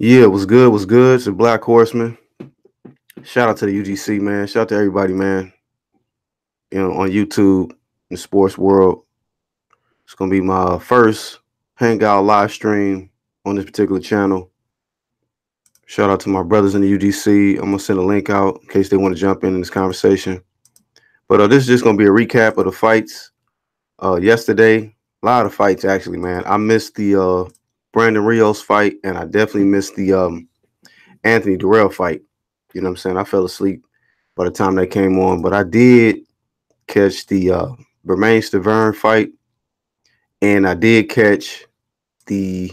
Yeah, what's good? What's good? It's the Black Horseman. Shout out to the UGC, man. Shout out to everybody, man. On YouTube, in the sports world. It's gonna be my first Hangout live stream on this particular channel. Shout out to my brothers in the UGC. I'm gonna send a link out in case they want to jump in this conversation. But this is just gonna be a recap of the fights yesterday. A lot of fights, actually, man. I missed the Brandon Rios fight, and I definitely missed the Anthony Durrell fight. You know what I'm saying? I fell asleep by the time they came on, but I did catch the Bermain Stiverne fight, and I did catch the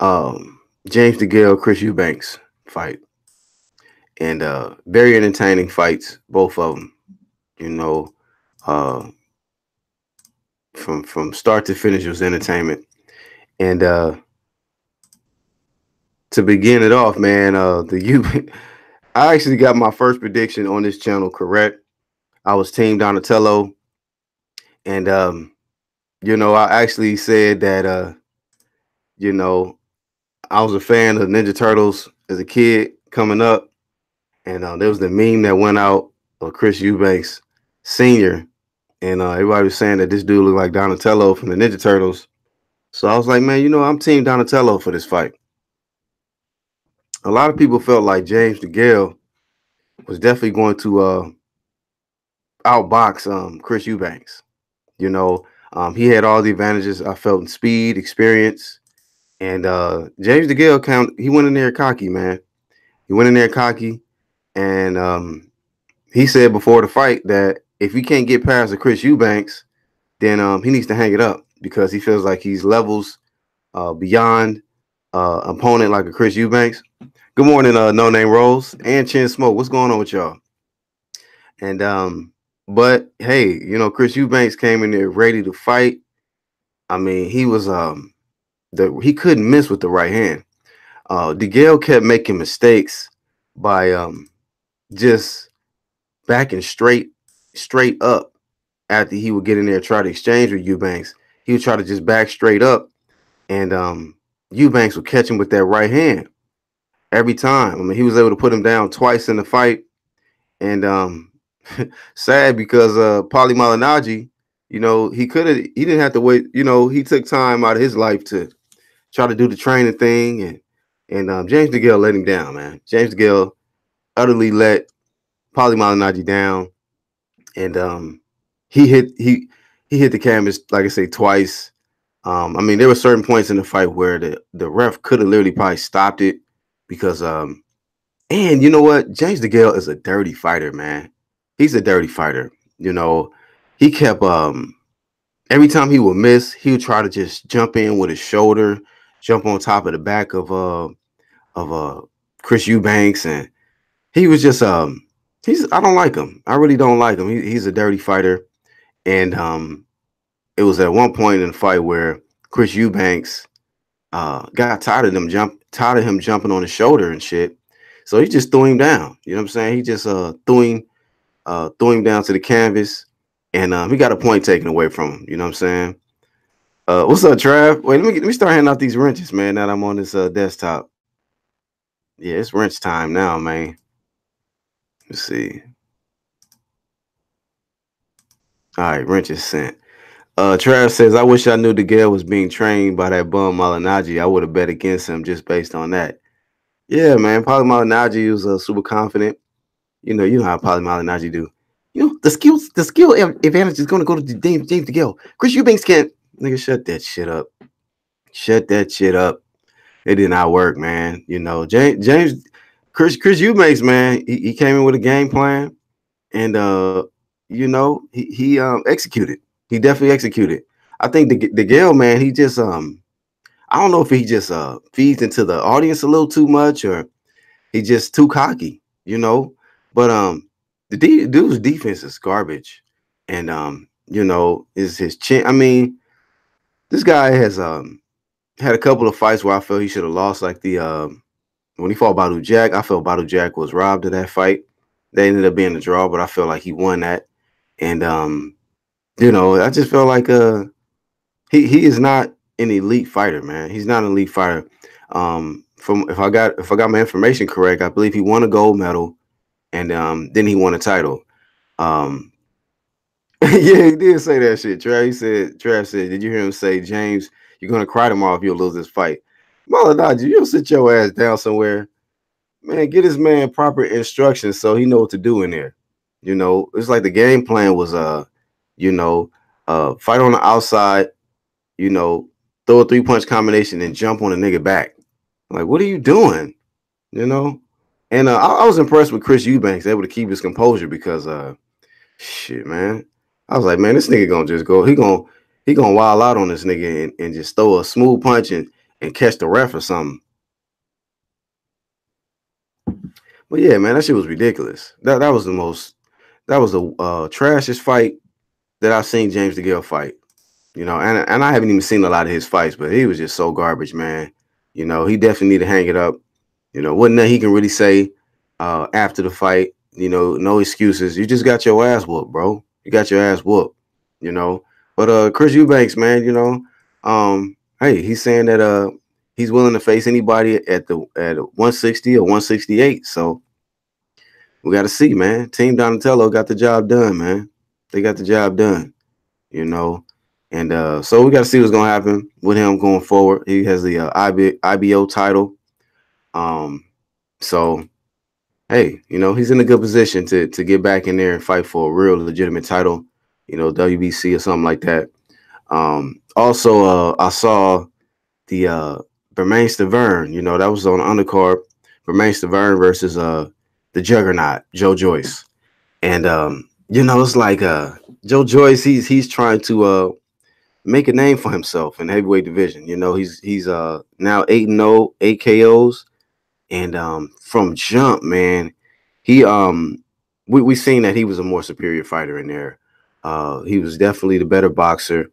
James Degale Chris Eubanks fight, and very entertaining fights, both of them. You know, uh, from start to finish, it was entertainment. And to begin it off, man, I actually got my first prediction on this channel correct. I was Team Donatello, and I actually said that you know, I was a fan of Ninja Turtles as a kid coming up, and there was the meme that went out of Chris Eubanks Sr., and everybody was saying that this dude looked like Donatello from the Ninja Turtles. So I was like, man, I'm Team Donatello for this fight. A lot of people felt like James Degale was definitely going to outbox Chris Eubanks. He had all the advantages. I felt in speed, experience, and James Degale he went in there cocky, man. He went in there cocky, and he said before the fight that if he can't get past the Chris Eubanks, then he needs to hang it up because he feels like he's levels beyond opponent like a Chris Eubanks. Good morning, No Name Rose and Chin Smoke. What's going on with y'all? And but hey, Chris Eubanks came in there ready to fight. I mean, he was he couldn't miss with the right hand. Degale kept making mistakes by just backing straight up after he would get in there and try to exchange with Eubanks. He would try to just back straight up, and Eubanks would catch him with that right hand every time. I mean, he was able to put him down twice in the fight, and sad because Paulie Malignaggi, he didn't have to wait. He took time out of his life to try to do the training thing, and James Degale let him down, man. James Degale utterly let Paulie Malignaggi down, and he hit the canvas, like I say, twice. I mean, there were certain points in the fight where the ref could have literally probably stopped it because and you know what? James Degale is a dirty fighter, man. He's a dirty fighter. He kept every time he would miss, he would try to just jump in with his shoulder, jump on top of the back of Chris Eubanks, and he was just I don't like him. I really don't like him. He's a dirty fighter, and it was at one point in the fight where Chris Eubanks got tired of him jumping on his shoulder and shit. So he just threw him down. You know what I'm saying? He just threw him down to the canvas, and he got a point taken away from him. You know what I'm saying? What's up, Trav? Wait, let me start handing out these wrenches, man. Now that I'm on this desktop. Yeah, it's wrench time now, man. Let's see. All right, wrenches sent. Trav says, I wish I knew Degale was being trained by that bum Malignaggi. I would have bet against him just based on that. Yeah, man. Paulie Malignaggi was super confident. You know how Paulie Malignaggi do. The skill advantage is going to go to James Degale. Chris Eubanks can't. Nigga, shut that shit up. Shut that shit up. It did not work, man. Chris Eubanks, man, he came in with a game plan, and he executed. He definitely executed. I think Degale, man, he just I don't know if he just feeds into the audience a little too much or he just too cocky, But the dude's defense is garbage, and is his chin. I mean, this guy has had a couple of fights where I felt he should have lost, like the when he fought Badu Jack. I felt Badu Jack was robbed of that fight. They ended up being a draw, but I felt like he won that, and I just felt like he is not an elite fighter, man. He's not an elite fighter. from if I got my information correct, I believe he won a gold medal, and then he won a title. Um, yeah, he did say that shit. Trav said, did you hear him say, James, you're gonna cry tomorrow if you lose this fight? Maladaj, you don't sit your ass down somewhere. Man, get this man proper instructions so he know what to do in there. You know, it's like the game plan was you know, fight on the outside, you know, throw a 3-punch combination and jump on a nigga back. Like, what are you doing? You know? And I was impressed with Chris Eubanks able to keep his composure because shit, man. I was like, man, this nigga gonna just go. He gonna wild out on this nigga and just throw a smooth punch and catch the ref or something. But yeah, man, that shit was ridiculous. That was the most. That was the trashiest fight that I've seen James Degale fight. You know, and I haven't even seen a lot of his fights, but he was just so garbage, man. You know, he definitely need to hang it up. You know, wasn't that he can really say after the fight. You know, no excuses. You just got your ass whooped, bro. You got your ass whooped. You know, but Chris Eubanks, man, you know, hey, he's saying that he's willing to face anybody at 160 or 168. So we got to see, man. Team Donatello got the job done, man. They got the job done, you know. And so we got to see what's gonna happen with him going forward. He has the IBO title. So hey, you know, he's in a good position to get back in there and fight for a real legitimate title, you know, WBC or something like that. Also, I saw the Bermain Stiverne, you know, that was on the undercard. Bermain Stiverne versus the Juggernaut, Joe Joyce. And you know, it's like Joe Joyce, he's trying to make a name for himself in the heavyweight division. You know, he's now 8-0, 8 KOs. And from jump, man, he we seen that he was a more superior fighter in there. He was definitely the better boxer.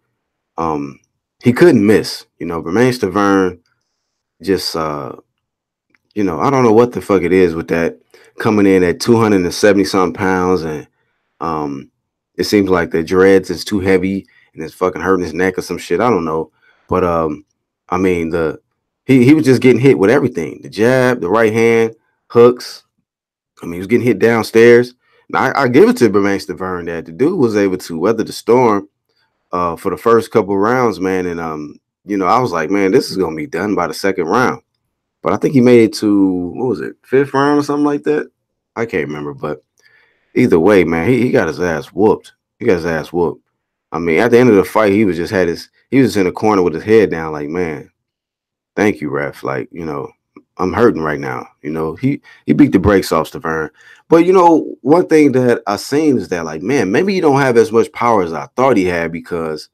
He couldn't miss, you know. Bermain Stiverne just you know, I don't know what the fuck it is with that coming in at 270 something pounds, and it seems like the dreads is too heavy and it's fucking hurting his neck or some shit. I don't know. But I mean he was just getting hit with everything. The jab, the right hand, hooks. I mean, he was getting hit downstairs. Now, I give it to Bermain Stiverne that the dude was able to weather the storm for the first couple rounds, man. And you know, I was like, man, this is gonna be done by the second round. But I think he made it to what was it, 5th round or something like that. I can't remember, but either way, man, he got his ass whooped. He got his ass whooped. I mean, at the end of the fight, he was just in the corner with his head down, like, man, thank you, ref. Like, you know, I'm hurting right now. You know, he beat the brakes off Stiverne. But you know, one thing that I seen is that, like, man, maybe he don't have as much power as I thought he had, because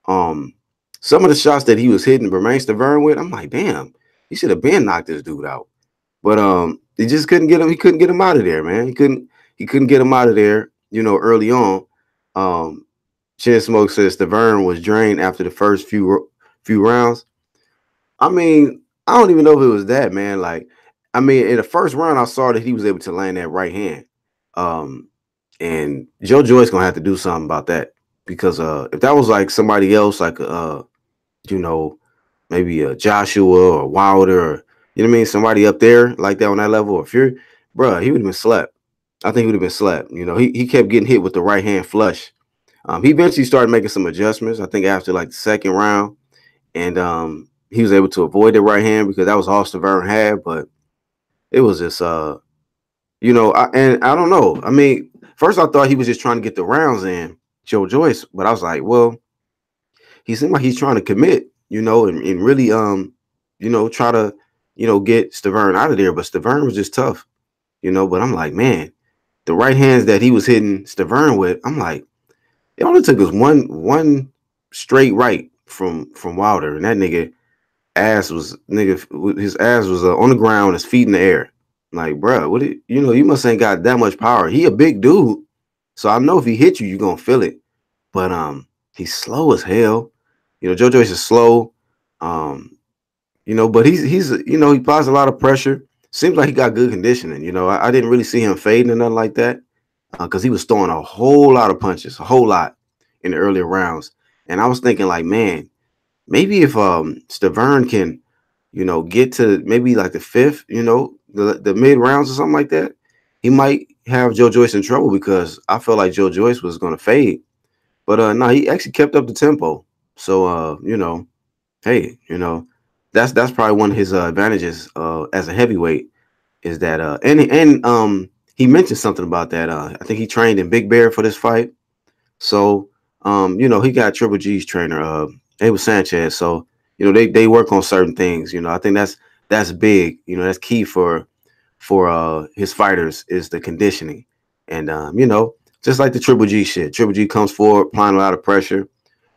um some of the shots that he was hitting Bermain Stiverne with, I'm like, damn, he should have been knocked this dude out. But he just couldn't get him. He couldn't get him out of there, man. He couldn't get him out of there. You know, early on. Chin Smoke says Stiverne was drained after the first few rounds. I mean, I don't even know if it was that, man. Like, I mean, in the first round, I saw that he was able to land that right hand. Um, and Joe Joyce gonna have to do something about that, because if that was like somebody else, like you know, maybe a Joshua or Wilder, or you know what I mean, somebody up there like that on that level of Fury, bruh, he would have been slept. I think he would have been slept. You know, he kept getting hit with the right hand flush. He eventually started making some adjustments. I think after like the second round, and he was able to avoid the right hand because that was all Stiverne had. But it was just you know, and I don't know. I mean, first I thought he was just trying to get the rounds in, Joe Joyce, but I was like, well, he seemed like he's trying to commit, you know, and really you know, try to, you know, get Stiverne out of there. But Stiverne was just tough, you know. But I'm like, man, the right hands that he was hitting Stiverne with, I'm like, it only took us one straight right from Wilder, and that nigga his ass was on the ground, his feet in the air. I'm like, bro, you know, you must ain't got that much power. He a big dude, so I know if he hit you, you're gonna feel it. But he's slow as hell. You know, Joe Joyce is slow. You know, but he's you know, he applies a lot of pressure. Seems like he got good conditioning. You know, I didn't really see him fading or nothing like that, because he was throwing a whole lot of punches, a whole lot in the earlier rounds. And I was thinking, like, man, maybe if Stiverne can get to maybe like the fifth, the mid rounds or something like that, he might have Joe Joyce in trouble because I felt like Joe Joyce was going to fade. But no, he actually kept up the tempo. So hey, that's probably one of his advantages as a heavyweight is that and he mentioned something about that. I think he trained in Big Bear for this fight. So he got Triple G's trainer, Abel Sanchez. So, they work on certain things. I think that's big. That's key for his fighters is the conditioning. And just like the Triple G shit. Triple G comes forward, applying a lot of pressure,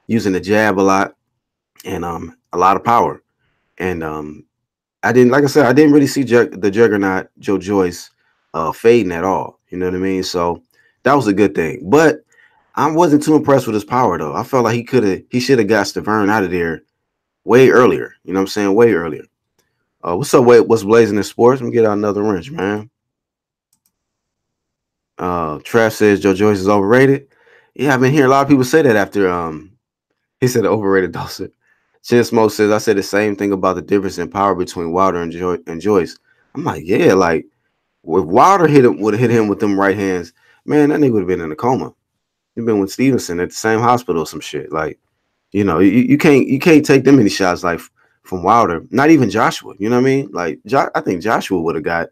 using the jab a lot, and a lot of power. And I didn't, like I said, I didn't really see the Juggernaut Joe Joyce fading at all. You know what I mean? So that was a good thing. But I wasn't too impressed with his power though. I felt like he should have got Stiverne out of there way earlier. You know what I'm saying? Way earlier. What's up, Wade? What's blazing in sports? Let me get out another wrench, man. Trav says Joe Joyce is overrated. Yeah, I've been hearing a lot of people say that after he said overrated Dawson. Chin Smoke says I said the same thing about the difference in power between Wilder and Joyce. I'm like, yeah, like if Wilder would have hit him with them right hands, man, that nigga would have been in a coma. He'd been with Stevenson at the same hospital or some shit. Like, you can't take them many shots like from Wilder. Not even Joshua. You know what I mean? Like, I think Joshua would have got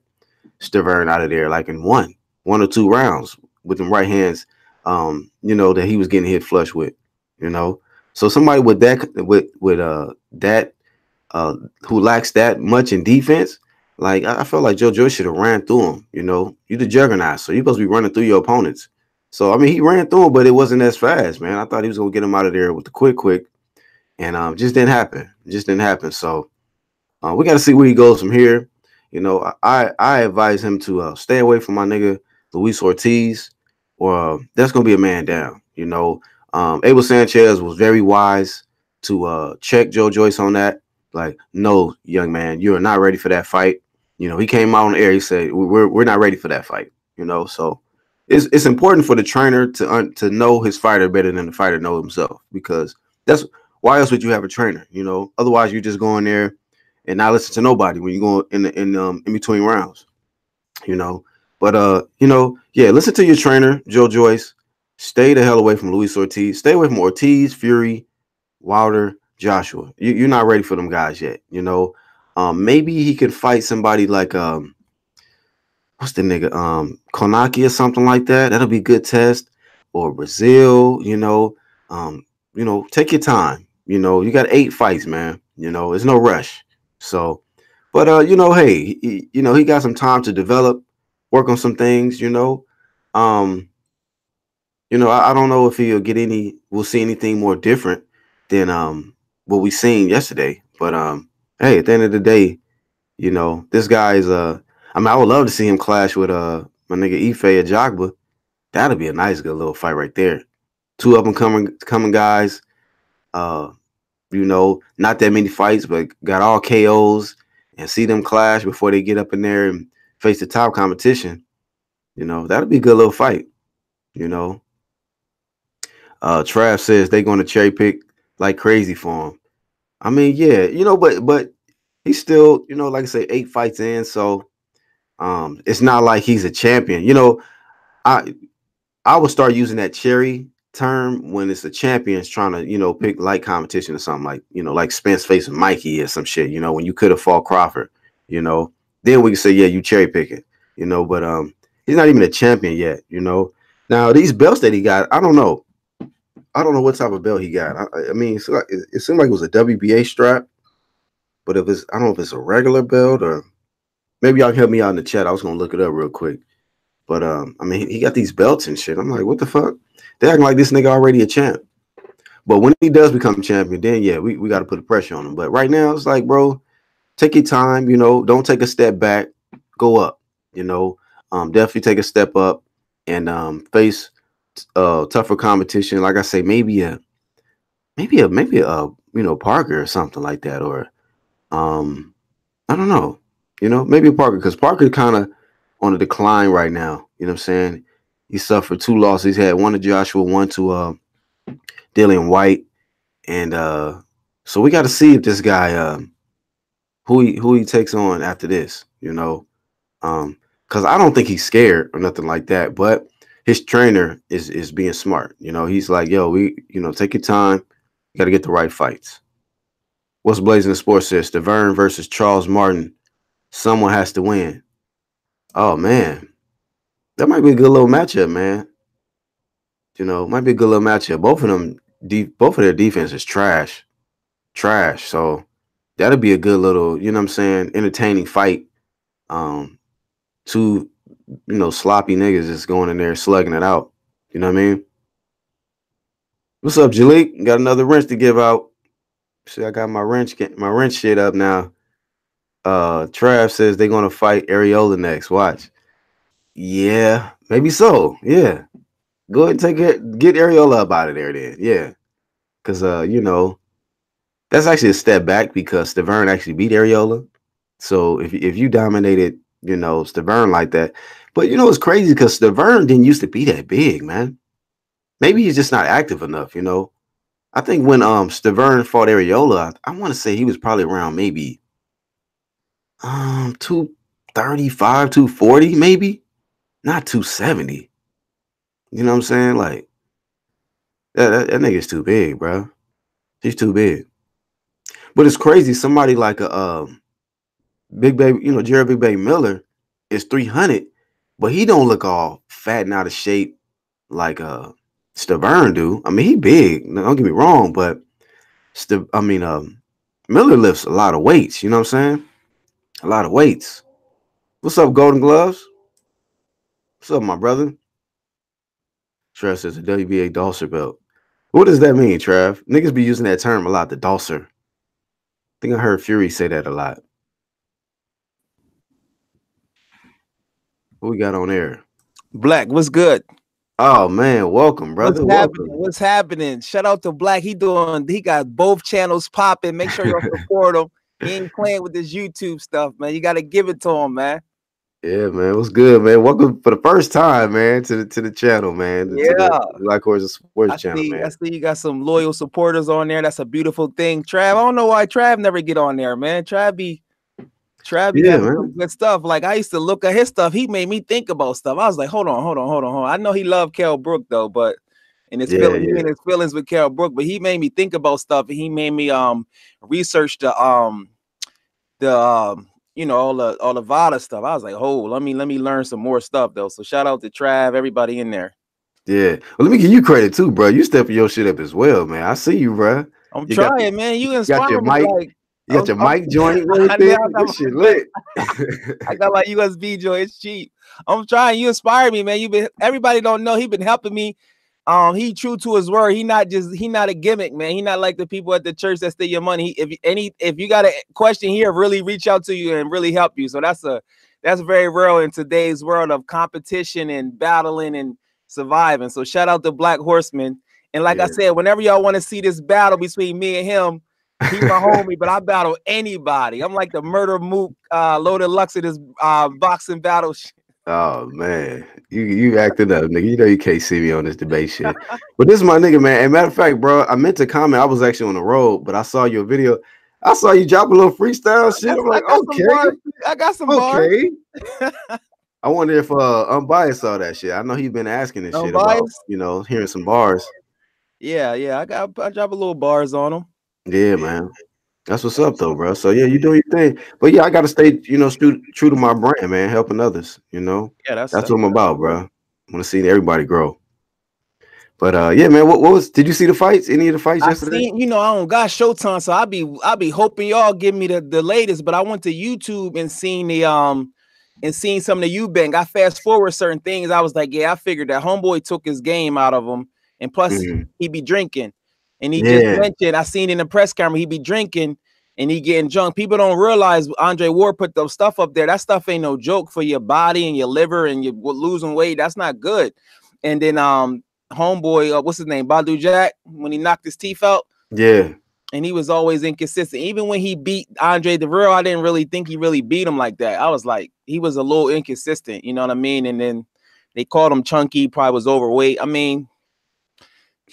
Stiverne out of there like in one or two rounds with them right hands. That he was getting hit flush with. You know, so somebody with that uh who lacks that much in defense, like I felt like Joe Joyce should have ran through him. You the Juggernaut, so you're supposed to be running through your opponents. So I mean, he ran through him, but it wasn't as fast, man. I thought he was gonna get him out of there with the quick, and just didn't happen. It just didn't happen. So we got to see where he goes from here. I advise him to stay away from my nigga Luis Ortiz, or that's gonna be a man down. Abel Sanchez was very wise to check Joe Joyce on that. Like, no, young man, you are not ready for that fight. He came out on the air. He said, "We're not ready for that fight." So it's important for the trainer to know his fighter better than the fighter know himself, because that's why else would you have a trainer? Otherwise you just go in there and not listen to nobody when you go in between rounds. You know, but yeah, listen to your trainer, Joe Joyce. Stay the hell away from Luis Ortiz. Stay away from Ortiz, Fury, Wilder, Joshua. You're not ready for them guys yet. Maybe he could fight somebody like what's the nigga Konaki or something like that. That'll be a good test. Or Brazil. Take your time. You got 8 fights, man. There's no rush. So, but hey, he got some time to develop, work on some things. Um, I don't know if we'll see anything more different than what we seen yesterday. But hey, at the end of the day, this guy is I mean, I would love to see him clash with my nigga Ife or Jogba. That'd be a nice good little fight right there. Two up and coming guys. Uh, not that many fights, but got all KOs, and see them clash before they get up in there and face the top competition. That'd be a good little fight. You know, Trav says they're going to cherry pick like crazy for him. I mean, yeah, but he's still, like I say, 8 fights in, so it's not like he's a champion. I I would start using that cherry term when it's a champion's trying to, pick light competition or something like Spence facing Mikey or some shit, when you could have fought Crawford, you know, then we can say, yeah, you cherry picking, but he's not even a champion yet. Now these belts that he got, I don't know. I don't know what type of belt he got. I mean, it seemed like it was a WBA strap, but I don't know if it's a regular belt or maybe y'all can help me out in the chat. I was gonna look it up real quick. But I mean, he got these belts and shit. I'm like, what the fuck? They acting like this nigga already a champ. But when he does become champion, then yeah, we got to put the pressure on him. But right now, it's like, bro, take your time. Don't take a step back. Go up. Definitely take a step up and face tougher competition. Like I say, maybe a Parker or something like that, or I don't know. Maybe a Parker, because Parker kind of on a decline right now. You know what I'm saying? He suffered 2 losses. He had one to Joshua, one to Dillian White. And so we got to see if this guy who he takes on after this, you know. Because I don't think he's scared or nothing like that, but his trainer is being smart. You know, he's like, yo, take your time. You got to get the right fights. What's Blazing the Sports says? Stiverne versus Charles Martin. Someone has to win. Oh man, that might be a good little matchup, man. You know, might be a good little matchup. Both of them, both of their defense is trash, trash. So that'll be a good little, you know what I'm saying, entertaining fight. Um, two, sloppy niggas just going in there slugging it out. You know what I mean? What's up, Jalik? Got another wrench to give out. See, I got my wrench shit up now. Trav says they're gonna fight Areola next. Watch. Yeah, maybe so. Yeah. Go ahead and get Areola up out of there then. Yeah. Cause that's actually a step back because Stiverne actually beat Areola. So if you dominated, Stiverne like that. But it's crazy because Stiverne didn't used to be that big, man. Maybe he's just not active enough, I think when Stiverne fought Areola, I want to say he was probably around maybe 235, 240, maybe. Not 270. You know what I'm saying? Like that nigga's too big, bro. He's too big. But it's crazy. Somebody like a Big Baby, Jared Big Baby Miller is 300, but he don't look all fat and out of shape like Stiverne do. I mean, he big. Don't get me wrong, but Miller lifts a lot of weights. You know what I'm saying? A lot of weights. What's up, Golden Gloves? What's up, my brother? Trav says a WBA Dulcer belt. What does that mean, Trav? Niggas be using that term a lot, the Dulcer. I think I heard Fury say that a lot. What we got on air? Black, what's good? Oh man, welcome, brother. Welcome. What's happening? Shout out to Black. He got both channels popping. Make sure y'all support him. He ain't playing with this YouTube stuff, man. You gotta give it to him, man. Yeah, man. What's good, man? Welcome for the first time, man, to the channel, man. To the Black Horses Sports channel, man. I see you got some loyal supporters on there. That's a beautiful thing. Trav, I don't know why Trav never get on there, man. Trav be got some good stuff. Like I used to look at his stuff. He made me think about stuff. I was like, hold on. I know he loved Kell Brook though, but and his feelings with Kell Brook, but he made me think about stuff, and he made me research the all the VADA stuff. I was like, oh, let me learn some more stuff though. So shout out to Trav, everybody in there. Yeah. Well, let me give you credit too, bro. You stepping your shit up as well, man. I see you, bro. I'm trying, man. You inspire me. Like, you got your mic joint right there. This shit lit. I got my USB joint. It's cheap. I'm trying. You inspire me, man. Everybody don't know. He been helping me. He true to his word. He not a gimmick, man. He not like the people at the church that steal your money. If you got a question here, really reach out to you and really help you. So that's very real in today's world of competition and battling and surviving. So shout out to Black Horseman. And like I said, whenever y'all want to see this battle between me and him, he's my homie, but I battle anybody. I'm like the murder mook, Loaded Lux in this boxing battle. Oh man, you acting up, nigga. You know you can't see me on this debate shit. But this is my nigga, man. And matter of fact, bro, I meant to comment. I was actually on the road, but I saw your video. I saw you drop a little freestyle shit. I'm like, okay, I got some bars. I wonder if Unbiased saw that shit. I know he's been asking this shit about, hearing some bars. Yeah, I drop a little bars on him. Yeah, man. That's what's up though, bro. So yeah, you doing your thing. But yeah, I gotta stay, true to my brand, man, helping others, Yeah, that's what I'm about, bro. I want to see everybody grow. But yeah, man, what did you see the fights? Any of the fights yesterday? I don't got Showtime, so I be hoping y'all give me the latest. But I went to YouTube and seen some of the Eubanks. I fast forward certain things. I was like, yeah, I figured that homeboy took his game out of him, and plus he be drinking. And he just mentioned, I seen in the press camera, he be drinking and he getting drunk. People don't realize Andre Ward put the stuff up there. That stuff ain't no joke for your body and your liver and you losing weight. That's not good. And then homeboy, what's his name? Badu Jack, when he knocked his teeth out. Yeah. And he was always inconsistent. Even when he beat Andre DeVille, I didn't really think he really beat him like that. I was like, he was a little inconsistent. You know what I mean? And then they called him chunky, probably was overweight. I mean,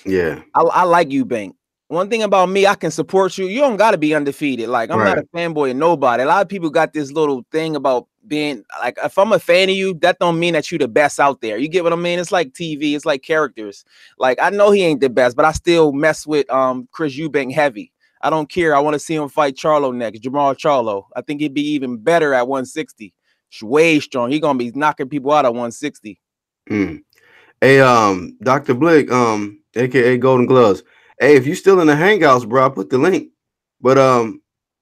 yeah, I like Eubanks. one thing about me, I can support you. You don't got to be undefeated. Like, I'm not Right. a fanboy of nobody. A lot of people got this little thing about being like, if I'm a fan of you, that don't mean that you the best out there. You get what I mean? It's like TV. It's like characters. Like, I know he ain't the best, but I still mess with Chris Eubank heavy. I don't care. I want to see him fight Charlo next, Jamal Charlo. I think he'd be even better at 160. Way strong. He gonna be knocking people out at 160. Mm. Hey, Dr. Blick, aka Golden Gloves. Hey, if you still in the Hangouts, bro, I put the link. But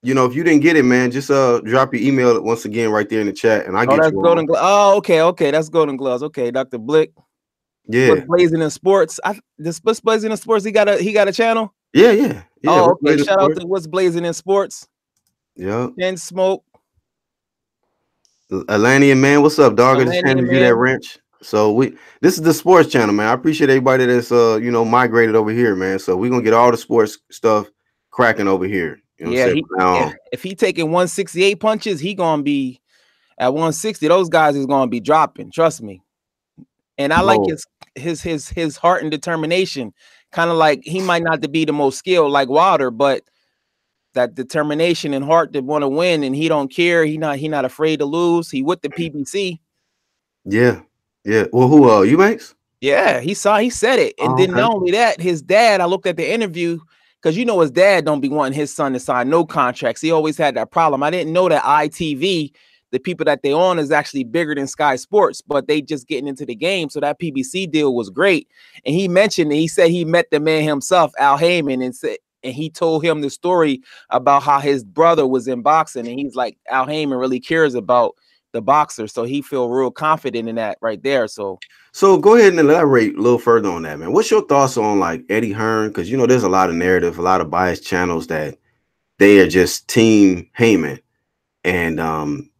you know, if you didn't get it, man, just drop your email once again right there in the chat, and I Oh, get that's you on. Golden Gloves. Oh, okay. That's Golden Gloves. Okay, Dr. Blick. What's Yeah, blazing in sports? This what's blazing in sports. He got a channel. yeah. Oh, What's okay. Blazing Shout out Sports? to what's blazing in sports. Yeah. Ken Smoke, Atlantean man, what's up, dog? I just Atlantean handed you that man. wrench. So this is the sports channel, man. I appreciate everybody that's you know, migrated over here, man. So we're gonna get all the sports stuff cracking over here. You know what I'm Yeah, saying? he From now on. if he taking 168 punches, he gonna be at 160. Those guys is gonna be dropping. Trust me. And I like Mo. his heart and determination. Kind of like he might not be the most skilled like Wilder, but that determination and heart to want to win, and he don't care. He not afraid to lose. He with the PBC. Yeah. Yeah. Well, who Eubanks? Yeah, he said it. And Oh, then okay. not only that, his dad, I looked at the interview because you know his dad don't be wanting his son to sign no contracts. He always had that problem. I didn't know that ITV, the people that they own, is actually bigger than Sky Sports, but they just getting into the game. So that PBC deal was great. And he mentioned, he said he met the man himself, Al Heyman, and he told him the story about how his brother was in boxing. And he's like, Al Heyman really cares about the boxer. So he feel real confident in that right there. So go ahead and elaborate a little further on that, man. What's your thoughts on like Eddie Hearn? Because you know there's a lot of narrative, a lot of biased channels that they are just team Heyman. And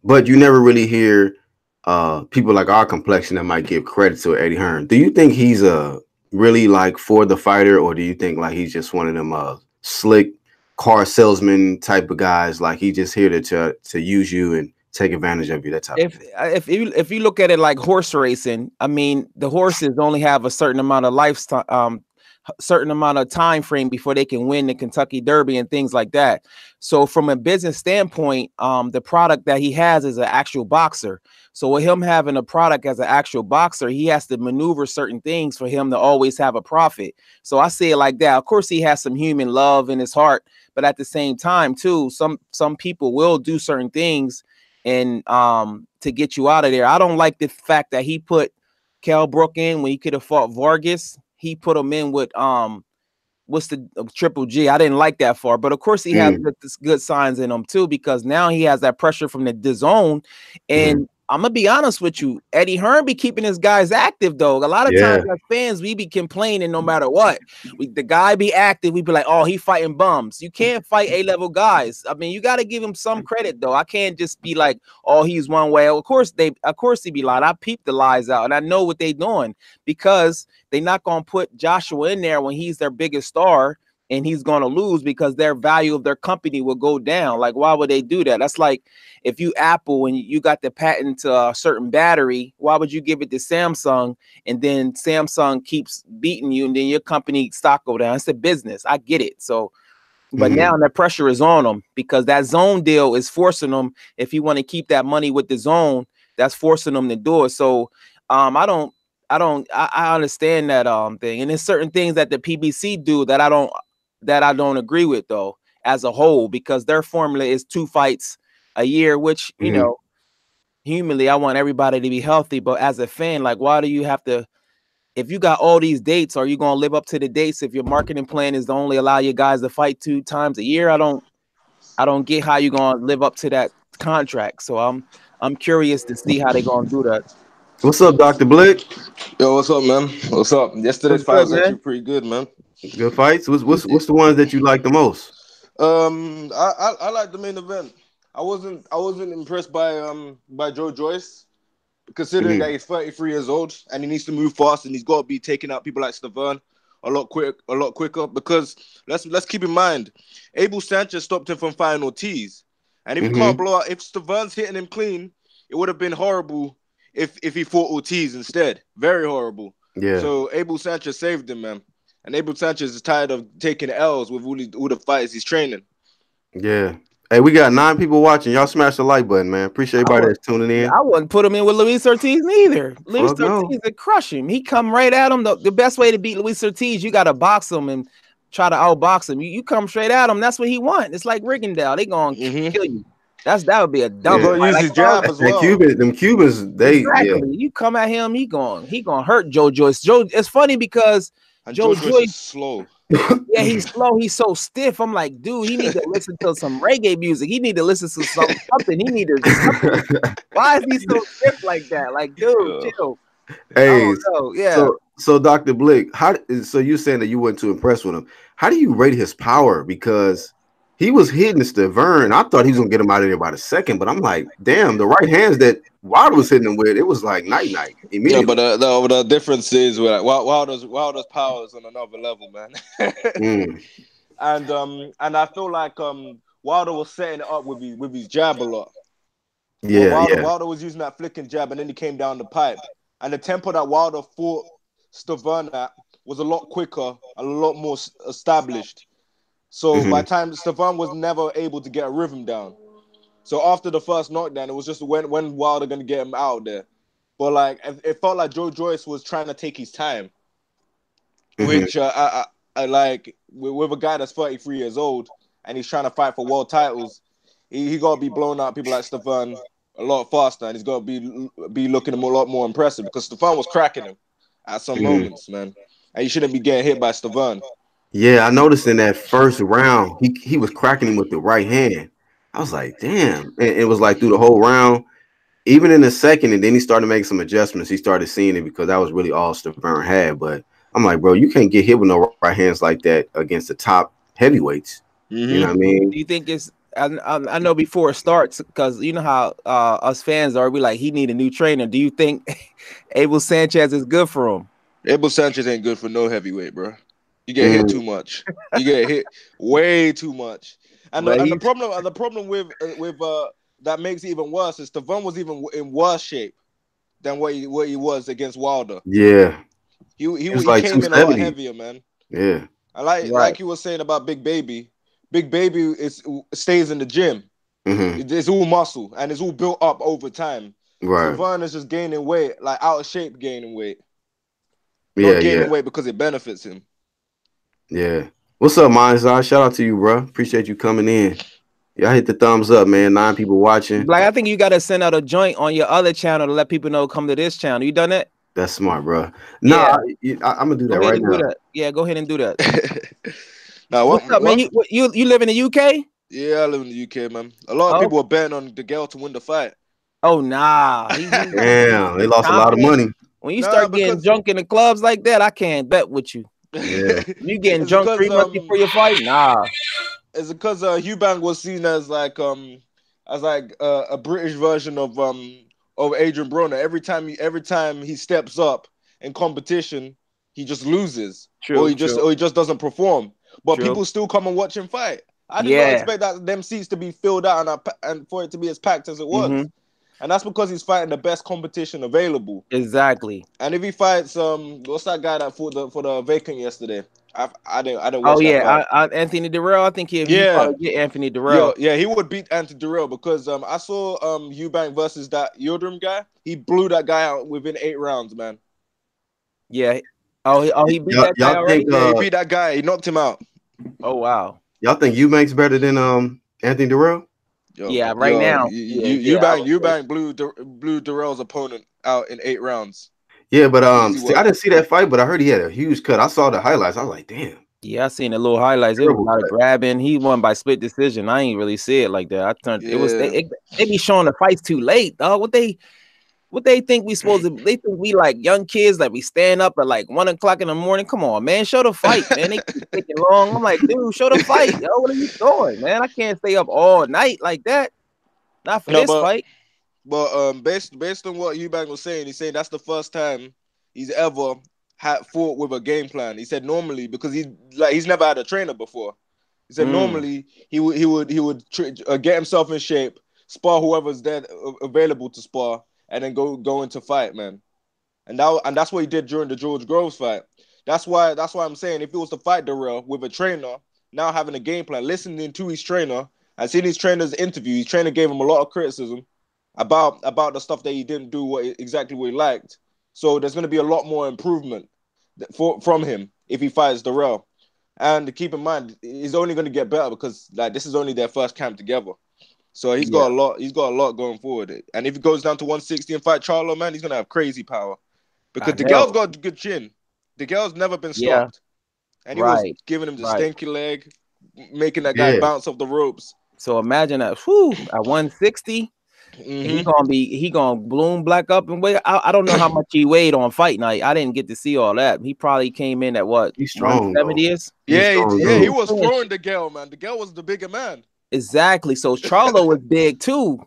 but you never really hear people like our complexion that might give credit to Eddie Hearn. Do you think he's really like for the fighter, or do you think like he's just one of them slick car salesman type of guys, like he just here to use you and take advantage of you, that type of thing? If you look at it like horse racing, I mean, the horses only have a certain amount of lifestyle, certain amount of time frame before they can win the Kentucky Derby and things like that. So from a business standpoint, the product that he has is an actual boxer. So with him having a product as an actual boxer, he has to maneuver certain things for him to always have a profit. So I say it like that. Of course, he has some human love in his heart, but at the same time, too, some people will do certain things and to get you out of there. I don't like the fact that he put Kell Brook in when he could have fought Vargas. He put him in with what's the Triple G. I didn't like that far, but of course he has good signs in him too, because now he has that pressure from the zone. And I'm gonna be honest with you, Eddie Hearn be keeping his guys active though. A lot of times as fans, we be complaining no matter what. The guy be active, we be like, oh, he fighting bums. You can't fight A-level guys. I mean, you got to give him some credit though. I can't just be like, oh, he's one way. Of course he be lying. I peep the lies out and I know what they doing, because they're not gonna put Joshua in there when he's their biggest star and he's going to lose, because their value of their company will go down. Like, why would they do that? That's like if you Apple and you got the patent to a certain battery, why would you give it to Samsung and then Samsung keeps beating you and then your company stock go down? It's a business. I get it. So, but now the pressure is on them because that zone deal is forcing them. If you want to keep that money with the zone, that's forcing them to do it. So, I understand that thing. And there's certain things that the PBC do that I don't agree with though, as a whole, because their formula is 2 fights a year, which, you know, humanly, I want everybody to be healthy. But as a fan, like, why do you have to, if you got all these dates, are you going to live up to the dates if your marketing plan is to only allow you guys to fight 2 times a year? I don't get how you're going to live up to that contract. So I'm curious to see how they're going to do that. What's up, Dr. Blick? Yo, what's up, man? What's up? Yesterday's fight was actually pretty good, man. Good fights. What's the ones that you like the most? I like the main event. I wasn't impressed by Joe Joyce, considering that he's 33 years old and he needs to move fast and he's got to be taking out people like Stiverne a lot quicker. Because let's keep in mind, Abel Sanchez stopped him from fighting Ortiz, and if you can't blow out, if Stiverne's hitting him clean, it would have been horrible if he fought Ortiz instead. Very horrible. Yeah. So Abel Sanchez saved him, man. And Abel Sanchez is tired of taking L's with all the fights he's training. Yeah. Hey, we got 9 people watching. Y'all smash the like button, man. Appreciate everybody that's tuning in. I wouldn't put him in with Luis Ortiz neither. Luis Fuck no. Ortiz would crush him. He come right at him. The best way to beat Luis Ortiz, you got to box him and try to outbox him. You come straight at him. That's what he want. It's like Rigondeaux. They gonna kill you. That would be a dumb. He's gonna use his jab as well. Them Cubans, they exactly. You come at him, he gonna hurt Joe Joyce. It's funny because Joe Joyce is slow. Yeah, he's slow. He's so stiff. I'm like, dude, he need to listen to some reggae music. He need to listen to something. He need to. Why is he so stiff like that? Like, dude, chill. Hey, yeah. So Dr. Blick, so you're saying that you weren't too impressed with him? How do you rate his power? Because he was hitting Stiverne. I thought he was gonna get him out of there by the second, but I'm like, damn, the right hands that Wilder was hitting him with, it was like night immediately. Yeah, but the difference is Wilder's power is on another level, man. And I feel like Wilder was setting it up with his jab a lot. Wilder was using that flicking jab, and then he came down the pipe. And the tempo that Wilder fought Stiverne at was a lot quicker, a lot more established. So by the time Stiverne was never able to get a rhythm down. So after the first knockdown, it was just when Wilder gonna get him out there. But like it felt like Joe Joyce was trying to take his time, which I like with a guy that's 33 years old and he's trying to fight for world titles. He got to be blowing out people like Stiverne a lot faster, and he's got to be looking a lot more impressive because Stiverne was cracking him at some moments, man. And you shouldn't be getting hit by Stiverne. Yeah, I noticed in that first round, he was cracking him with the right hand. I was like, damn. And it was like through the whole round, even in the second, and then he started making some adjustments. He started seeing it because that was really all Stiverne had. But I'm like, bro, you can't get hit with no right hands like that against the top heavyweights. You know what I mean? Do you think it's I know before it starts, because you know how us fans are, we like, he need a new trainer. Do you think Abel Sanchez is good for him? Abel Sanchez ain't good for no heavyweight, bro. You get hit too much. You get hit way too much. And the problem with that makes it even worse is Stiverne was even in worse shape than what he was against Wilder. Yeah. He came in a lot heavier, man. Yeah. I like you were saying about Big Baby. Big Baby stays in the gym. It's all muscle and it's all built up over time. Right. Stiverne is just gaining weight, like out of shape gaining weight. Not gaining weight because it benefits him. Yeah. What's up, Mindset? Shout out to you, bro. Appreciate you coming in. Y'all hit the thumbs up, man. 9 people watching. Like, I think you got to send out a joint on your other channel to let people know come to this channel. You done that? That's smart, bro. Nah, I'm gonna do that right now. Yeah, go ahead and do that. What's up, man? You live in the UK? Yeah, I live in the UK, man. A lot of people are betting on Degale to win the fight. Oh, nah. Damn, they lost a lot of money. When you start getting drunk in the clubs like that, I can't bet with you. Yeah. You getting drunk 3 months before your fight? Nah. It's because Eubanks was seen as like a British version of Adrian Broner. Every time he steps up in competition, he just loses. Or he just doesn't perform. But people still come and watch him fight. I did not expect them seats to be filled out and for it to be as packed as it was. And that's because he's fighting the best competition available. Exactly. And if he fights what's that guy that fought for the vacant yesterday? I didn't watch that fight. Anthony Durrell. I think he probably get Anthony Durrell. Yeah, he would beat Anthony Durrell because I saw Eubanks versus that Yildirim guy. He blew that guy out within 8 rounds, man. Yeah. He beat that guy already? Yeah, he beat that guy. He knocked him out. Oh, wow. Y'all think Eubanks better than Anthony Durrell? Now. Eubanks blew Durrell's opponent out in 8 rounds. Yeah, but I didn't see that fight, but I heard he had a huge cut. I saw the highlights. I was like, damn. Yeah, I seen the little highlights. It was a lot of grabbing. He won by split decision. I ain't really see it like that. It was they be showing the fights too late, dog. What they think we supposed to? They think we like young kids, like we stand up at like 1 o'clock in the morning. Come on, man, show the fight, man. They keep taking long. I'm like, dude, show the fight, yo. What are you doing, man? I can't stay up all night like that. Not for this fight. But based on what Eubanks was saying, he's saying that's the first time he's ever fought with a game plan. He said normally, because he's never had a trainer before. He said normally he would get himself in shape, spar whoever's there available to spar, and then go into fight, man. And that's what he did during the George Groves fight. That's why I'm saying if he was to fight Darrell with a trainer, now having a game plan, listening to his trainer, and seeing his trainer's interview, his trainer gave him a lot of criticism about the stuff that he didn't do exactly what he liked. So there's going to be a lot more improvement from him if he fights Darrell. And keep in mind, he's only going to get better because like this is only their first camp together. So he's got a lot. He's got a lot going forward. And if he goes down to 160 and fight Charlo, man, he's going to have crazy power because Degale's got a good chin. Degale's never been stopped, and he was giving him the stinky leg, making that guy bounce off the ropes. So imagine that. At 160. He gonna bloom black up and weigh. I don't know how much he weighed on fight night. I didn't get to see all that. He probably came in at what? He's strong. 170-ish? He was throwing Degale, man. Degale was the bigger man. Exactly. So Charlo was big too.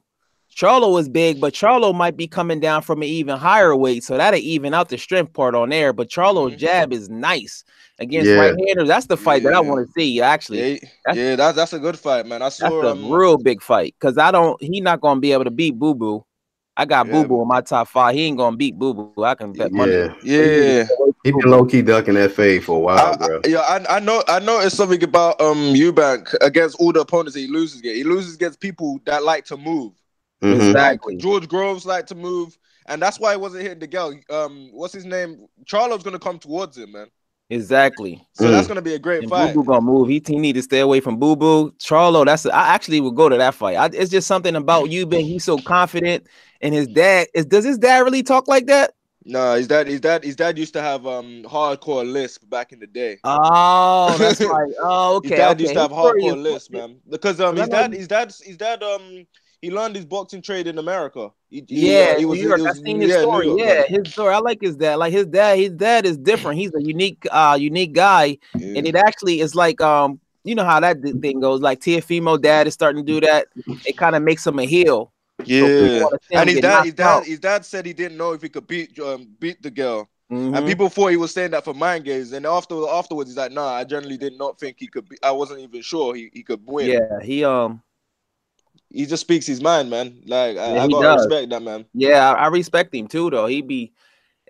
Charlo was big, but Charlo might be coming down from an even higher weight, so that'll even out the strength part on there. But Charlo's jab is nice against right-handers. That's the fight that I want to see. Actually, that's a good fight, man. I saw that's a real big fight because he's not gonna be able to beat Boo Boo. I got Boo Boo in my top 5. He ain't gonna beat Boo Boo. I can bet money. He been low key ducking that fade for a while, bro. I noticed something about Eubanks against all the opponents that he loses against. He loses against people that like to move. Exactly. Like George Groves like to move, and that's why he wasn't hitting Degale. What's his name? Charlo's gonna come towards him, man. Exactly. So that's gonna be a great fight. Boo Boo gonna move. He need to stay away from Boo Boo. Charlo, I actually would go to that fight. It's just something about Eubanks. He's so confident, and his dad does his dad really talk like that? No, his dad used to have hardcore lisp back in the day. Oh, that's right. Oh, okay. His dad used to have hardcore lisp, man. Because his dad he learned his boxing trade in America. I've seen his story. His story. I like his dad. Like his dad is different. He's a unique guy, and it actually is like you know how that thing goes. Like Tiafimo dad is starting to do that. It kind of makes him a heel. Yeah, and his dad said he didn't know if he could beat the girl. And people thought he was saying that for mind games. And afterwards, he's like, "Nah, I generally did not think he could. I wasn't even sure he could win." Yeah, he just speaks his mind, man. Like I gotta respect that, man. Yeah, I respect him too, though. He be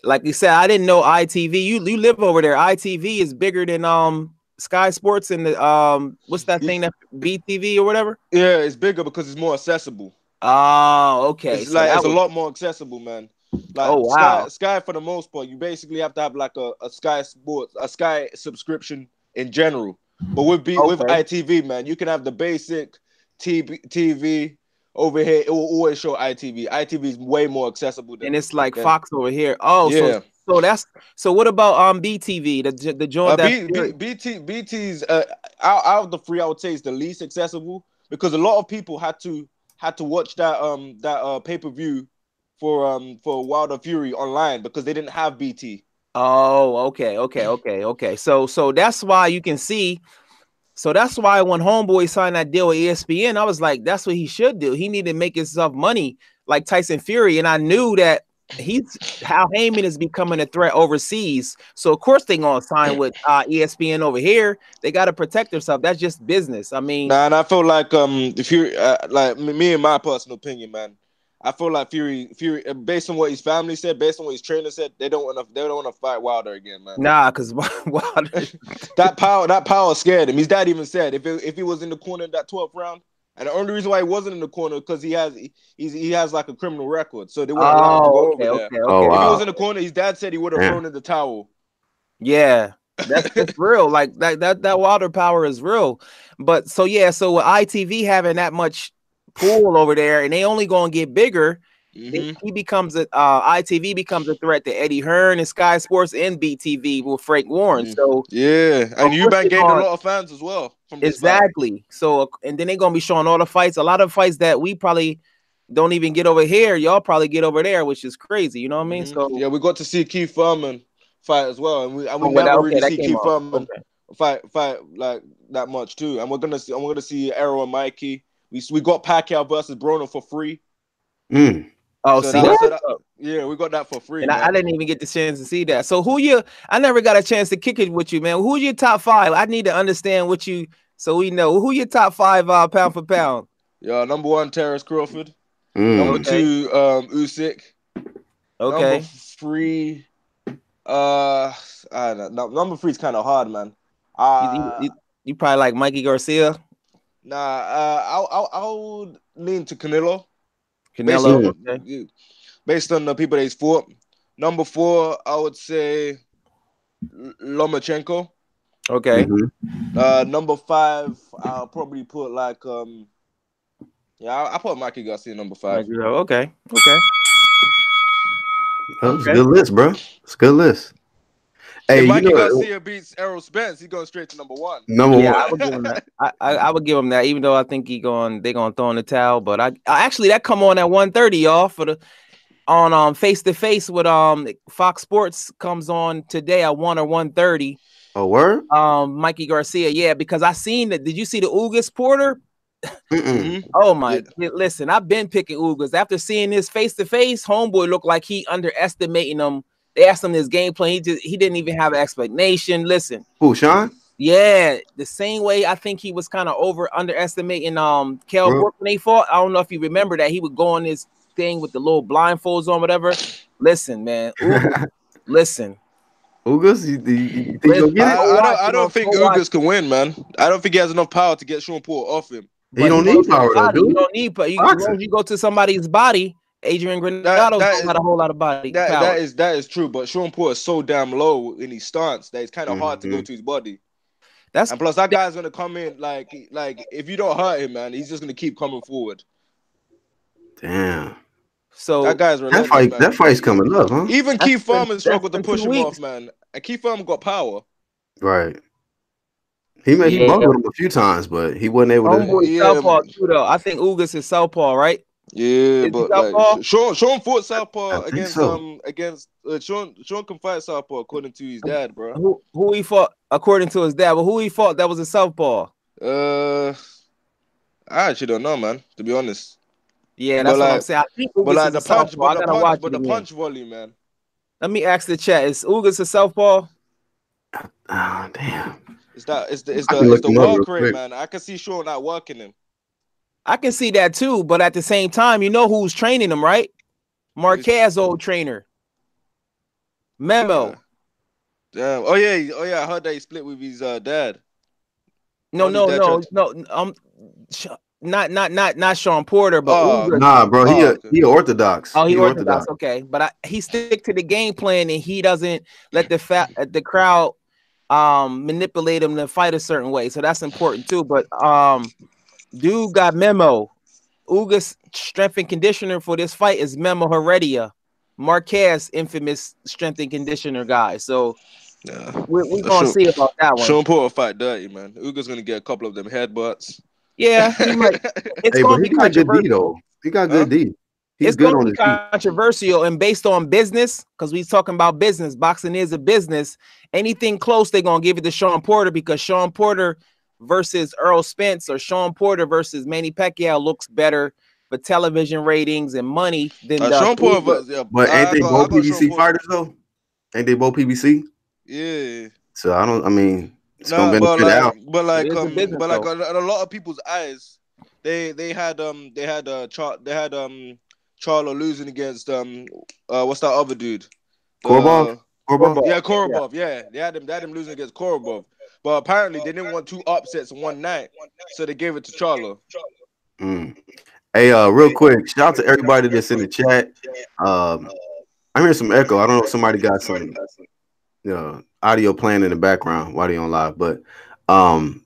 like you said. I didn't know ITV. You live over there. ITV is bigger than Sky Sports and the what's that thing that BTV or whatever? Yeah, it's bigger because it's more accessible. Oh, okay. It's a lot more accessible, man. Like Sky for the most part, you basically have to have like a Sky Sports, a Sky subscription in general. But with ITV, man, you can have the basic TV over here. It will always show ITV. ITV is way more accessible than, and it's like Fox over here. Oh, yeah. So what about BTV? The joint BT's out of the 3, I would say is the least accessible because a lot of people had to watch that pay-per-view for Wilder Fury online because they didn't have BT. Oh, okay. So that's why you can see. So that's why when Homeboy signed that deal with ESPN, I was like, that's what he should do. He needed to make himself money like Tyson Fury, and I knew that Hal Heyman is becoming a threat overseas. So of course they're gonna sign with ESPN over here. They got to protect themselves. That's just business. I mean, and I feel like if you like me, in my personal opinion, man, I feel like Fury, based on what his family said, based on what his trainer said, they don't want to fight Wilder again, man. Nah, because Wilder, that power scared him. His dad even said if he was in the corner in that 12th round. And the only reason why he wasn't in the corner because he has like a criminal record, so they weren't allowed to go over there. Okay. If he was in the corner, his dad said he would have thrown in the towel. Yeah, that's real. Like that Wilder power is real. But so with ITV having that much pool over there, and they only gonna get bigger. He becomes ITV becomes a threat to Eddie Hearn and Sky Sports and BTV with Frank Warren. So and Eubanks gained a lot of fans as well. Exactly. So and then they're gonna be showing all the fights, a lot of fights that we probably don't even get over here. Y'all probably get over there, which is crazy. You know what I mean? So yeah, we got to see Keith Thurman fight as well, and we never really see Keith Thurman fight like that much too. And I'm gonna see Errol and Mikey. We got Pacquiao versus Broner for free. Oh, so see yeah, we got that for free. And I didn't even get the chance to see that. So I never got a chance to kick it with you, man. Who's your top 5? I need to understand what you, so we know who your top 5 pound for pound. Yeah, number 1, Terrence Crawford. Number 2, Usyk. Okay. Number 3, Number 3 is kind of hard, man. You probably like Mikey Garcia. Nah, I would lean to Canelo. Canelo, based on the people that he's fought. Number 4, I would say Lomachenko. Okay. Number 5, I'll probably put like I put Mikey Garcia number 5. Okay. That was a good list, bro. It's a good list. Hey, if Mikey Garcia beats Errol Spence, he's going straight to number 1. Number 1. I would give him that. I would give him that, even though I think they're gonna throw in the towel. But I actually that come on at 1:30, y'all, for the on Face to Face with Fox Sports comes on today at 1 or 1:30. Oh, word? Mikey Garcia, yeah, because I seen that. Did you see the Ugas Porter? Oh my! Listen, I've been picking Ugas after seeing this face to face. Homeboy looked like he underestimating him. They asked him this game plan. He didn't even have an explanation. Listen, who, Sean? Yeah, the same way I think he was kind of underestimating Kell Brook when they fought. I don't know if you remember that he would go on this thing with the little blindfolds on, whatever. Listen, man, listen. Ugas, you think he'll get it? I don't think Ugas can win, man. I don't think he has enough power to get Sean Paul off him. He don't need power, though, dude. You don't need power. You go to somebody's body. Adrian Granado don't got a whole lot of body power. That is true, but Sean Paul is so damn low in his stance that it's kind of hard to go to his body. And plus, that guy's gonna come in like if you don't hurt him, man, he's just gonna keep coming forward. Damn. So that guy's that fight's coming up, huh? Even Keith Thurman struggled to push him off, man. And Keith Thurman got power. Right. He maybe bumped with him a few times, but he wasn't able to. Southpaw too, though. I think Ugas is southpaw, right? Yeah, but like, Sean fought southpaw against Sean can fight southpaw according to his dad, bro. Who he fought according to his dad? But who he fought that was a southpaw? I actually don't know, man. To be honest. Yeah, that's what I'm saying. I think Ugas is a southpaw. I gotta watch the punch volume, man. Let me ask the chat: is Ugas a southpaw? Oh, damn. It's the work rate, man. I can see Sean not working him. I can see that too, but at the same time, you know who's training him, right? Marquez, old trainer. Memo. Damn. Oh yeah. I heard that he split with his dad. No. Not Sean Porter, but nah, bro. He orthodox. Oh, he orthodox. Okay, but he stick to the game plan and he doesn't let the crowd manipulate him to fight a certain way. So that's important too. But dude got Memo. Ugas' strength and conditioner for this fight is Memo Heredia. Marquez, infamous strength and conditioner guy. So we're gonna see about that one. Sean Paul fight dirty, man. Ugas gonna get a couple of them headbutts. Yeah, he might. It's gonna be controversial. He got good D. It's going to be controversial and based on business, because we're talking about business. Boxing is a business. Anything close, they're going to give it to Sean Porter because Sean Porter versus Errol Spence or Sean Porter versus Manny Pacquiao looks better for television ratings and money than Sean Porter. Yeah, but ain't they both PBC fighters, though? Ain't they both PBC? Yeah. So it's going to benefit out. But a lot of people's eyes, they had Charlo losing against what's that other dude? Korobov? Yeah, Korobov. Yeah, they had him losing against Korobov. But apparently they didn't want 2 upsets in one night, so they gave it to Charlo. Hey, real quick, shout out to everybody that's in the chat. I'm hearing some echo. I don't know if somebody got some audio playing in the background while they on live, but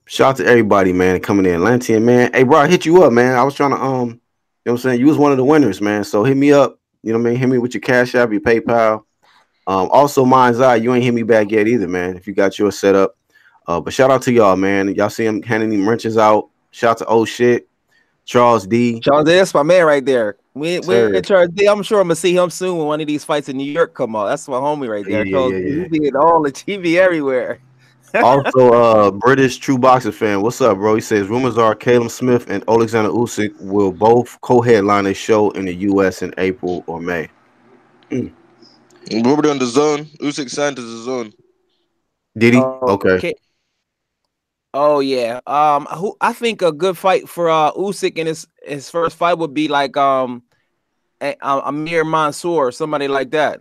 shout out to everybody, man, coming in. Lantian, man. Hey, bro, I hit you up, man. I was trying to you know what I'm saying? You was one of the winners, man. So hit me up. You know what I mean? Hit me with your Cash App, your PayPal. Also, Mind's Eye, you ain't hit me back yet either, man. If you got yours set up. But shout out to y'all, man. Y'all see him handing them wrenches out. Shout out to Oh Shit, Charles D. Charles D, that's my man right there. We're Charles D. I'm sure I'm gonna see him soon when one of these fights in New York come out. That's my homie right there. He be in all the TV everywhere. Also, British True Boxing fan. What's up, bro? He says rumors are Caleb Smith and Alexander Usyk will both co-headline a show in the U.S. in April or May. Robert on the zone. Usyk signed to the zone. Did he? Okay. Oh yeah. I think a good fight for Usyk in his first fight would be like Amir Mansour, somebody like that.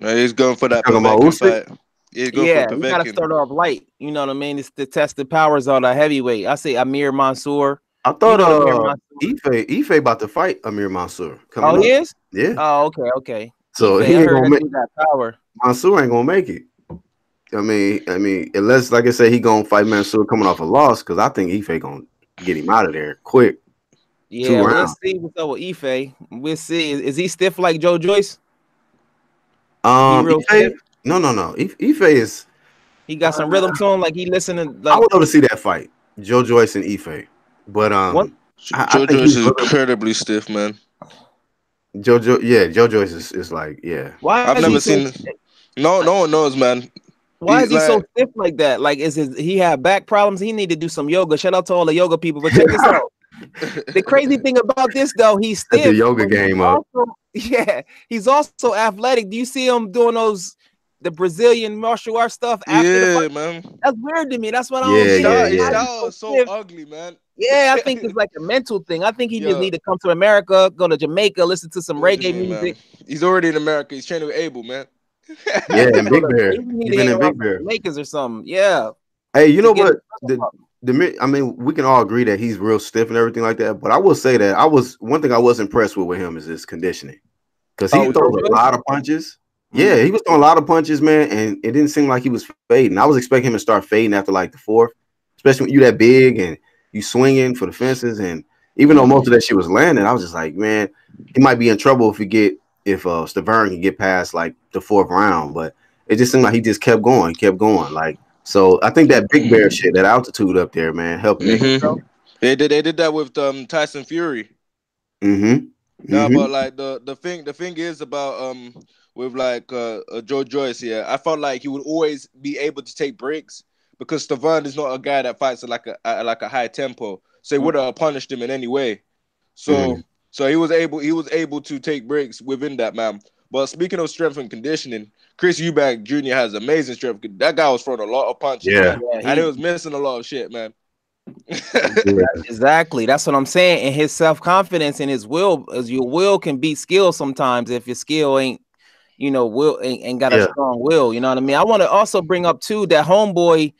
No, he's going for that Talking about Povetkin Usyk? fight. He's going for Yeah, the we gotta Povetkin. start off light. You know what I mean? It's to test the powers of the heavyweight. I say Amir Mansour. I You thought know Amir Mansour. Ife about to fight Amir Mansour coming Oh, up. he is? Yeah. Oh, okay. So Ife, he I ain't heard gonna that make dude got power. Mansour ain't gonna make it. I mean, unless like I said, he gonna fight Mansour coming off a loss, because I think Ife gonna get him out of there quick. Yeah, 2 we'll rounds. see what's up with Ife. We'll see. Is he stiff like Joe Joyce? He real stiff? Ife? No. Ife is. He got some rhythm to him, like he listening I like would love to see that fight, Joe Joyce and Ife. But what? I Joe think Joyce he's is incredibly stiff, man. Joe Joyce is like, yeah. Why I've is he never so seen. No one knows, man. why is he so Like, stiff like that? Like, he have back problems? He need to do some yoga. Shout out to all the yoga people. But check this out. The crazy thing about this though, he's Set the stiff. yoga But he's game up. also, yeah, he's also athletic. Do you see him doing the Brazilian martial arts stuff after the yeah, fight? man. That's weird to me. That's what I don't His get. Yeah, style, his yeah. Why is he style so is so stiff? ugly, man. Yeah, I think it's like a mental thing. I think he just Yeah, need to come to America, go to Jamaica, listen to some what you reggae mean, man? music. He's already in America. He's training with Abel, man. Yeah, and Big Bear. He need He to been hang in around Big some Bear. Jamaicans or something. Yeah. Hey, you To know get what? his muscle up. I mean, we can all agree that he's real stiff and everything like that. But I will say that one thing I was impressed with him is his conditioning, because he Oh, throws Joe a Joyce? lot of punches. Yeah, he was throwing a lot of punches, man, and it didn't seem like he was fading. I was expecting him to start fading after like the fourth, especially when you that big and you swinging for the fences. And even though most of that shit was landing, I was just like, man, he might be in trouble if Stiverne can get past like the fourth round. But it just seemed like he just kept going, like. So I think that Big Bear shit, that altitude up there, man, helped him. Mm-hmm. They did that with Tyson Fury. Nah, Mm-hmm. but like the thing is about with like Joe Joyce. Yeah, I felt like he would always be able to take breaks because Stiverne is not a guy that fights at like a high tempo, so he would have punished him in any way. So he was able to take breaks within that, man. But speaking of strength and conditioning, Chris Eubanks Jr. has amazing strength. That guy was throwing a lot of punches, Yeah. man, Yeah, and he was missing a lot of shit, man. exactly. That's what I'm saying. And his self-confidence and his will, as your will can beat skill sometimes if your skill ain't, will ain't got a Yeah. strong will. You know what I mean? I want to also bring up too that homeboy,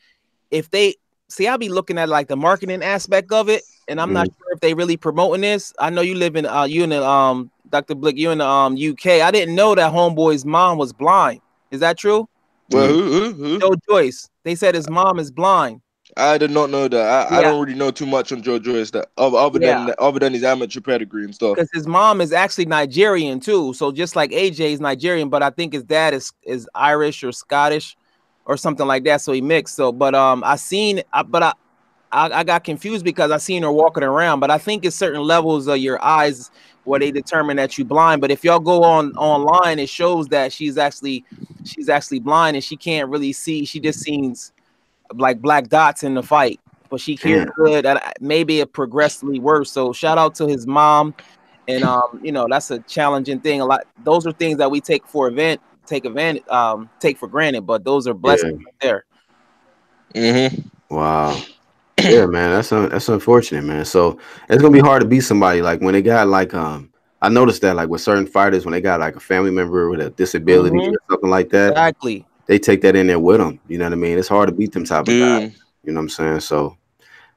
if they see, I'll be looking at like the marketing aspect of it, and I'm not sure if they really promoting this. I know you live in you in the Dr. Blick, you in the UK. I didn't know that homeboy's mom was blind. Is that true? Well, who? Joe Joyce. They said his mom is blind. I did not know that. I Yeah. don't really know too much on Joe Joyce that other than his amateur pedigree and stuff. Because his mom is actually Nigerian too. So just like AJ is Nigerian, but I think his dad is Irish or Scottish or something like that. So he mixed. So, but I got confused because I seen her walking around. But I think it's certain levels of your eyes where they determine that you're blind. But if y'all go online, it shows that she's actually blind and she can't really see. She just sees like black dots in the fight, but she hears good. Maybe it progressively worse. So shout out to his mom, and that's a challenging thing. A lot. Those are things that we take for granted, but those are blessings right there. Wow. Yeah, man, that's unfortunate, man. So it's gonna be hard to beat somebody like when they got like I noticed that like with certain fighters when they got like a family member with a disability or something like that, Exactly. they take that in there with them. You know what I mean? It's hard to beat them type of guys. You know what I'm saying? So,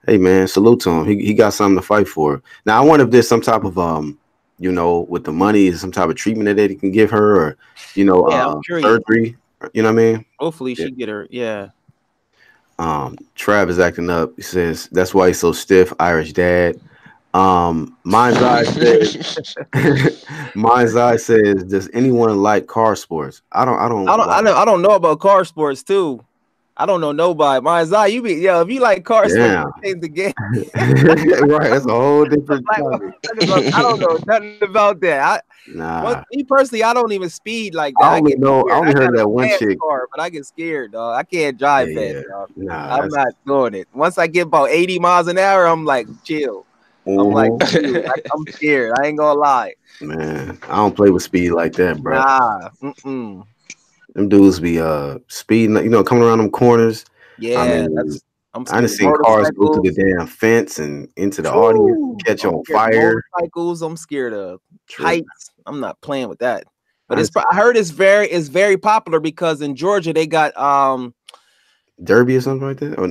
hey, man, salute to him. He got something to fight for. Now, I wonder if there's some type of with the money, is some type of treatment that he can give her, or I'm sure surgery. You know what I mean? Hopefully she get her. Yeah. Trav is acting up. He says that's why he's so stiff. Irish dad. Mind's Eye says. Mind's Eye says, does anyone like car sports? I don't know about car sports too. I don't know nobody. Mind's Eye, if you like car sports, change the game. Right, that's a whole different topic. I don't know nothing about that. Me personally, I don't even speed like that. I only heard of that one chick. Car, but I get scared, dog. I can't drive fast, dog. Nah, I'm not doing it. Once I get about 80 miles an hour, I'm like, chill. I'm like, dude, I'm scared. I ain't gonna lie. Man, I don't play with speed like that, bro. Nah. Them dudes be speeding, coming around them corners. Yeah, I mean, I'm I done seen cars go through the damn fence and into the audience, catch on fire. Motorcycles, I'm scared of. Heights, I'm not playing with that. But I heard it's very popular because in Georgia they got Derby or something like that. Or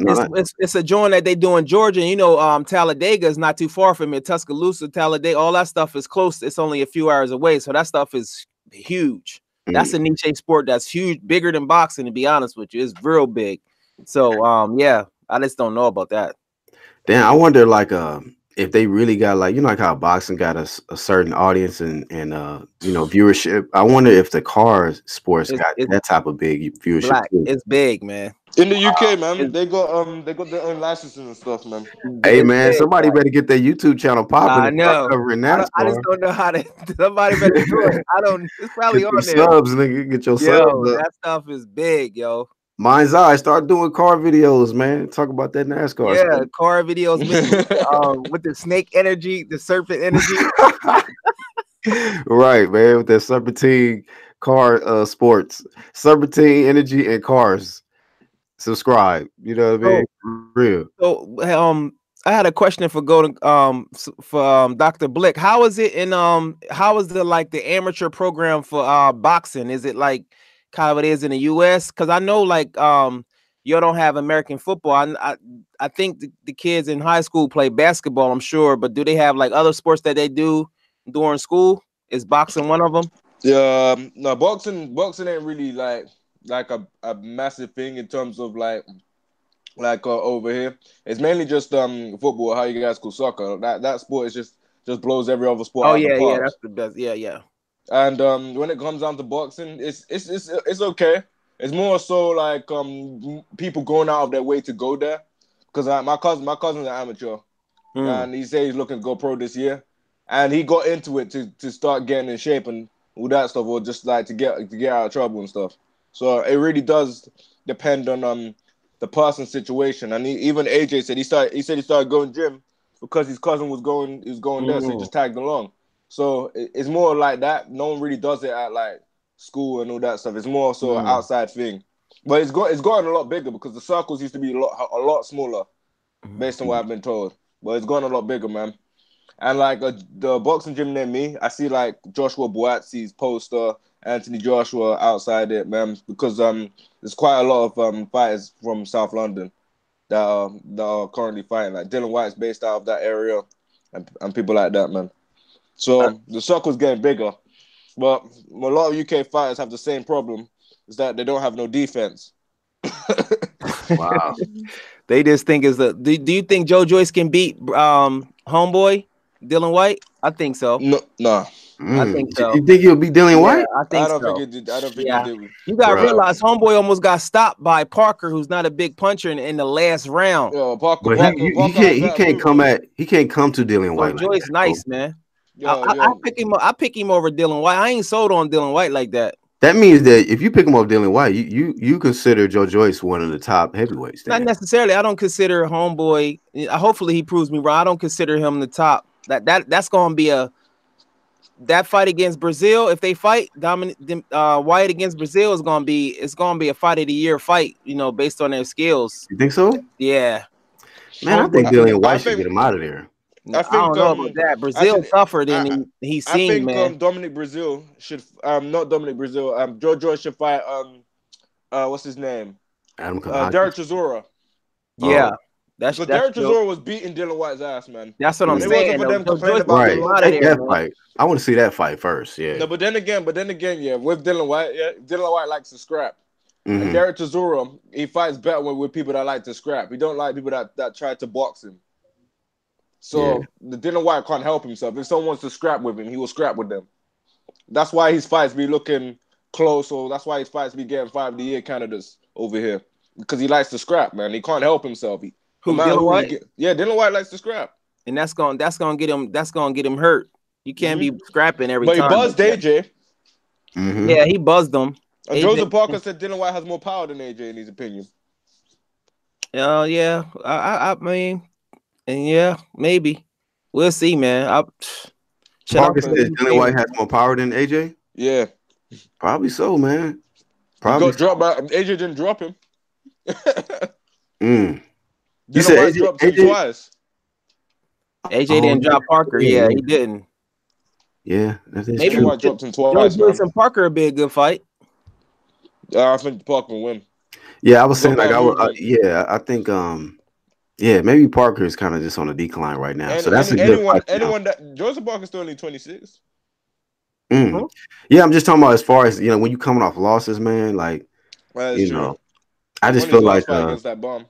it's a joint that they do in Georgia. And, you know, Talladega is not too far from it. Tuscaloosa, Talladega, all that stuff is close. It's only a few hours away, so that stuff is huge. That's a niche sport that's huge, bigger than boxing. To be honest with you, it's real big. So yeah, I just don't know about that. Damn, I wonder like if they really got like, you know, like how boxing got a certain audience and you know, viewership. I wonder if the car sports got that type of big viewership too. It's big, man. In the UK, man, they got their own licenses and stuff, man. Hey, man, somebody better get their YouTube channel popping. I know. I just don't know how to. Somebody better do it. I don't. It's probably on there. Subs, nigga, get your subs up. That stuff is big, yo. Mine's eye. Start doing car videos, man. Talk about that NASCAR. Yeah, stuff. Car videos with the snake energy, the serpent energy. Right, man. With that serpentine car sports, serpentine energy and cars. Subscribe. You know what I mean? Real. So I had a question for Dr. Blick. How is it in how is the like the amateur program for boxing? Is it like kind of what it is in the US? Because I know like you don't have American football. I think the kids in high school play basketball, I'm sure, but do they have like other sports that they do during school? Is boxing one of them? Yeah, no, boxing ain't really like a massive thing in terms of like over here. It's mainly just football, how you guys call soccer. That sport is just blows every other sport out of the park. That's the best. Yeah. And when it comes down to boxing, it's okay. It's more so like people going out of their way to go there. Because my cousin's an amateur, and he said he's looking to go pro this year, and he got into it to start getting in shape and all that stuff, or just like to get out of trouble and stuff. So it really does depend on the person's situation. And even AJ said he started going gym because his cousin was going there, so he just tagged along. So it's more like that. No one really does it at like school and all that stuff. It's more so an outside thing. But it's gotten a lot bigger because the circles used to be a lot smaller, based on what I've been told. But it's gotten a lot bigger, man. And like the boxing gym near me, I see like Joshua Boazzi's poster, Anthony Joshua outside it, man. Because there's quite a lot of fighters from South London that are currently fighting. Like Dylan White's based out of that area, and people like that, man. So the circle's getting bigger. But a lot of UK fighters have the same problem. Is that they don't have no defense. Wow. They just think do you think Joe Joyce can beat homeboy Dylan White? I think so. No. I think so. You think he'll beat Dylan White? I don't think he did. You gotta realize homeboy almost got stopped by Parker, who's not a big puncher in the last round. Yo, Parker, he can't come to Dylan White. Joe Joyce nice, man. I pick him over Dylan White. I ain't sold on Dylan White like that. That means that if you pick him over Dylan White, you consider Joe Joyce one of the top heavyweights. Not necessarily. I don't consider homeboy. Hopefully he proves me wrong. I don't consider him the top. That's gonna be that fight against Brazil. If they fight White against Brazil, it's gonna be a fight of the year fight. You know, based on their skills. You think so? Yeah. Man, I think Dylan White should get him out of there. I don't know about that. Brazil tougher than he's seen, man. I think Dominic Brazil should not Dominic Brazil. Joe Joyce should fight what's his name? Derek Chisora. Yeah. That's Derek Chisora was beating Dylan White's ass, man. That's what I'm saying. Fight. I want to see that fight first. Yeah. No, but then again, yeah, with Dylan White, Dylan White likes to scrap. And Derek Chisora, he fights better with people that like to scrap. He don't like people that try to box him. So the Dylan White can't help himself. If someone wants to scrap with him, he will scrap with them. That's why his fights be looking close, or that's why his fights be getting 5 of the year candidates over here. Because he likes to scrap, man. He can't help himself. Dylan White? Dylan White likes to scrap. And that's gonna get him hurt. You can't be scrapping every time. But he buzzed AJ. Yeah, he buzzed him. And Joseph Parker said Dylan White has more power than AJ in his opinion. Yeah. I mean, and yeah, maybe. We'll see, man. Parker says Dylan White has more power than AJ? Yeah. Probably so, man. Probably. AJ didn't drop him. You said AJ twice. AJ didn't drop Parker. Yeah, he didn't. Yeah, that is Maybe Dillian true. White dropped him Joe twice, Joyce man. and Parker would be a good fight. I think Parker will win. Yeah, I was He's got saying like better I would. movement. Yeah, I think yeah, maybe Parker is kind of just on a decline right now, so that's a good fight now. Anyone that Joseph Parker's still only 26. Mm. Yeah, I'm just talking about as far as when you coming off losses, man. Like That's you true. know, I He just won his feel like last fight against that bomb.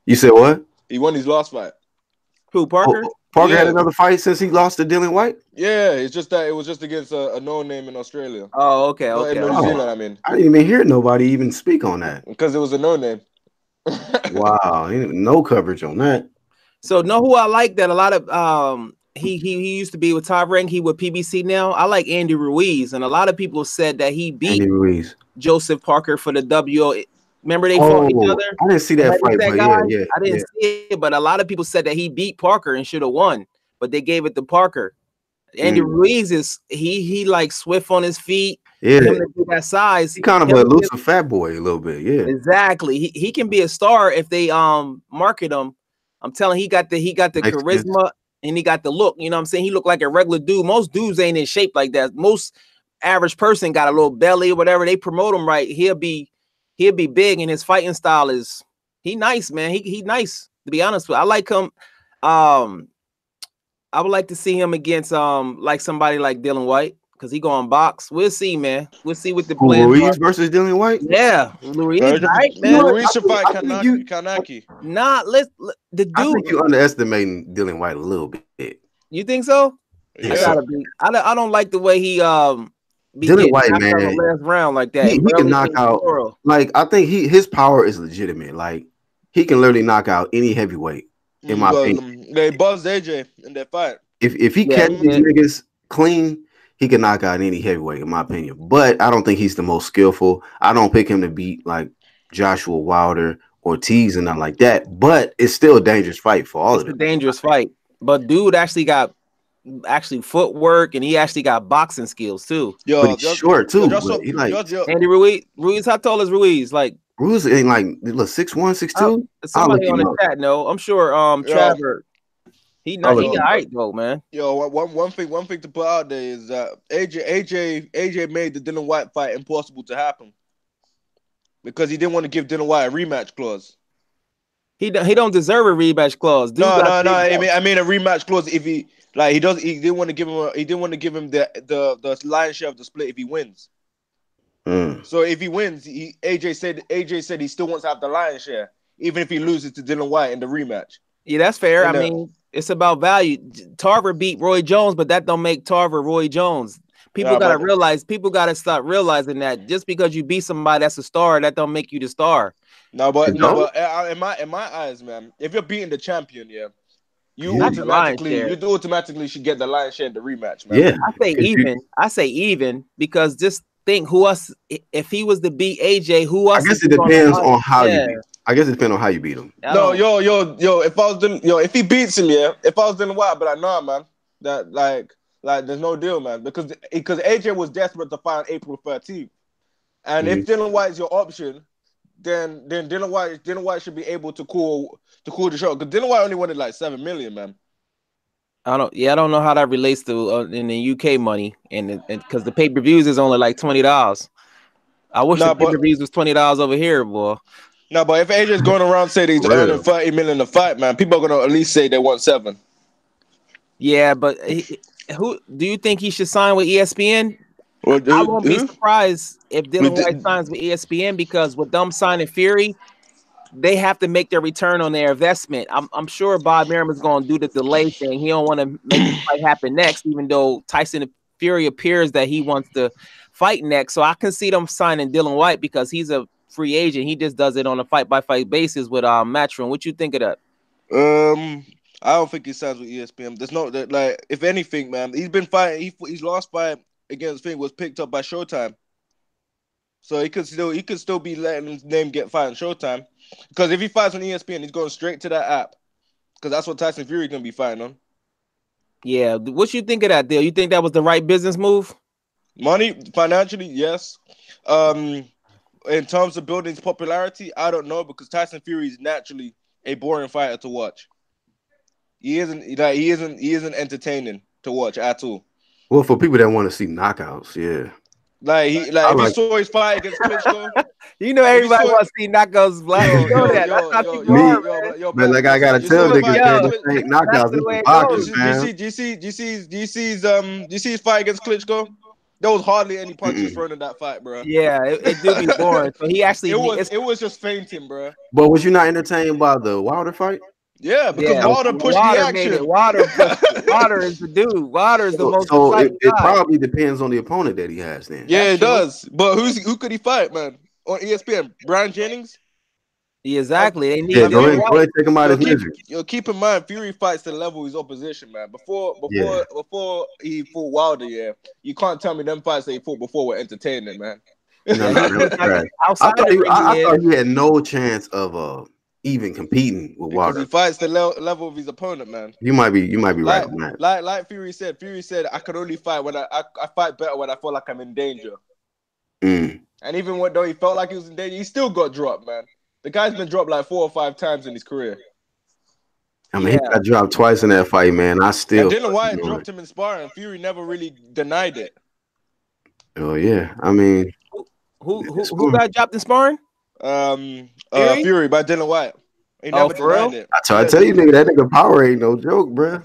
you said what? He won his last fight. Who, Parker? Parker had Yeah. another fight since he lost to Dylan White. Yeah, it's just that it was just against a no name in Australia. Oh, okay, No, in okay. New Zealand, I mean, I didn't even hear nobody even speak on that. because it was a no name. Wow, no coverage on that. So know who I like that a lot of he used to be with Top Rank, he with PBC now. I like Andy Ruiz, and a lot of people said that he beat Andy Ruiz. Joseph Parker for the WO. Remember they fought each other? I didn't see that fight, but guy? yeah. I didn't see it, but a lot of people said that he beat Parker and should have won, but they gave it to Parker. Andy Ruiz is he like swift on his feet. Yeah, him to be that size. He kind of a elusive fat boy a little bit. Yeah, exactly. He can be a star if they market him. I'm telling you, he got the charisma and he got the look. You know what I'm saying? He looked like a regular dude. Most dudes ain't in shape like that. Most average person got a little belly or whatever. They promote him right. He'll be big, and his fighting style is nice, man. He nice, to be honest with you. I like him. I would like to see him against like somebody like Dylan White, because he going box. We'll see, man. We'll see what the plan. Ruiz versus Dylan White. Yeah, Ruiz, right, man. Ruiz should fight Kanaki. Nah, the dude. I think you underestimating Dylan White a little bit. You think so? Yeah. I don't like the way he Dylan White, man, last round like that. He can knock out. Like I think his power is legitimate. Like he can literally knock out any heavyweight. In my opinion, they buzzed AJ in that fight. If he catches these niggas clean, he can knock out any heavyweight, in my opinion. But I don't think he's the most skillful. I don't pick him to beat like Joshua Wilder, Ortiz, and nothing like that. But it's still a dangerous fight for all of them. It's a dangerous fight. But dude actually got footwork, and he actually got boxing skills too. Yo, but he's short too. He like Andy Ruiz. Ruiz, how tall is Ruiz? Like Ruiz ain't like 6'1", 6'2". Somebody on the chat, no, I'm sure. Trevor, he all right though, man. Yo, one thing to put out there is that AJ made the Dylan White fight impossible to happen because he didn't want to give Dylan White a rematch clause. He don't deserve a rematch clause. No. I mean a rematch clause if he didn't want to give him the lion's share of the split if he wins. So if he wins, AJ said he still wants to have the lion's share, even if he loses to Dylan White in the rematch. Yeah, that's fair. I mean, it's about value. Tarver beat Roy Jones, but that don't make Tarver Roy Jones. People gotta stop realizing that just because you beat somebody that's a star, that don't make you the star. But in my eyes, man, if you're beating the champion, you automatically should get the lion's share in the rematch, man. Yeah, I say even because just think who else if he was to beat AJ, who else? I guess it depends on how you beat him. I guess it depends on how you beat him. If he beats him, if I was Dylan White, but nah, man, that like there's no deal, man, because AJ was desperate to fight on April 13th, and if Dylan White is your option, then Dylan White should be able to call the show, because Dylan White only wanted like 7 million, man. I don't know how that relates to in the UK money, and because the pay-per-views is only like $20. I wish the pay-per-views was $20 over here, boy. No, but if AJ's going around saying he's earning 30 million a fight, man, people are gonna at least say they want 7. Yeah, but who do you think he should sign with ESPN? I won't be surprised if Dylan White signs with ESPN, because with them signing Fury, they have to make their return on their investment. I'm sure Bob Merriman's going to do the delay thing. He don't want to make the fight happen next, even though Tyson Fury appears that he wants to fight next. So I can see them signing Dylan White because he's a free agent. He just does it on a fight-by-fight basis with Matchroom. What you think of that? I don't think he signs with ESPN. There's no like, if anything, man, he's been fighting. His last fight against Fink was picked up by Showtime, so he could still be letting his name get fight on Showtime. Because if he fights on ESPN, he's going straight to that app, because that's what Tyson Fury gonna be fighting on. Yeah, what you think of that deal? You think that was the right business move? Money, financially, yes. In terms of building his popularity, I don't know, because Tyson Fury is naturally a boring fighter to watch. He isn't entertaining to watch at all. Well, for people that want to see knockouts, yeah. Like I if you like. saw his fight against Klitschko, You know, if you everybody saw wants to see knockouts, Black. You know that. That's how people Me, are, man. but Black. like I gotta You see tell his niggas, fight man, Yo, against this ain't that's knockouts. the This way is it boxing, goes. fam. Do you see his fight against Klitschko? There was hardly any punches Mm-mm. thrown in that fight, bro. Yeah, it do be boring. So he actually, It was just fainting, bro. But was you not entertained by the Wilder fight? Yeah, because yeah. Wilder pushed the Water made it. action. Water pushed it. Water is the dude. Water is the most So exciting it guy. probably depends on the opponent that he has. Then Yeah, That's it true. does. But who could he fight, man? On ESPN, Brian Jennings. Yeah, exactly. They yeah, need And go Dylan ahead, Fury, go White. ahead, take him out his misery. keep in mind, Fury fights to level his opposition, man. Before Yeah. he fought Wilder, yeah, you can't tell me them fights that he fought before were entertaining, man. No, Yeah, no, that was trash. outside the ring. I thought he had no chance of even competing with Because he Wilder. fights the level of his opponent, man. You might be right on that. Like Fury said, I could only fight when I fight better when I feel like I'm in danger. Mm. And even though he felt like he was in danger, he still got dropped, man. The guy's been dropped like 4 or 5 times in his career. I mean, he got dropped twice in that fight, man. I still. And Dylan White dropped him in sparring. Fury never really denied it. Oh yeah, I mean, Who got dropped in sparring? Fury by Dylan White. He never denied it. I try to tell you, nigga, that nigga power ain't no joke, bro.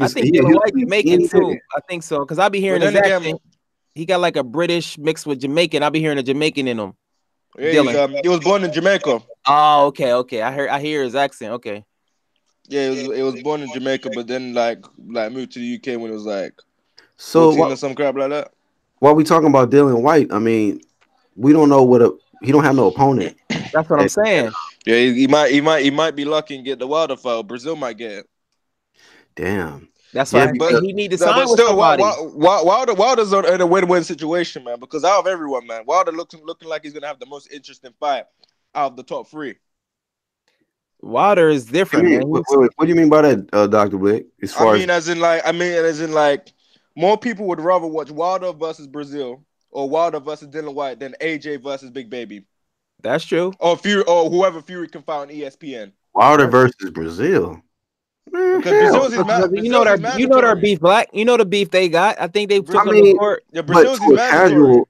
I think Dylan White Jamaican too. I think so because I be hearing his accent. He got like a British mixed with Jamaican. I be hearing a Jamaican in him. Yeah, he was born in Jamaica. Oh, okay. I hear his accent. Okay. Yeah, it was born in Jamaica, but then like moved to the UK when it was like 14 or some crap like that. While we talking about Dylan White, I mean, we don't know he don't have no opponent. That's what I'm saying. Yeah, he might be lucky and get the Wilder fight. Brazil might get it. Damn. That's why he need to sign with somebody. Wilder's in a win-win situation, man. Because out of everyone, man, Wilder looking like he's gonna have the most interesting fight out of the top 3. Wilder is different, man. What do you mean by that, Dr. Blick? As in like more people would rather watch Wilder versus Brazil or Wilder versus Dylan White than AJ versus Big Baby. That's true. Or Fury or whoever Fury can find on ESPN. Wilder versus Brazil. Man, because you know their beef, Black. You know the beef they got. I think they took them to court. Yeah, Brazil's casual.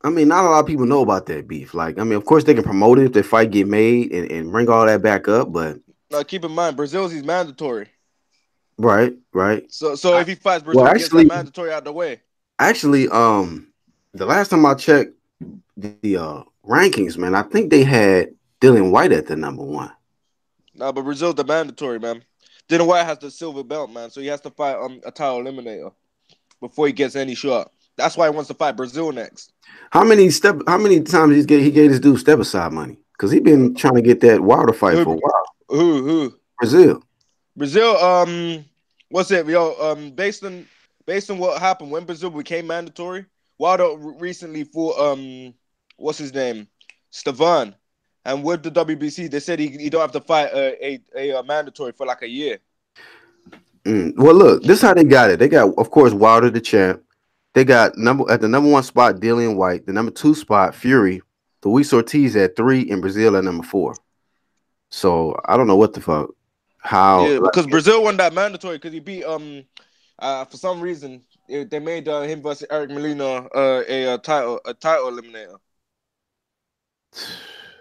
I mean, not a lot of people know about that beef. Like, I mean, of course they can promote it if the fight get made and bring all that back up, but no, keep in mind Brazil's is mandatory. Right. So if he fights Brazil, he gets that mandatory out the way. Actually, the last time I checked the rankings, man, I think they had Dylan White at the number 1. No, but Brazil's the mandatory, man. Dylan White has the silver belt, man, so he has to fight a title eliminator before he gets any shot. That's why he wants to fight Brazil next. How many times he gave his dude step aside money? Because he been trying to get that Wilder fight for a while. Who? Brazil. What's it, yo? Based on what happened when Brazil became mandatory, Wilder recently fought what's his name? Stiverne. And with the WBC, they said he don't have to fight a mandatory for like a year. Well, look, this is how they got it. They got, of course, Wilder the champ. They got at the number 1 spot, Dylan White. The number 2 spot, Fury. Luis Ortiz at 3 and Brazil at number 4. So I don't know what the fuck. How? Yeah, because Brazil won that mandatory because he beat for some reason they made him versus Eric Molina a title eliminator.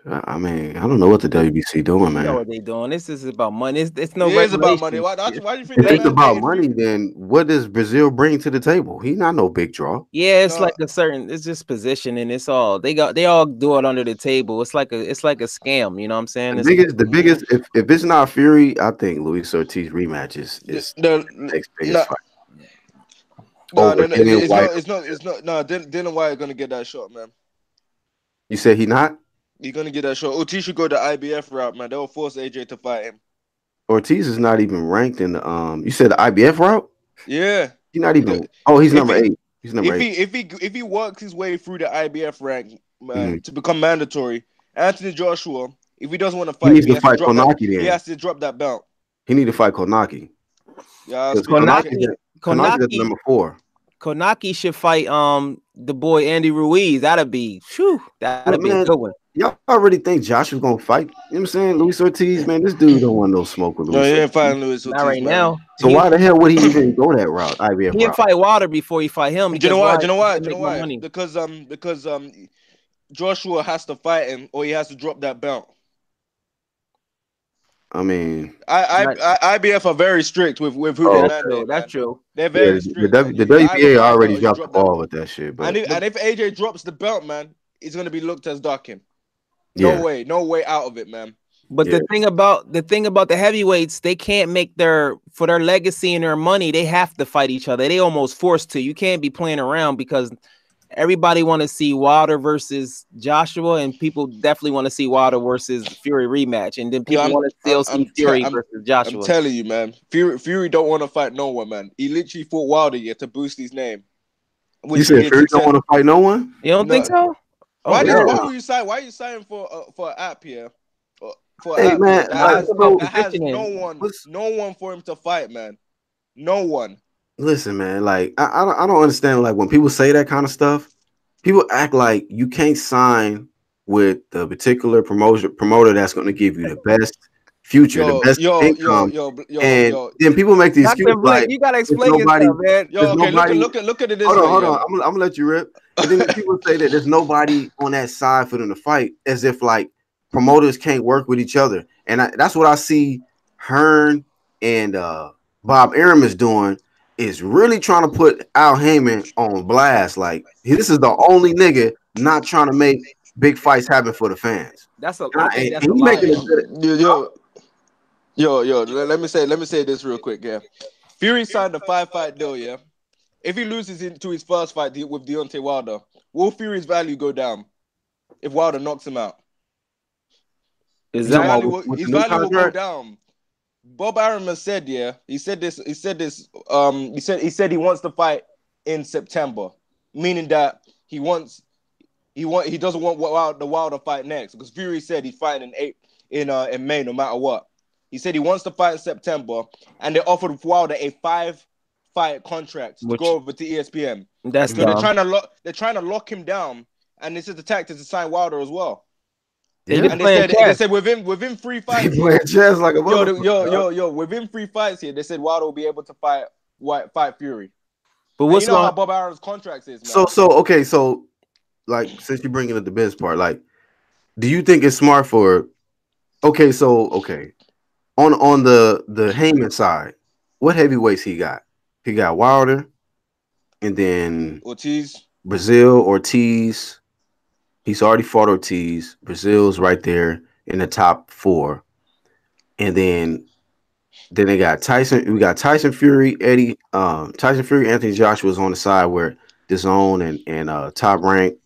I mean, I don't know what the WBC doing, man. You know what they doing? This is about money. It's no. It is about money. Why do you think? If it's about money, then what does Brazil bring to the table? He's not no big draw. Yeah, it's like it's just positioning. It's all they all do it under the table. It's like a scam. You know what I'm saying? The biggest. If it's not Fury, I think Luis Ortiz rematch is the next biggest fight. It's not. No, Dylan White gonna get that shot, man. You said he not? He's gonna get that shot. Ortiz should go the IBF route, man. They'll force AJ to fight him. Ortiz is not even ranked in the You said the IBF route? Yeah. He's not even. Oh, he's number 8. He's number 8. If he works his way through the IBF rank, man, to become mandatory, Anthony Joshua, if he doesn't want to fight, he needs to fight Konaki. Then he has to drop that belt. He need to fight Konaki. Yeah, Konaki is number 4. Konaki should fight the boy Andy Ruiz. That'd be a good one. y'all already think Josh was gonna fight? You know what I'm saying? Luis Ortiz, man, this dude don't want no smoke with No, Luis he ain't Ortiz. fighting Luis Not Ortiz, right man. now. So why the hell would he even go that route, IBF He'll route? fight Wilder before he fight him. Do you Because know why? why? Do you know why? He Do can you know make more why? money. Because Joshua has to fight him or he has to drop that belt. I mean, IBF are very strict with who oh, they That's mandate, true. man. That's true. They're yeah, very strict, man. the You either WBA fight belt already or you dropped the drop that ball belt. with that shit. And But if AJ drops the belt, man, it's gonna be looked as ducking. yeah, No way out of it, man. But yeah. the thing about the heavyweights, they can't make for their legacy and their money. They have to fight each other. They almost forced to. You can't be playing around because everybody want to see Wilder versus Joshua, and people definitely want to see Wilder versus Fury rematch, and then people want to still see Fury versus Joshua. I'm telling you, man. Fury don't want to fight no one, man. He literally fought Wilder to boost his name. You said Fury don't want to fight no one? You don't think so? Why were you sign? Why are you signing for an app here? For Hey, app man, that has no one for him to fight, man. No one. Listen, man, like I don't understand. Like when people say that kind of stuff, people act like you can't sign with the particular promoter that's going to give you the best future, the best income, and then people make the excuse like you gotta explain nobody, yourself, man. Okay, look at it this way. Hold on. I'm gonna let you rip. And then people say that there's nobody on that side for them to fight, as if like promoters can't work with each other, and that's what I see Hearn and Bob Arum is doing. Is really trying to put Al Heyman on blast. Like this is the only nigga not trying to make big fights happen for the fans. That's a making Yo. Let me say this real quick. Yeah, Fury signed a 5-fight deal. Yeah, if he loses into his first fight with Deontay Wilder, will Fury's value go down if Wilder knocks him out? His value will go down. Bob Arum has said, he said he wants to fight in September, meaning that he doesn't want the Wilder fight next because Fury said he's fighting in May no matter what. He said he wants to fight in September, and they offered Wilder a 5-fight contract to go over to ESPN. That's so they're trying to lock him down, and this is the tactic to sign Wilder as well. Yeah. And they said within 3 fights, chess like a within 3 fights here, they said Wilder will be able to fight Fury. But what's how Bob Arum's contract is, man. So like since you're bringing up the business part, like, do you think it's smart for? On the Heyman side, what heavyweights he got? He got Wilder, and then Ortiz. He's already fought Ortiz. Brazil's right there in the top 4. And then they got Tyson. We got Tyson Fury, Tyson Fury, Anthony Joshua's on the side where DAZN and Top Rank.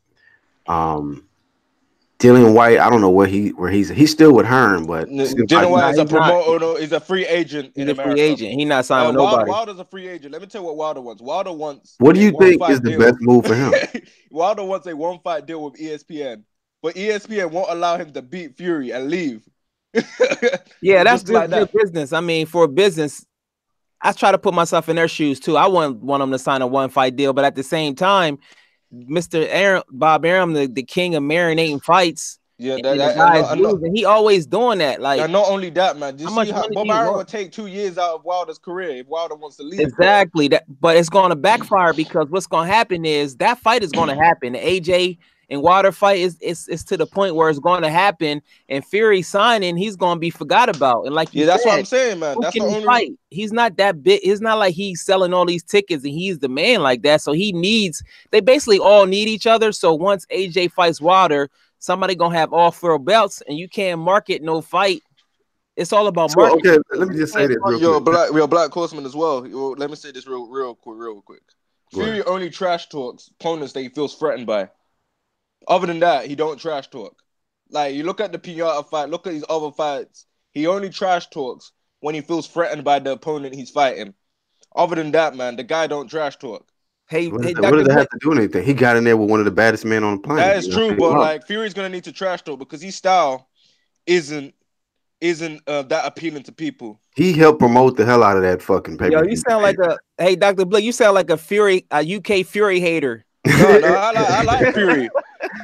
Dillian White, I don't know where he's still with Hearn, but Dillian White is a promoter. No, he's a free agent in America. Free agent. He's not signing with nobody. Wilder's a free agent. Let me tell you what Wilder wants. Wilder wants. What do you think is the best move for him? Wilder wants a 1-fight deal with ESPN, but ESPN won't allow him to beat Fury and leave. Yeah, that's good business. I mean, for business, I try to put myself in their shoes too. I want them to sign a 1-fight deal, but at the same time, Mr. Bob Arum, the king of marinating fights. Yeah, losing. He always doing that. Like, and not only that, man. You see how Bob Arum would take 2 years out of Wilder's career if Wilder wants to leave. Exactly. But it's going to backfire because what's going to happen is that fight is going to happen. The AJ and Wilder fight is to the point where it's going to happen, and Fury signing, he's going to be forgot about. And like, that's what I'm saying, man. That's the only fight. He's not that big. It's not like he's selling all these tickets and he's the man like that. So they basically all need each other. So once AJ fights Wilder, somebody gonna have all 4 belts, and you can't market no fight. It's all about marketing. Okay, let me just say this real quick. You're a Black Horseman as well. Let me say this real quick. Fury only trash talks opponents that he feels threatened by. Other than that, he don't trash talk. Like, you look at the Pinata fight, look at his other fights. He only trash talks when he feels threatened by the opponent he's fighting. Other than that, man, the guy don't trash talk. What does that have to do with anything? He got in there with one of the baddest men on the planet. That is true, but like Fury's gonna need to trash talk because his style isn't that appealing to people. He helped promote the hell out of that fucking paper. Yo, you sound like Dr. Blake. You sound like a UK Fury hater. No, I like Fury.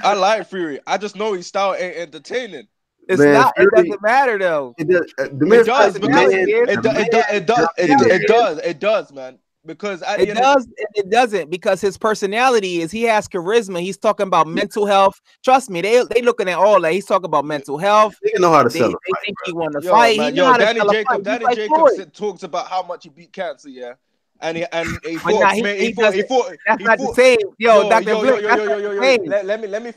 I like Fury. I just know his style ain't entertaining. It's Man, not. Fury, it doesn't matter though. It does, the It man, does the because man, it does, man. Because at the It end does. It doesn't because his personality is he has charisma. He's talking about mental health. Trust me, they looking at all that. He's talking about mental health. they know how to sell They a fight, think bro. he want to yo, fight. man, He know yo, how to sell a fight. Danny Like Jacobs Floyd. talks about how much he beat cancer, yeah. And he But fought, now man, he doesn't. That's he not the fought. same. Yo, Yo, Dr. yo, yo, Blick, yo, that's yo, not yo, yo, the yo. same. Let me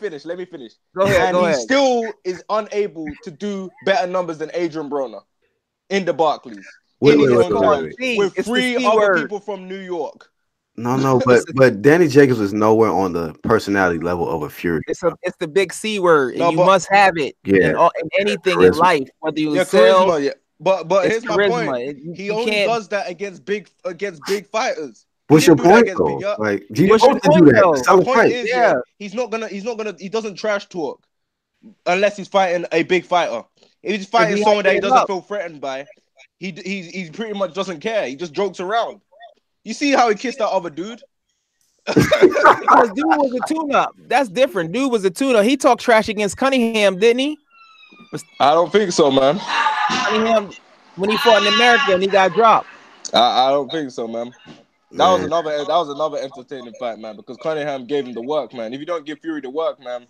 finish. Go ahead. And Go he ahead. still is unable to do better numbers than Adrian Broner in the Barclays Wait, in wait, his wait, own wait, time wait. with It's the 3 C other word. people from New York. No, It's the, but Danny Jacobs is nowhere on the personality level of a Fury. it's the big C word, and No, you but must have it Yeah, in anything in charisma. life, whether you yeah, sell. charisma, yeah. But It's here's my point. charisma. He You only can't. does that against big fighters. He What's didn't your do that point against Big though? Yacht. Like, He you're What's didn't your do supposed to point do that. though? My Sell a point fight. is, Yeah. he's not gonna he doesn't trash talk unless he's fighting a big fighter. If he's fighting he someone that he hyping it doesn't up. feel threatened by, he pretty much doesn't care. He just jokes around. You see how he kissed that other dude? Because dude was a tune-up. That's different. Dude was a tune-up. He talked trash against Cunningham, didn't he? I don't think so, man. Cunningham when he fought in America and he got dropped. I don't think so, man. That was Man, another entertaining fight, man, because Cunningham gave him the work, man. If you don't give Fury the work, man,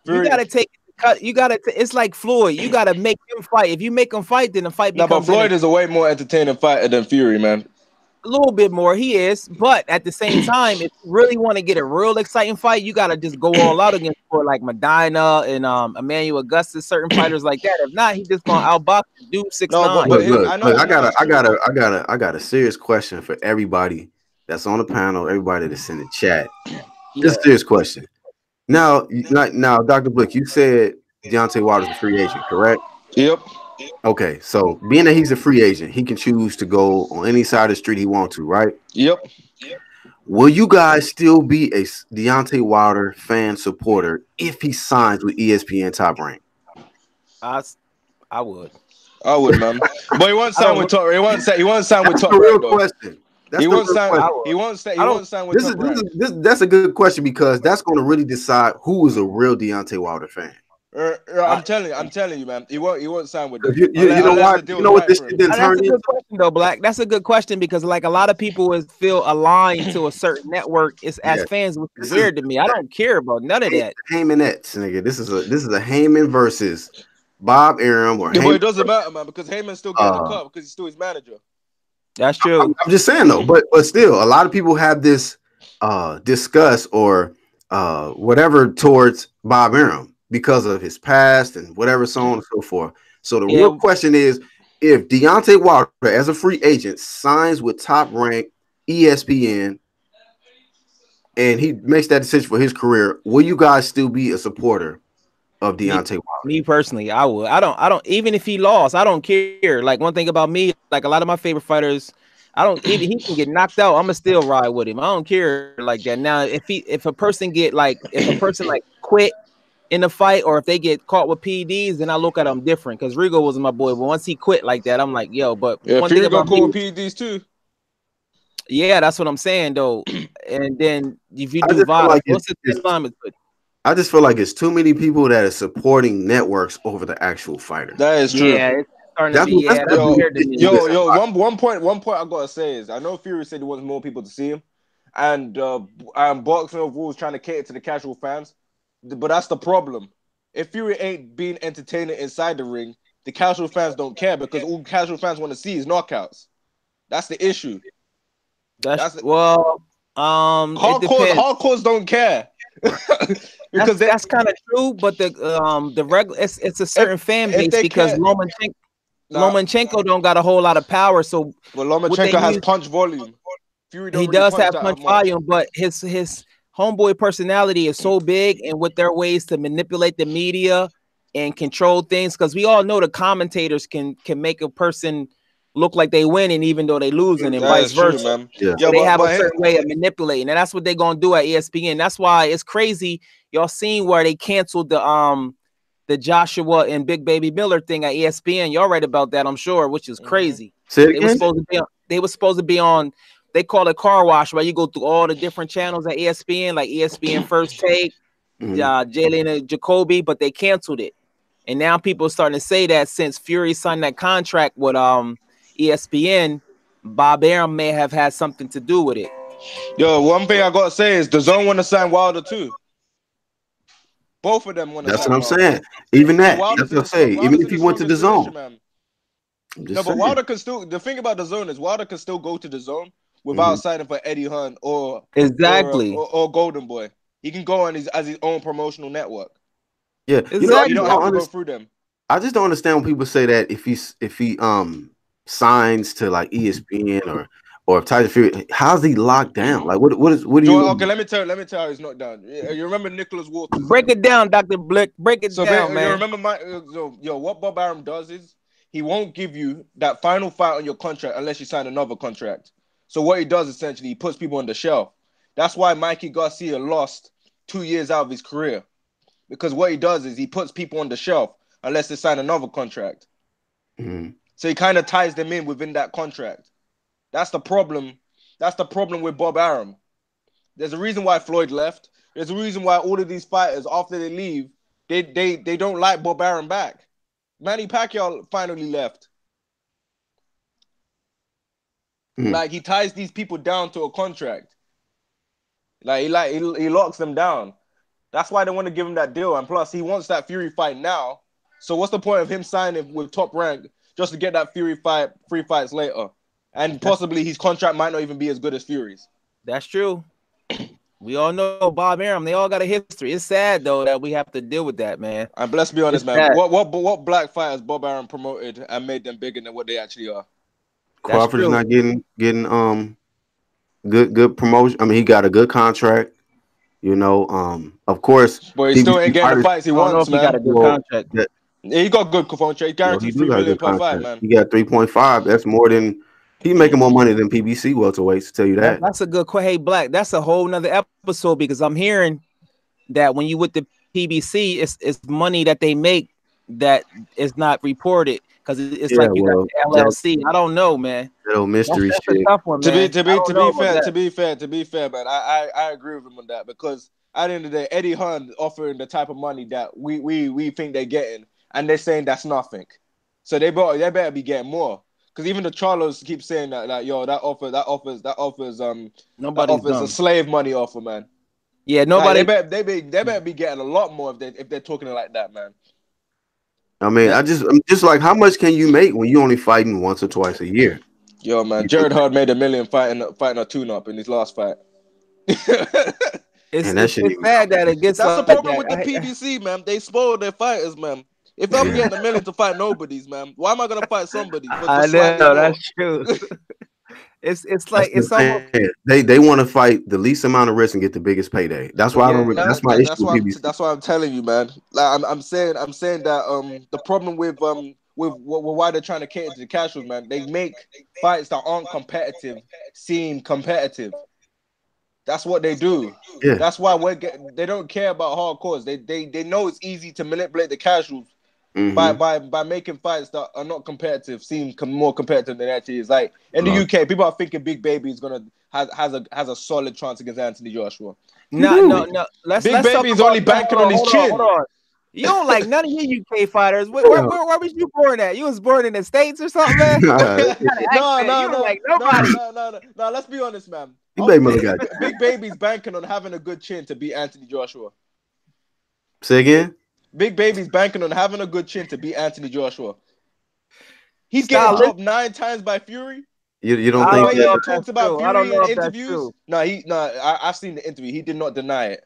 You Fury. gotta take cut. You gotta. It's like Floyd. You gotta make him fight. If you make him fight, then the fight No, but becomes Floyd is a way more entertaining fighter than Fury, man. a little bit more. He is, but at the same time, if you really want to get a real exciting fight, you gotta just go all out against for like Medina and Emmanuel Augustus, certain fighters like that. If not, he just gonna outbox and do 6'9". No, but look, I know I it's true, I got a serious question for everybody that's on the panel, everybody that's in the chat. This is a serious question. Now, Dr. Blick, you said Deontay Wilder's a free agent, correct? Yep. Okay, so being that he's a free agent, he can choose to go on any side of the street he wants to, right? Yep. Will you guys still be a Deontay Wilder fan supporter if he signs with ESPN Top Rank? I would. I would, man. But he won't sign with Top. He won't sign with That's Top the real Rank, though. question. That's He the won't real sign. question. He won't sign with Top Rank. That's a good question because that's going to really decide who is a real Deontay Wilder fan. I'm telling you, man. He won't sign with them. You know why? You know what this shit then That's turned a into? good question, though, Black. That's a good question because, like, a lot of people feel aligned to a certain network as fans, which is weird to me. I don't care about none of that. Heymanettes, nigga. This is a Heyman versus Bob Arum or Yeah, Heyman. but it doesn't matter, man, because Heyman's still getting the cut because he's still his manager. That's true. I'm just saying though, but still, a lot of people have this disgust or whatever towards Bob Arum because of his past and whatever, so on and so forth. So the real question is, if Deontay Wilder, as a free agent, signs with Top Rank, ESPN, and he makes that decision for his career, will you guys still be a supporter of Deontay Wilder? Me personally, I would. I don't. Even if he lost, I don't care. Like, one thing about me, like a lot of my favorite fighters, I don't even he can get knocked out. I'ma still ride with him. I don't care like that. Now, if a person quit in the fight, or if they get caught with PEDs, then I look at them different. Because Rigo was my boy, but once he quit like that, I'm like, yo. But one thing about me, with PEDs too. Yeah, that's what I'm saying though. And then if you do VOD, I just feel like it's too many people that are supporting networks over the actual fighter. That is true. Yeah, it's starting to be. That's weird to me. Yo, one point I gotta say is, I know Fury said he wants more people to see him, and Boxing Overall is trying to cater to the casual fans, but that's the problem. If Fury ain't being entertaining inside the ring, the casual fans don't care because all casual fans want to see is knockouts. That's the issue. Hardcores don't care. Because that's kind of true, but the regular it's a certain fan base because Lomachenko don't got a whole lot of power. So Lomachenko has punch volume. Fury he does have punch volume, but his homeboy personality is so big, and with their ways to manipulate the media and control things, because we all know the commentators can make a person look like they winning even though they losing, and vice versa. Yeah. So they have a certain way of manipulating, and that's what they're gonna do at ESPN. That's why it's crazy. Y'all seen where they canceled the Joshua and Big Baby Miller thing at ESPN. Y'all read about that, I'm sure, which is crazy. They were supposed to be on. They call it car wash, where you go through all the different channels at ESPN, like ESPN First Take, Jalen and Jacoby, but they canceled it. And now people are starting to say that since Fury signed that contract with ESPN, Bob Arum may have had something to do with it. Yo, one thing I gotta say is the Zone want to sign Wilder too. Both of them want to. That's sign what I'm Wilder. saying. Even that. Wilder's That's what I say. Even if he went to the Zone. Man. No, but Wilder can still. The thing about the Zone is Wilder can still go to the Zone without signing for Eddie Hunt or Golden Boy. He can go on as his own promotional network. Yeah, exactly. You don't have to go through them. I just don't understand when people say that if he signs to like ESPN or Tyson Fury, how's he locked down? Like what do you? Okay, let me tell you how he's not down. You remember Nicholas Walters? Break it down, Dr. Blick. Break it down, man. You remember what Bob Arum does is he won't give you that final fight on your contract unless you sign another contract. So what he does essentially, he puts people on the shelf. That's why Mikey Garcia lost 2 years out of his career. Because what he does is he puts people on the shelf unless they sign another contract. So he kind of ties them in within that contract. That's the problem. That's the problem with Bob Arum. There's a reason why Floyd left. There's a reason why all of these fighters, after they leave, they don't like Bob Arum back. Manny Pacquiao finally left. Like he ties these people down to a contract. He locks them down. That's why they want to give him that deal. And plus, he wants that Fury fight now. So what's the point of him signing with Top Rank just to get that Fury fight 3 fights later? And possibly his contract might not even be as good as Fury's. That's true. We all know Bob Arum. They all got a history. It's sad, though, that we have to deal with that, man. And let's be honest, man. What black fighters Bob Arum promoted and made them bigger than what they actually are? Crawford is not getting good promotion. I mean, he got a good contract. You know, of course, but he still ain't getting the fights he wants, man. He got a good contract. He got good contract. He guaranteed $3 million per fight, man. He got 3.5. That's more than he's making more money than PBC welterweights. To tell you that. That's a good question. Hey, Black, that's a whole nother episode because I'm hearing that when you with the PBC, it's money that they make that is not reported because it's like you got the LLC. I don't know, man. Little mystery that's shit. A tough one, man. To be fair, man. I agree with him on that because at the end of the day, Eddie Hunt offering the type of money that we think they're getting, and they're saying that's nothing. So they better be getting more. Because even the Charlos keep saying that, like, yo, that offers a slave money offer, man. Yeah, nobody. Like, they better be getting a lot more if they're talking like that, man. I mean, I'm just like, how much can you make when you only fighting once or twice a year? Yo, man, Jared Hurd made $1 million fighting a tune-up in his last fight. It's bad that it gets. That's the problem with the PBC, man. They spoil their fighters, man. If I'm getting $1 million to fight nobodies, man, why am I gonna fight somebody? I know that's true. It's like it's almost they want to fight the least amount of risk and get the biggest payday. That's why that's my issue with PBC. That's why I'm telling you, man. Like I'm saying that the problem with why they're trying to cater to the casuals, man. They make fights that aren't competitive seem competitive. That's what they do. Yeah. That's why they don't care about hardcores. They know it's easy to manipulate the casuals by making fights that are not competitive seem more competitive than it actually is. Like in the UK, people are thinking Big Baby is has a solid chance against Anthony Joshua. No. Big Baby's only banking on his chin. Hold on. You don't like none of your UK fighters. Where was you born at? You was born in the States or something, man? No. Let's be honest, man. Big Baby's banking on having a good chin to beat Anthony Joshua. Say again? Big Baby's banking on having a good chin to beat Anthony Joshua. He's getting dropped 9 times by Fury. You don't think he talks about Fury in interviews? I've seen the interview. He did not deny it.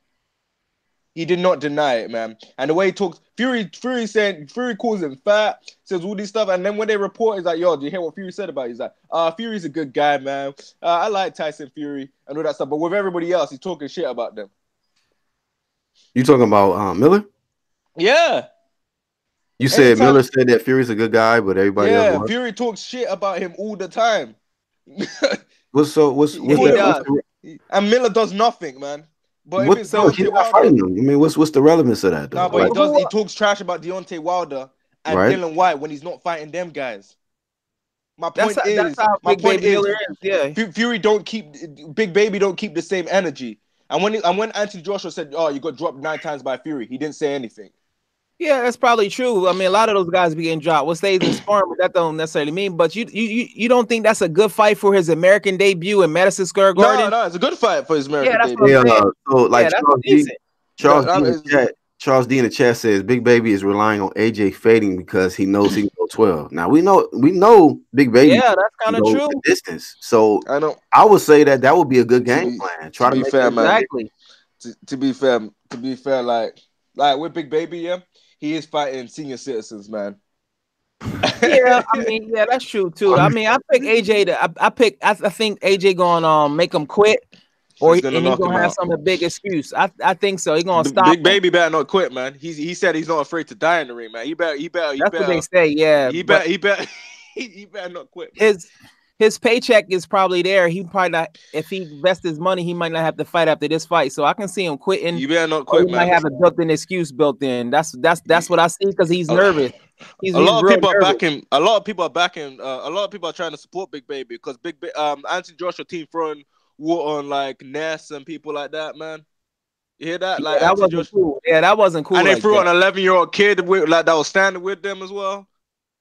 He did not deny it, man. And the way he talks, Fury calls him fat, says all this stuff, and then when they report, he's like, yo, do you hear what Fury said about it? He's like, Fury's a good guy, man. I like Tyson Fury and all that stuff. But with everybody else, he's talking shit about them. You talking about Miller? Yeah. You said Miller said that Fury's a good guy, but everybody else. Yeah, Fury talks shit about him all the time. And Miller does nothing, man. But if it's Deontay Wilder, I mean, what's the relevance of that? Though? No, but he talks trash about Deontay Wilder and Dylan White when he's not fighting them guys. My point is, Fury Big Baby don't keep the same energy. And when Anthony Joshua said, "Oh, you got dropped 9 times by Fury," he didn't say anything. Yeah, that's probably true. I mean, a lot of those guys be getting dropped. What stays in sparring, but that don't necessarily mean. But you don't think that's a good fight for his American debut in Madison Square Garden? No, it's a good fight for his American that's debut. what I'm saying. So like that's Charles D, decent. Charles D in the chat says Big Baby is relying on AJ fading because he knows he can go 12. Now we know Big Baby. Yeah, that's kind of true. Distance. So I know. I would say that would be a good game plan. Try to be make fair, exactly. Man. To be fair, like with Big Baby, yeah, he is fighting senior citizens, man. Yeah, I mean, yeah, that's true too. I mean, I pick AJ I think AJ gonna make him quit, or he's gonna have some big excuse. I think so. He's gonna stop. Big Baby better not quit, man. He said he's not afraid to die in the ring, man. He better. That's what they say. Yeah, he better not quit. His paycheck is probably there. He probably not. If he invests his money, he might not have to fight after this fight. So I can see him quitting. You better not quit, he man. Might have a built-in excuse built in. That's what I see because he's nervous. A lot of people are backing. A lot of people are backing. A lot of people are trying to support Big Baby because Anthony Joshua team throwing water on like Ness and people like that, man. You hear that? Like that wasn't cool. Yeah, that wasn't cool. And they threw an 11-year-old kid that was standing with them as well.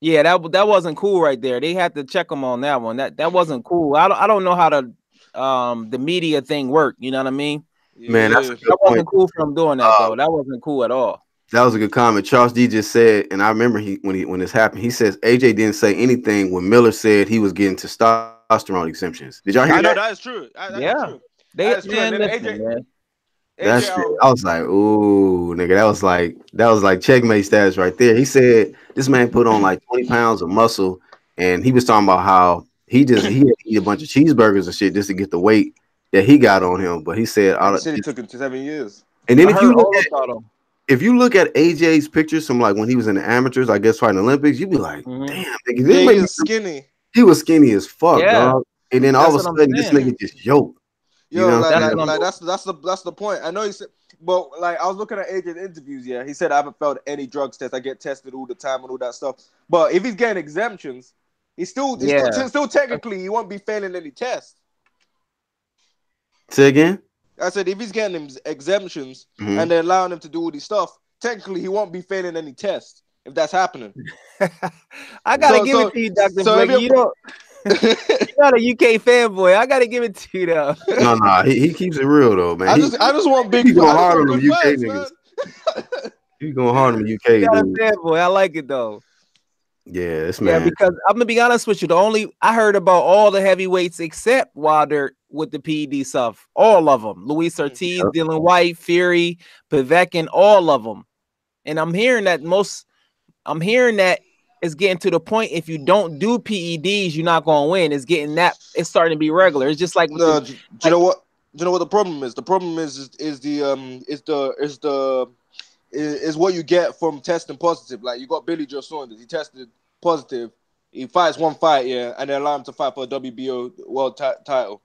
Yeah, that wasn't cool right there. They had to check him on that one. That wasn't cool. I don't know how the media thing worked. You know what I mean? Man, that wasn't cool for him doing that though. That wasn't cool at all. That was a good comment. Charles D just said, and I remember when this happened, he says AJ didn't say anything when Miller said he was getting testosterone exemptions. Did y'all hear that? I know that is true. That's true. Man. That's true. I was like, ooh, nigga, that was like checkmate status right there. He said this man put on like 20 pounds of muscle, and he was talking about how he had to eat a bunch of cheeseburgers and shit just to get the weight that he got on him. But he said he took him to 7 years. And then if you look at AJ's pictures from like when he was in the amateurs, I guess fighting Olympics, you'd be like, damn, nigga, he was skinny. He was skinny as fuck, dog. And then all of a sudden, this nigga just yoked. Yo, that's the point. I know he said, but like I was looking at AJ's interviews. Yeah, he said I haven't failed any drugs test. I get tested all the time and all that stuff. But if he's getting exemptions, he's still technically he won't be failing any tests. Say again. I said if he's getting exemptions and they're allowing him to do all this stuff, technically he won't be failing any tests if that's happening. I gotta give it to you, Dr. Blake. You don't. You're not a UK fanboy. I gotta give it to you though. No, he keeps it real though, man. I just want big. He's going hard on them UK niggas. He's going hard on the UK. You're not a fanboy. I like it though. Yeah, this man. Yeah, because I'm gonna be honest with you. I heard about all the heavyweights except Wilder with the PED stuff. All of them. Luis Ortiz, Dylan White, Fury, Povetkin, all of them. And I'm hearing that it's getting to the point if you don't do PEDs, you're not gonna win. It's starting to be regular. It's just like do you know what the problem is? The problem is what you get from testing positive. Like you got Billy Joe Saunders, he tested positive. He fights one fight, and they allow him to fight for a WBO world title.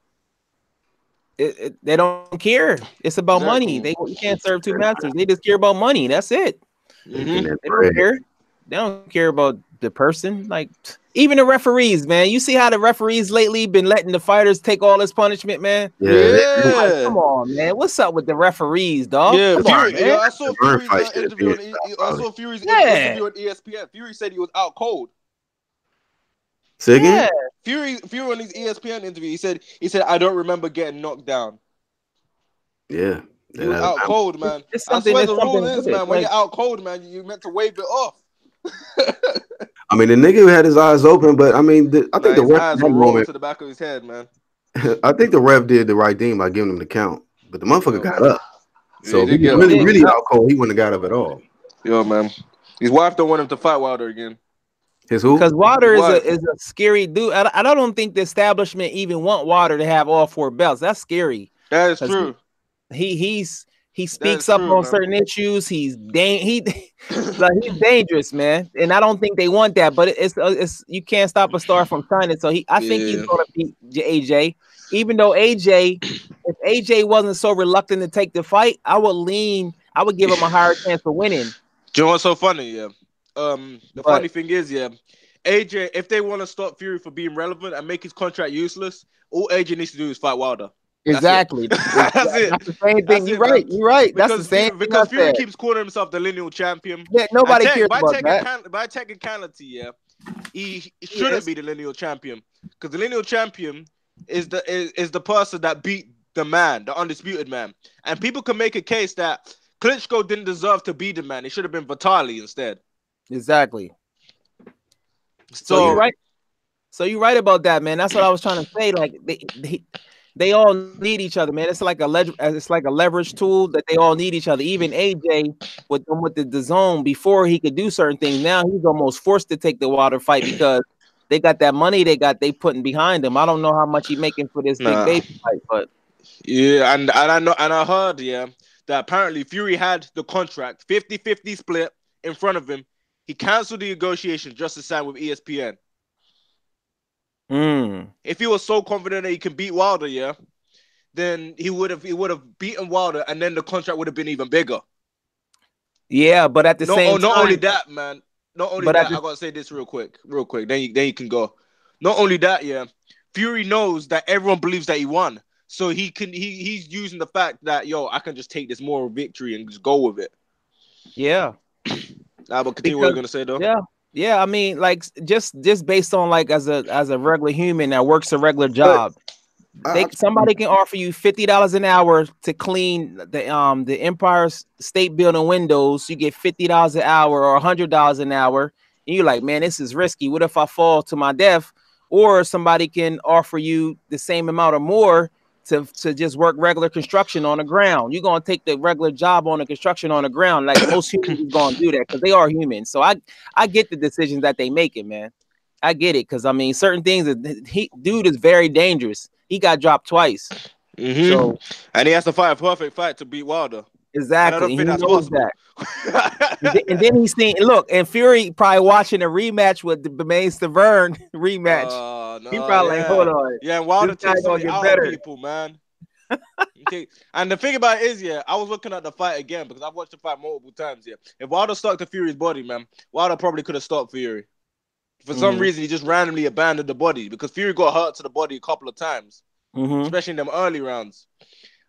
They don't care. It's about money. You can't serve two masters. They just care about money. That's it. They don't care. They don't care about the person. Like even the referees, man. You see how the referees lately been letting the fighters take all this punishment, man? Yeah. Like, come on, man. What's up with the referees, dog? Yeah, Fury, I saw Fury's interview on ESPN. Fury said he was out cold. Say again? Fury on his ESPN interview, he said I don't remember getting knocked down. Yeah. He was out cold, man. I swear the rule is, man, when you're out cold, man, you're meant to wave it off. I mean, the nigga had his eyes open, but I mean, I think the ref eyes were rolling to the back of his head, man. I think the ref did the right thing by giving him the count, but the motherfucker got up. So he he really out cold. He wouldn't have got up at all. Yo, man, his wife don't want him to fight Wilder again. His who? Because Wilder is a scary dude. I don't think the establishment even want Wilder to have all 4 belts. That's scary. That is true. He speaks up on certain issues. He's dangerous, man. And I don't think they want that. But it's you can't stop a star from shining. So I think he's gonna beat AJ. Even though if AJ wasn't so reluctant to take the fight, I would give him a higher chance of winning. Do you know what's so funny? Yeah. Funny thing is, AJ, if they want to stop Fury for being relevant and make his contract useless, all AJ needs to do is fight Wilder. Exactly. That's it. That's the same thing. That's You're it, right. man. You're right. That's the same thing I Fury said. keeps calling himself the lineal champion. Yeah, nobody cares about that. By technicality, yeah, he shouldn't Yes. be the lineal champion because the lineal champion is the person that beat the man, the undisputed man. And people can make a case that Klitschko didn't deserve to be the man. It should have been Vitali instead. Exactly. So So you're right. So you're right about that, man. That's what I was trying to say. Like they all need each other, man. It's like a leverage tool that they all need each other. Even AJ with the zone before he could do certain things. Now he's almost forced to take the water fight because they got that money they putting behind him. I don't know how much he's making for this big nah. baby fight, but Yeah, and I know and I heard, yeah, that apparently Fury had the contract 50-50 split in front of him. He canceled the negotiation just to sign with ESPN. If he was so confident that he can beat Wilder, yeah, then he would have beaten Wilder, and then the contract would have been even bigger. Yeah, but at the same time, not only that, man. Not only that, I gotta say this real quick. Then you can go. Not only that, yeah, Fury knows that everyone believes that he won, so he's using the fact that I can just take this moral victory and just go with it. Yeah. But continue what you're gonna say though. Yeah. I mean, like just based on like as a regular human that works a regular job, somebody can offer you $50 an hour to clean the Empire State Building windows. You get $50 an hour or $100 an hour, and you're like, man, this is risky. What if I fall to my death? Or somebody can offer you the same amount or more to just work regular construction on the ground. You're gonna take the regular job on the construction on the ground. Like most humans is gonna do that because they are humans. So I get the decisions that they making, man. I get it because I mean certain things dude is very dangerous. He got dropped twice. So and he has to fight a perfect fight to beat Wilder. Exactly. And I don't think that's possible. That. and then he's seen and Fury probably watching a rematch with the main Stiverne rematch. No, he probably like, hold on. Yeah, and Wilder takes something out of people, man. Okay. And the thing about it is, I was looking at the fight again because I've watched the fight multiple times. If Wilder stuck to Fury's body, man, Wilder probably could have stopped Fury. For some reason, he just randomly abandoned the body because Fury got hurt to the body a couple of times, especially in them early rounds.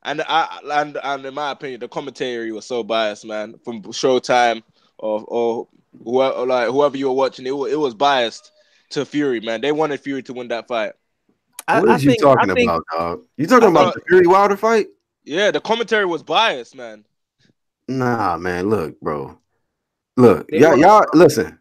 And in my opinion, the commentary was so biased, man. From Showtime or whoever you were watching, it was biased to Fury, man. They wanted Fury to win that fight. What are you talking about, dog? You talking about the Fury Wilder fight? Yeah, the commentary was biased, man. Nah, man. Look, bro. Look, y'all. Listen.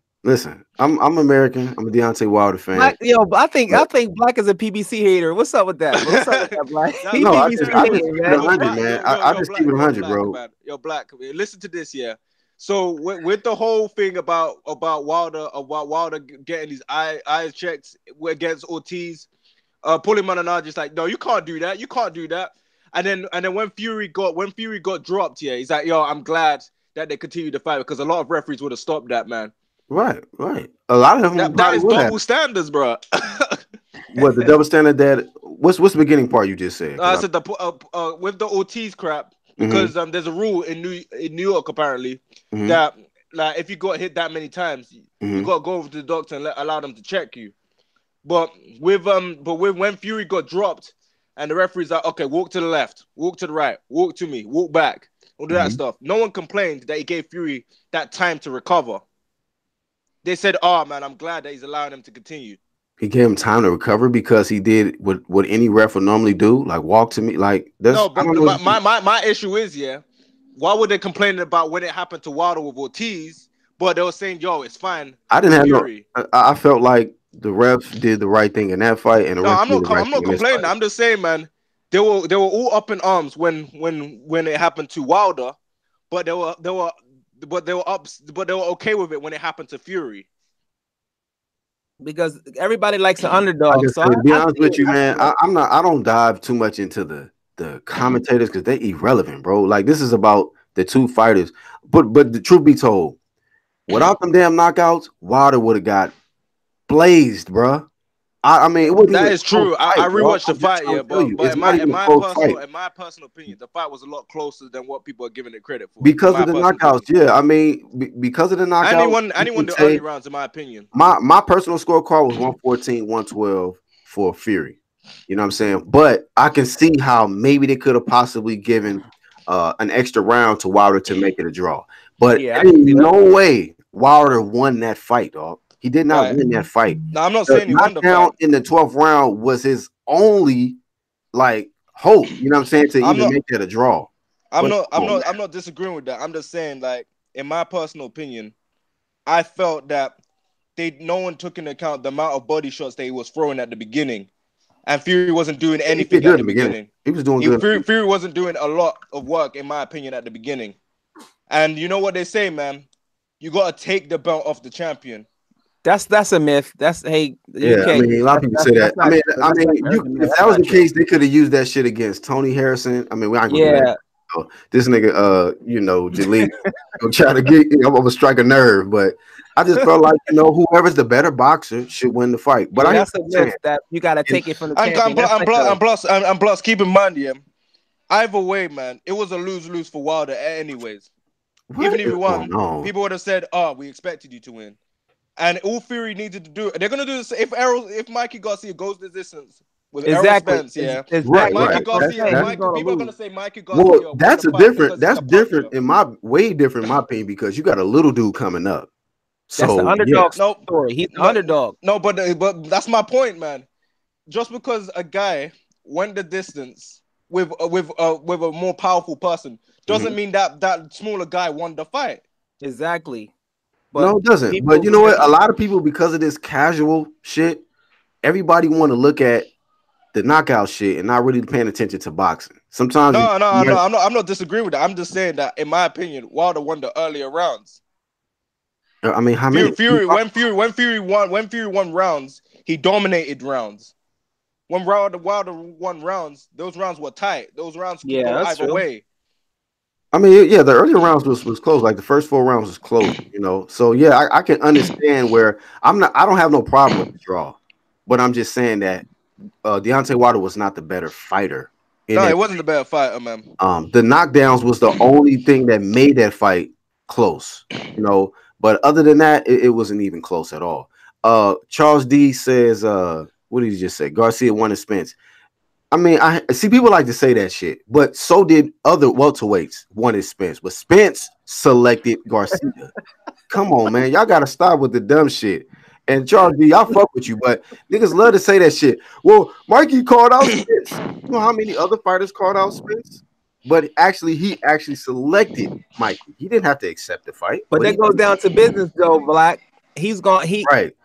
I'm American. I'm a Deontay Wilder fan. Black, I think Black is a PBC hater. What's up with that? What's up with that, Black? I just keep it 100, man. I just keep it 100, bro. Man. Black. Listen to this, yeah. So with the whole thing about Wilder getting these eye checks against Ortiz, Paulie Malignaggi's like, no, you can't do that. You can't do that. And then when Fury got dropped, he's like, I'm glad that they continued the fight because a lot of referees would have stopped that, man. Right. A lot of them. That is double standards, bro. What the double standard? That what's the beginning part you just said? I said with the Ortiz crap because there's a rule in New York apparently that like if you got hit that many times, you got to go over to the doctor and allow them to check you. But when Fury got dropped and the referee's like, okay, walk to the left, walk to the right, walk to me, walk back, all that stuff. No one complained that he gave Fury that time to recover. They said, "Oh man, I'm glad that he's allowing him to continue." He gave him time to recover because he did what any ref would normally do, like walk to me. Like that's no, but my issue is, why would they complain about when it happened to Wilder with Ortiz, but they were saying, "Yo, it's fine." I didn't have Fury. I felt like the refs did the right thing in that fight, and I'm not complaining. I'm just saying, man, they were all up in arms when it happened to Wilder, but they were okay with it when it happened to Fury. Because everybody likes an underdog. To be honest with you, man, I don't dive too much into the commentators because they're irrelevant, bro. Like this is about the two fighters. But the truth be told, without them damn knockouts, Wilder would have got blazed, bro. I mean, it wasn't that is true. I rewatched the fight, but in my personal opinion, the fight was a lot closer than what people are giving it credit for. Because of the knockouts, I mean, because of the knockouts. Anyone the early rounds, in my opinion. My personal scorecard was 114-112 for Fury. You know what I'm saying? But I can see how maybe they could have possibly given an extra round to Wilder to make it a draw. But Yeah, I there can ain't see that. no way Wilder won that fight, dog. He did not Right. win that fight. No, I'm not The saying he won the knockdown fight. in the 12th round was his only like hope, you know what I'm saying, to I'm even not. make that a draw. I'm But not. come I'm on, not. man. I'm not disagreeing with that. I'm just saying, like, in my personal opinion, I felt that no one took into account the amount of body shots that he was throwing at the beginning, and Fury wasn't doing He anything did good at at the the beginning. beginning. He was doing good. Fury wasn't doing a lot of work, in my opinion, at the beginning. And you know what they say, man? You gotta take the belt off the champion. That's a myth. That's hey, you Yeah, I can't. mean, a lot of people say that. That's not true. I That's mean, like you urban myth. if That's that was not the true. case, they could have used that shit against Tony Harrison. I mean, we ain't gonna do Yeah, that. So, this nigga, Jaleel, gonna try to get. I'm gonna strike a nerve, but I just felt like whoever's the better boxer should win the fight. But yeah, I hear that's a what you're saying. myth that you got to And take it from the And, champion. and, That's and, like plus, a and plus, keep in mind, yeah, either way, man, it was a lose-lose for Wilder anyways. what Even if is he going won, on? people would have said, "Oh, we expected you to win." And all Fury needed to do, they're gonna do this if Mikey Garcia goes the distance with Errol exactly. Spence, yeah. Right, If Exactly. Mikey right. That's what I'm Garcia, saying. That's He's gonna people are lose. gonna say Mikey well, Garcia won the fight because he's that's a different puncher. in my way different in my opinion because you got a little dude coming up. That's the So yeah, underdog No, story. He's the no, underdog. no, but that's my point, man. Just because a guy went the distance with a more powerful person doesn't mean that smaller guy won the fight. Exactly. But no, it doesn't. But people, you know what? A lot of people, because of this casual shit, everybody want to look at the knockout shit and not really paying attention to boxing. Sometimes, No, I'm not disagreeing with that. I'm just saying that, in my opinion, Wilder won the earlier rounds. I mean, how many? When Fury won rounds, he dominated rounds. When Wilder won rounds, those rounds were tight. Those rounds could yeah, go that's either true. way. I mean, yeah, the earlier rounds was close. Like the first 4 rounds was close, So yeah, I can understand where I don't have no problem with the draw, but I'm just saying that Deontay Wilder was not the better fighter in No, that. it wasn't a bad fight, man. The knockdowns was the only thing that made that fight close, But other than that, it wasn't even close at all. Charles D says, what did he just say? Garcia won to Spence. I mean, I see people like to say that shit, but so did other welterweights wanted Spence, but Spence selected Garcia. Come on, man. Y'all gotta stop with the dumb shit. And Charles D, I fuck with you, but niggas love to say that shit. Well, Mikey called out Spence. You know how many other fighters called out Spence? But he actually selected Mikey. He didn't have to accept the fight. But that goes down to business, though. Black. He's going. Right.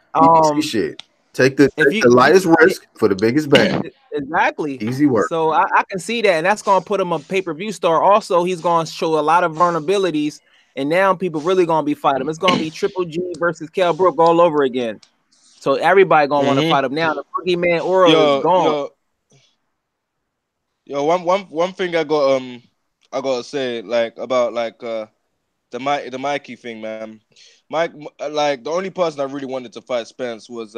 Easy shit. Take the lightest risk for the biggest bag. Exactly. Easy work. So I can see that, and that's going to put him a pay-per-view star. Also, he's going to show a lot of vulnerabilities, and now people really going to be fighting him. It's going to be Triple G versus Kell Brook all over again. So everybody going to want to fight him now. The boogeyman aura is gone. One thing I gotta say, like, about like the Mikey thing, man. Mike, like, the only person I really wanted to fight Spence was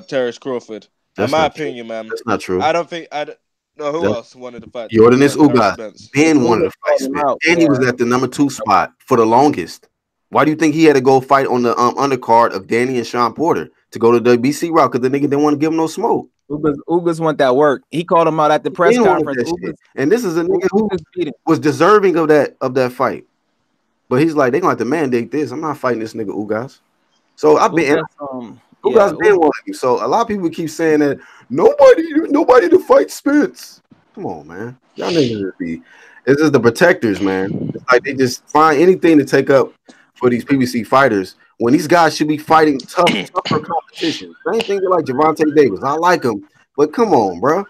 Terrence Crawford. In my opinion, man. That's not true. I don't think no, who else wanted to fight? Jordanis Ugas. Spence? Ben wanted to fight Spence, and he was at the number 2 spot for the longest. Why do you think he had to go fight on the undercard of Danny and Sean Porter to go to the BC route? Because the nigga didn't want to give him no smoke. Ugas want that work. He called him out at the press conference. And this is a nigga who was deserving of that fight. But he's like, they gonna have to mandate this. I'm not fighting this nigga Ugas. So I've been Ugas been wanting him. So a lot of people keep saying that nobody to fight Spence. Come on, man. Y'all niggas be. This is the protectors, man. It's like they just find anything to take up for these PBC fighters when these guys should be fighting tougher competition. Same thing with like Gervonta Davis. I like him, but come on, bro.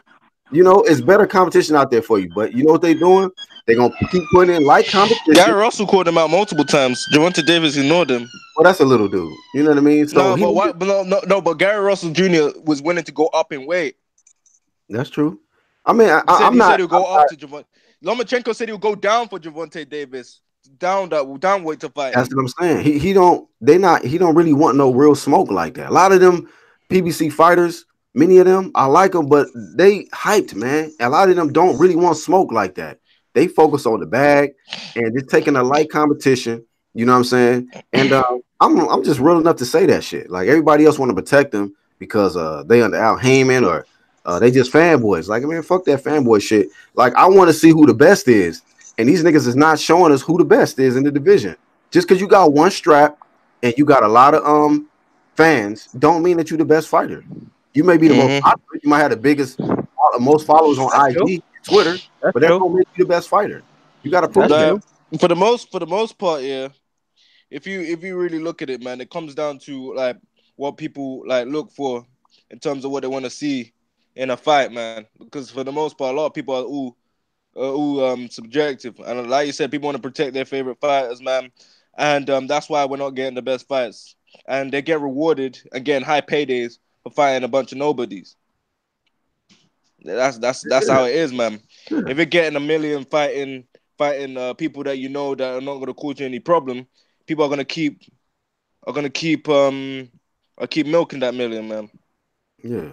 It's better competition out there for you. But you know what they're doing? They're gonna keep putting in light competition. Gary Russell called him out multiple times. Gervonta Davis ignored him. Well, that's a little dude. You know what I mean? So but Gary Russell Jr. was willing to go up in weight. That's true. I mean, he said he'll go up to Gervonta. Lomachenko said he'll go down for Gervonta Davis. Down weight to fight. That's what I'm saying. He don't really want no real smoke like that. A lot of them PBC fighters, many of them, I like them, but they hyped, man. A lot of them don't really want smoke like that. They focus on the bag and just taking a light competition. You know what I'm saying? And I'm just real enough to say that shit. Like everybody else want to protect them because they under Al Heyman or They just fanboys. Like, I mean, fuck that fanboy shit. Like, I want to see who the best is, and these niggas is not showing us who the best is in the division. Just because you got one strap and you got a lot of fans, don't mean that you're the best fighter. You may be the most popular. You might have the biggest, most followers on IG, Twitter, but that don't make you the best fighter. You got to prove that. For the most part, yeah. If you really look at it, man, it comes down to like what people like look for in terms of what they want to see in a fight, man. Because for the most part, a lot of people are subjective, and like you said, people want to protect their favorite fighters, man, and that's why we're not getting the best fights, and they get rewarded and getting high paydays for fighting a bunch of nobodies. That's how it is, man. If you're getting $1 million fighting people that you know that are not going to cause you any problem, people are gonna keep milking that $1 million, man. Yeah,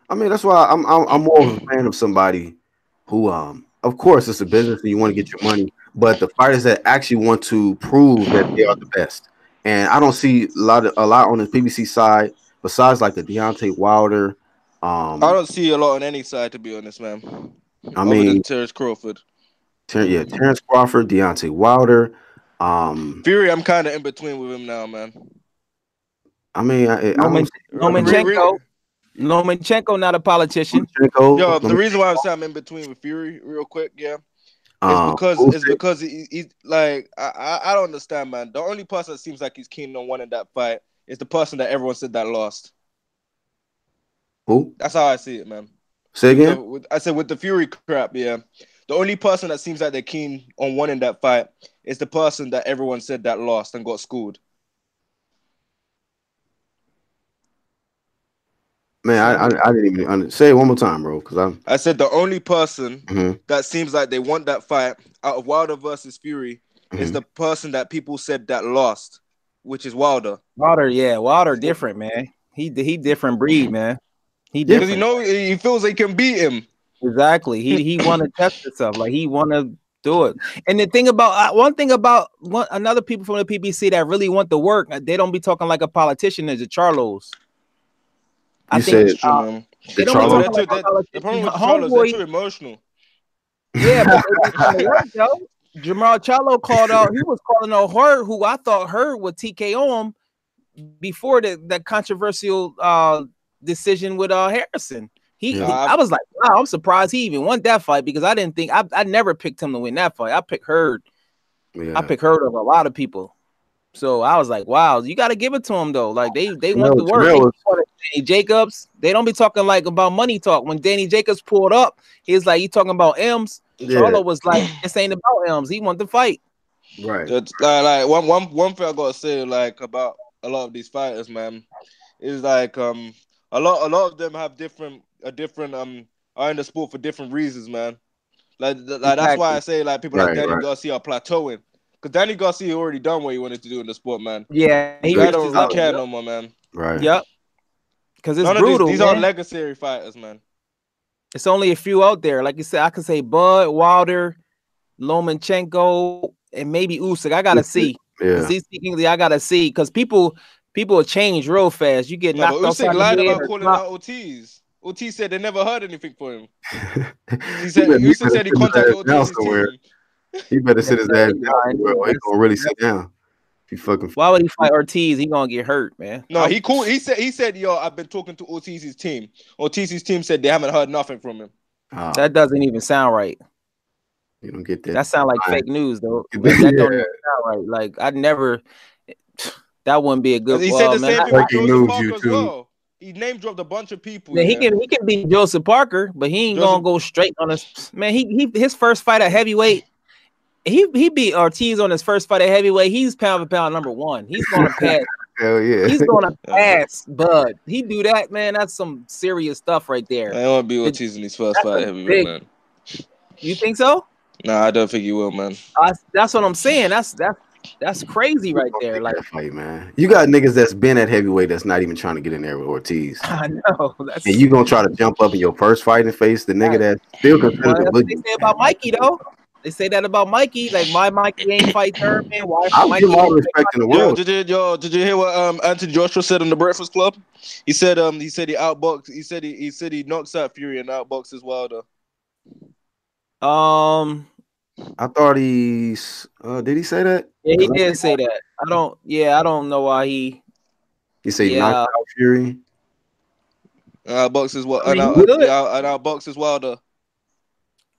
I mean that's why I'm more of a fan of somebody who of course it's a business and you want to get your money, but the fighters that actually want to prove that they are the best. And I don't see a lot on the PBC side besides like the Deontay Wilder. I don't see a lot on any side, to be honest, man. I mean, than Terrence Crawford. Terrence Crawford, Deontay Wilder. Fury, I'm kind of in between with him now, man. I mean, Lomachenko, not a politician. Yo, the reason why I'm in between with Fury, real quick, yeah, it's because he's like I don't understand, man. The only person that seems like he's keen on winning that fight is the person that everyone said that lost. Who? That's how I see it, man. Say again? I said with the Fury crap, yeah. The only person that seems like they're keen on winning that fight is the person that everyone said that lost and got schooled. Man, I didn't even say it one more time, bro. Because I said the only person that seems like they want that fight out of Wilder versus Fury is the person that people said that lost, which is Wilder. Wilder different, man. He different breed, man. Because he feels they can beat him. Exactly. He want to test himself. Like he want to do it. And the thing about another people from the PBC that really want the work, they don't be talking like a politician as the Charlos. I think it's true. The problem with Charlos, they're too emotional. Yeah, but Jamal Charlo called out. He was calling out Hurt, who I thought Hurt would TKO him before the controversial decision with Harrison. I was like, wow, I'm surprised he even won that fight because I didn't think I never picked him to win that fight. I picked Hurd. Yeah. I picked Hurd over a lot of people. So I was like, wow, you got to give it to him though. Like they want the work. Danny Jacobs, they don't be talking like about money talk. When Danny Jacobs pulled up, he's like, you talking about M's? Charlo was like, this ain't about M's. He want to fight. Right. Like one thing I gotta say like about a lot of these fighters, man, is like a lot of them have are in the sport for different reasons, man. Like that's why I say like people like Danny Garcia are plateauing. Because Danny Garcia already done what he wanted to do in the sport, man. Yeah, he don't care no more, man. Right. Yep. Because it's brutal. These are legacy fighters, man. It's only a few out there. Like you said, I could say Bud, Wilder, Lomachenko, and maybe Usyk. I gotta see. Yeah. I gotta see because people change real fast. You get knocked Usyk lied about calling out Ortiz. Ortiz said they never heard anything for him. Usyk said he contacted Ortiz's team. He better sit his ass down. He gonna really sit down. Why would he fight Ortiz? He gonna get hurt, man. No, he cool. He said, yo, I've been talking to Ortiz's team. Ortiz's team said they haven't heard nothing from him. That doesn't even sound right. You don't get that. That sounds like fake news, though. That don't even sound right. Like I never. That wouldn't be a good. He said the same thing with Joseph Parker as well. He name dropped a bunch of people. Yeah, he can beat Joseph Parker, but he ain't gonna go straight on us. Man, his first fight at heavyweight. He beat Ortiz on his first fight at heavyweight. He's pound for pound number one. He's gonna pass. Hell yeah. He's gonna pass, Bud. He do that, man. That's some serious stuff right there. I want to be Ortiz in his first fight at heavyweight, man. You think so? Nah, I don't think he will, man. That's what I'm saying. That's crazy right there. Like fight, man. You got niggas that's been at heavyweight that's not even trying to get in there with Ortiz. I know. And you gonna try to jump up in your first fight and face the nigga that still considered what they say about Mikey though. They say that about Mikey. Like, why Mikey ain't fight Thurman? Why I'll give Mikey him all the ain't respect in the Yo, world. did you hear what Anthony Joshua said on the Breakfast Club? He said he outboxed. He said he knocks out Fury and outboxes Wilder. I thought he's. Did he say that? Yeah, he did say that. I don't know why he. He said knocked out Fury. Outboxes what? I mean, outboxes Wilder.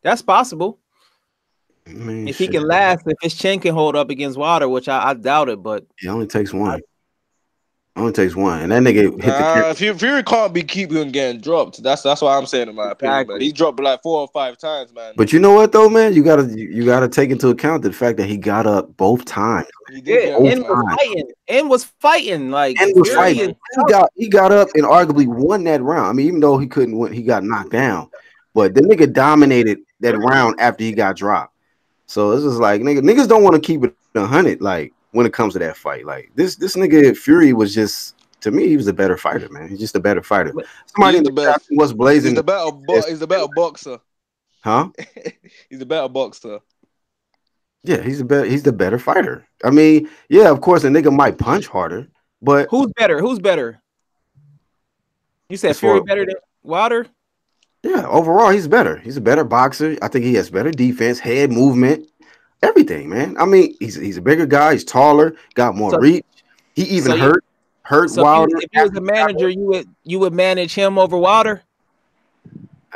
That's possible. I mean, if he can last, if his chin can hold up against Wilder, which I doubt it, but it only takes one. Only takes one, and that nigga hit the Fury can't be keeping getting dropped. That's what I'm saying in my opinion, man. He's dropped like 4 or 5 times, man. But you know what though, man? You gotta take into account the fact that he got up both times. He did was fighting. Like and was fighting. He got up and arguably won that round. I mean, even though he couldn't win, he got knocked down. But the nigga dominated that round after he got dropped. So this is like niggas don't want to keep it 100. Like when it comes to that fight, like this nigga Fury was just, to me, he was a better fighter, man. He's just a better fighter. Somebody in the chat was blazing. He's the better boxer. Huh? He's the better boxer. Yeah, he's the better fighter. I mean, yeah, of course, a nigga might punch harder, but who's better? Who's better? You said Fury better than Wilder? Yeah, overall, he's better. He's a better boxer. I think he has better defense, head movement, everything, man. I mean, he's a bigger guy. He's taller, got more reach. He even hurt Wilder. If you was a manager, you would manage him over Wilder?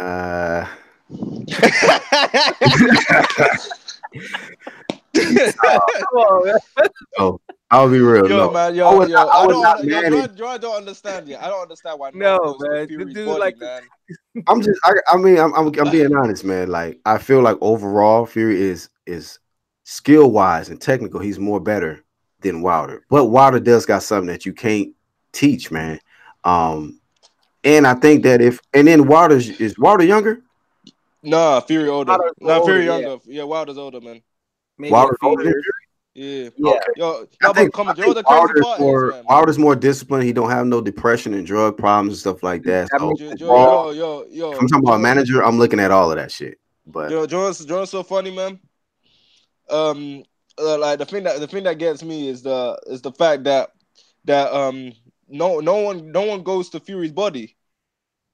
Oh, I'll be real. Man, I don't understand yet. I don't understand why. No, man. Fury's body, man. I'm being honest, man. Like, I feel like overall, Fury is skill wise and technical. He's more better than Wilder, but Wilder does got something that you can't teach, man. And I think that is Wilder younger? Nah, Fury older. Fury younger. Yeah, Wilder's older, man. Maybe Wilder's older. Yeah. Okay. Yo, I think Wilder's more disciplined. He don't have no depression and drug problems and stuff like that. So, I'm talking about a manager. I'm looking at all of that shit. But John's so funny, man. Like the thing that gets me is the fact that no one goes to Fury's body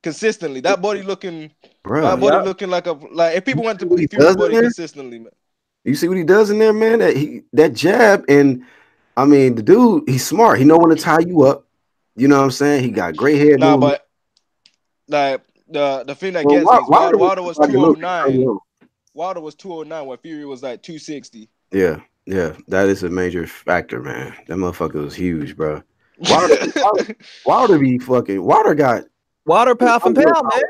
consistently. That body looking looking like if people went to Fury's body consistently, man. You see what he does in there, man? That jab, and I mean, the dude, he's smart. He know when to tie you up. You know what I'm saying? He got great head movement. But like the thing that gets me is Wilder was 209. Wilder was 209 when Fury was like 260. Yeah, that is a major factor, man. That motherfucker was huge, bro. Wilder be fucking. Wilder pound for pound, man.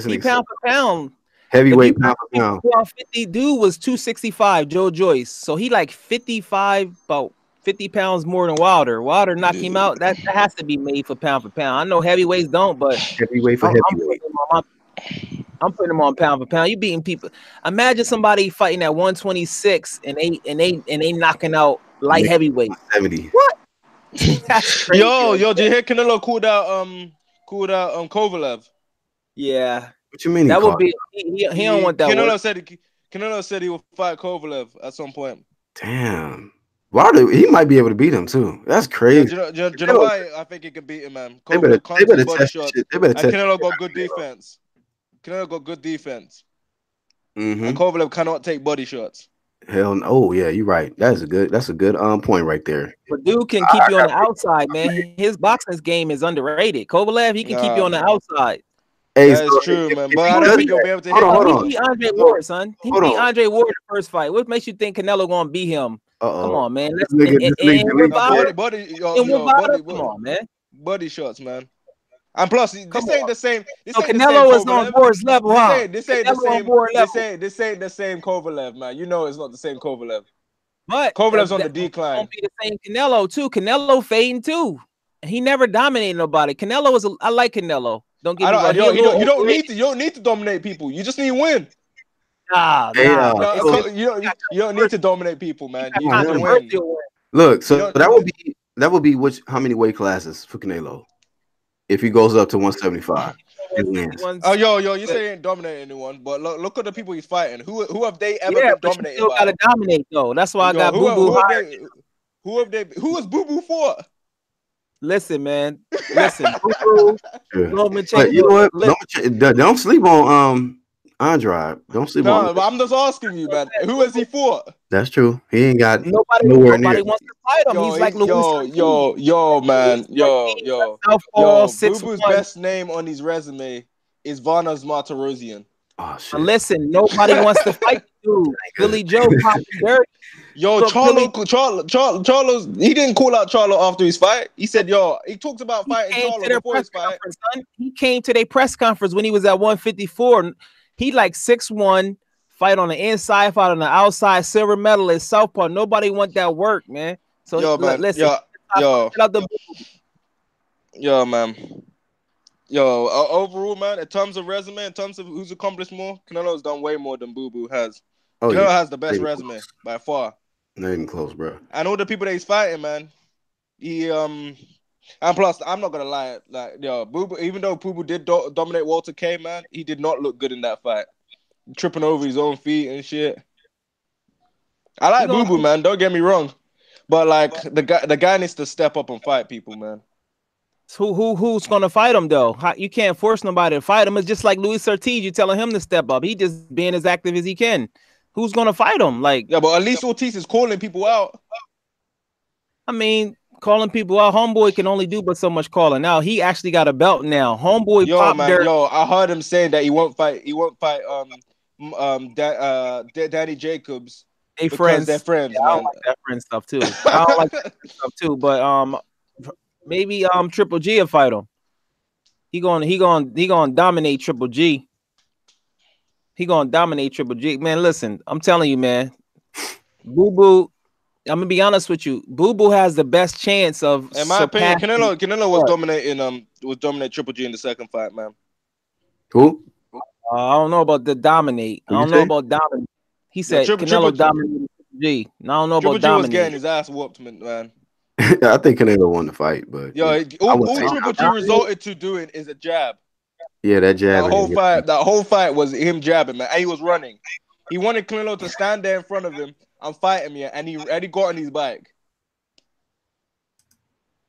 He pound for pound. Heavyweight pound for pound. 50 dude was 265, Joe Joyce. So he like 55, about 50 pounds more than Wilder. Wilder knocked him out. That has to be made for pound. I know heavyweights don't, but heavyweight for heavyweight. I'm putting him on pound for pound. You beating people. Imagine somebody fighting at 126 and they knocking out light heavyweight. 70. What? That's crazy. Yo, did you hear Canelo called out Kovalev? What Yeah. you mean? That would be he don't want that. Canelo said he will fight Kovalev at some point. Damn. Wilder, he might be able to beat him too. That's crazy. Do you know why I think he can beat him, man? They better test shit. Canelo got good defense. And Kovalev cannot take body shots. Hell no. Oh yeah, you're right. That's a good point right there. But dude can keep you on the outside, man. His boxing game is underrated. Kovalev, he can keep you on the outside. Hey, that's true, man. But I don't think he'll be able to hit him. He beat Andre Ward, son. He beat Andre Ward in the first fight. What makes you think Canelo gonna beat him? Come on, man. Come on, man. Body shots, man. And plus, this ain't the same. Canelo is on Ward's level, huh? This ain't the same Kovalev, man. You know it's not the same Kovalev. But Kovalev's on the decline. Won't be the same Canelo too. Canelo fading too. He never dominated nobody. Canelo is. I like Canelo. Don't get me wrong. You don't need to dominate people. You just need to win. You don't need to dominate people, man. You need to win. Look, so that would be how many weight classes for Canelo if he goes up to 175? wins. Oh, yo, you say he ain't dominating anyone, but look at the people he's fighting. Who have they ever been but dominated you still by? gotta dominate though. That's why I got Boo Boo higher. Who was Boo Boo for? Listen, man. Listen, Boo Boo. But you know what? Don't sleep on Andrade. Don't sleep on. No, I'm just asking you, man. Who is he for? That's true. He ain't got nobody wants to fight him. He's like man. Boo Boo's best name on his resume is Varna's Martirosian. Oh shit! Listen, nobody wants to fight you. Billy Joe popped dirt. Yo, Charlo, he didn't call out Charlo after his fight. He said, he talked about fighting Charlo before his fight. He came to their press conference when he was at 154. He like 6'1", fight on the inside, fight on the outside, silver medalist, southpaw. Nobody want that work, man. So listen, man. Overall, man, in terms of resume, in terms of who's accomplished more, Canelo's done way more than Boo Boo has. Canelo has the best resume by far. Not even close, bro. And all the people that he's fighting, man, and plus, I'm not gonna lie, Boo Boo, even though Boo Boo did dominate Walter K, man, he did not look good in that fight, tripping over his own feet and shit. I like Boo Boo, man. Don't get me wrong, but like the guy needs to step up and fight people, man. Who's gonna fight him though? You can't force nobody to fight him. It's just like Luis Ortiz. You're telling him to step up. He just being as active as he can. Who's gonna fight him? Like, but at least Ortiz is calling people out. I mean, calling people out. Homeboy can only do but so much calling. Now he actually got a belt now. Homeboy, I heard him saying that he won't fight. Danny Jacobs. They're friends. They're friends. Yeah, I don't like that friend stuff too. I don't like that stuff too. But maybe Triple G will fight him. He gonna dominate Triple G. He gonna dominate Triple G. Man, listen, I'm telling you, man. Boo Boo, I'm gonna be honest with you. Boo Boo has the best chance of. In my opinion, Canelo was dominating Triple G in the second fight, man. Who? I don't know about the dominate. I don't know about dominate. He said Canelo dominated Triple G. I don't know about dominate. Triple G was getting his ass whooped, man. I think Canelo won the fight, but all Triple G resulted to doing is a jab. Yeah, that jab. That whole fight was him jabbing, man. And he was running. He wanted Canelo to stand there in front of him and fight him, yeah. And he got on his bike.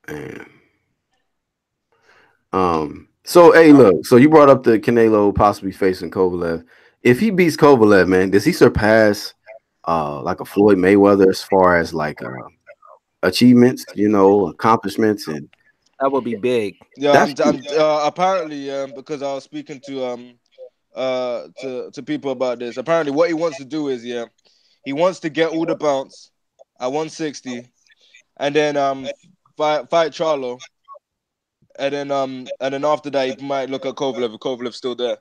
Man. So hey, look. So you brought up the Canelo possibly facing Kovalev. If he beats Kovalev, man, does he surpass like a Floyd Mayweather as far as like achievements, accomplishments, and that would be big. Yeah, apparently, because I was speaking to people about this. Apparently, what he wants to do is, he wants to get all the bounce at 160, and then fight Charlo, and then after that, he might look at Kovalev if Kovalev's still there.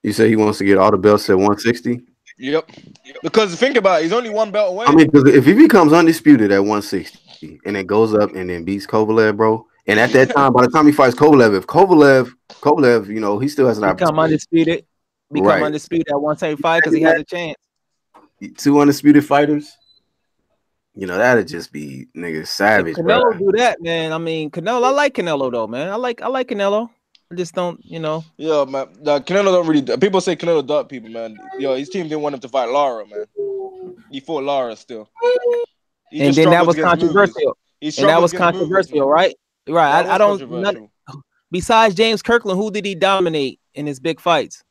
You say he wants to get all the belts at 160? Yep. Because think about it, he's only one belt away. I mean, if he becomes undisputed at 160 and then goes up and then beats Kovalev, bro, and at that time, by the time he fights Kovalev, if Kovalev, he still has an opportunity. Become undisputed at 175 because he has a chance. 2 undisputed fighters. That'd just be niggas savage. If Canelo do that, man. I mean, Canelo. I like Canelo though, man. I like Canelo. I just don't, Yeah, man. Canelo don't really. People say Canelo duck people, man. His team didn't want him to fight Lara, man. He fought Lara still. And then that was controversial. And that was controversial, right? Right. I don't. Besides James Kirkland, who did he dominate in his big fights?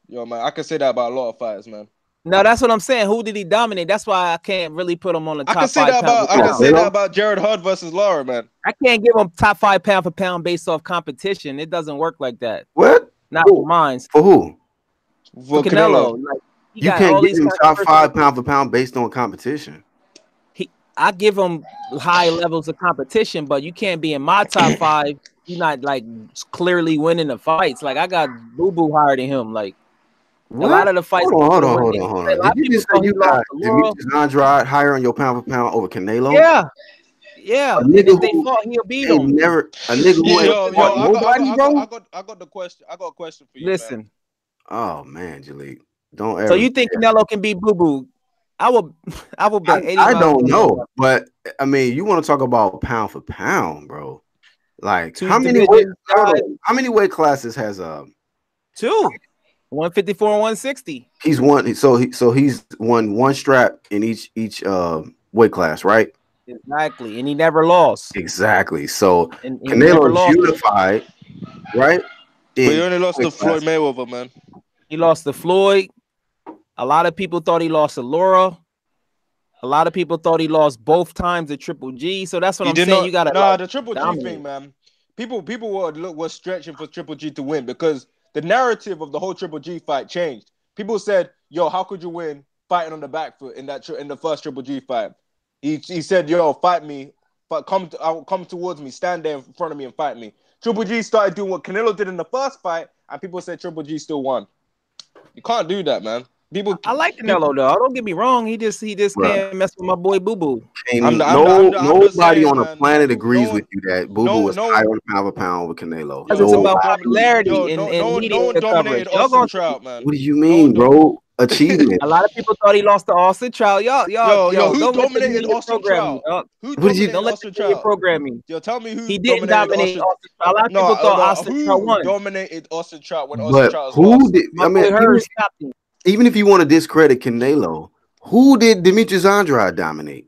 Man, I can say that about a lot of fights, man. No, that's what I'm saying. Who did he dominate? That's why I can't really put him on the top 5. I can say that about Jared Hudd versus Lara, man. I can't give him top 5 pound for pound based off competition. It doesn't work like that. What? Not for mine. For who? For Canelo. Like, you can't give him top 5 pound for pound based on competition. I give him high levels of competition, but you can't be in my top 5. You're not like clearly winning the fights. Like I got Boo Boo higher than him. Like what? A lot of the fights. Hold on. Did you just say you got Demetrius Andrade higher on your pound for pound over Canelo? Yeah. If they fought, he'll beat him. A nigga who nobody, bro. I got the question. I got a question for you. Listen. Man. Oh man, Jalik. Don't ever. So you think Canelo can beat Boo Boo? I will bet. I don't know, but I mean, you want to talk about pound for pound, bro? Like Two how many weight? divisions, Hold guys. on. How many weight classes has 2, 154 and 160. he's won? So he's won one strap in each weight class, right? Exactly, and he never lost. Exactly. So And he never Canelo is lost. unified, right? But he In only lost to weight Floyd classes. Mayweather, man. He lost to Floyd. A lot of people thought he lost to Laura. A lot of people thought he lost both times at Triple G. So that's what He I'm did saying. not. You gotta Nah, the Triple G dominate. thing, man. People were stretching for Triple G to win because the narrative of the whole Triple G fight changed. People said, "Yo, how could you win fighting on the back foot in the first Triple G fight?" He said, "Yo, fight me, but come towards me, stand there in front of me and fight me." Triple G started doing what Canelo did in the first fight, and people said Triple G still won. You can't do that, man. I like Canelo though. Don't get me wrong. He just Bruh. can't mess with my boy Boo Boo. I'm just Nobody saying, on the man. planet agrees No with one- you that Boo Boo was no higher one- on pound for pound with Canelo. Because it's about Nobody. popularity and no media one coverage. dominated Y'all Austin gonna Trout, man. What do you No mean, one bro? Achievement. A lot of people thought he lost to Austin Trout. Y'all, Yo, who don't let the dominated media Austin program Trout? you. Dog. Who What did you- dominated Don't let Austin the media Trout? program you. Yo, tell me who He didn't dominated dominate Austin. Austin Trout. A lot of people No, thought no. Austin Trout Who won. dominated Austin Trout when Austin But Trout was who lost? did? My I boy mean, Hurd stopped him. even if you want to discredit Canelo, who did Demetrius Andrade dominate?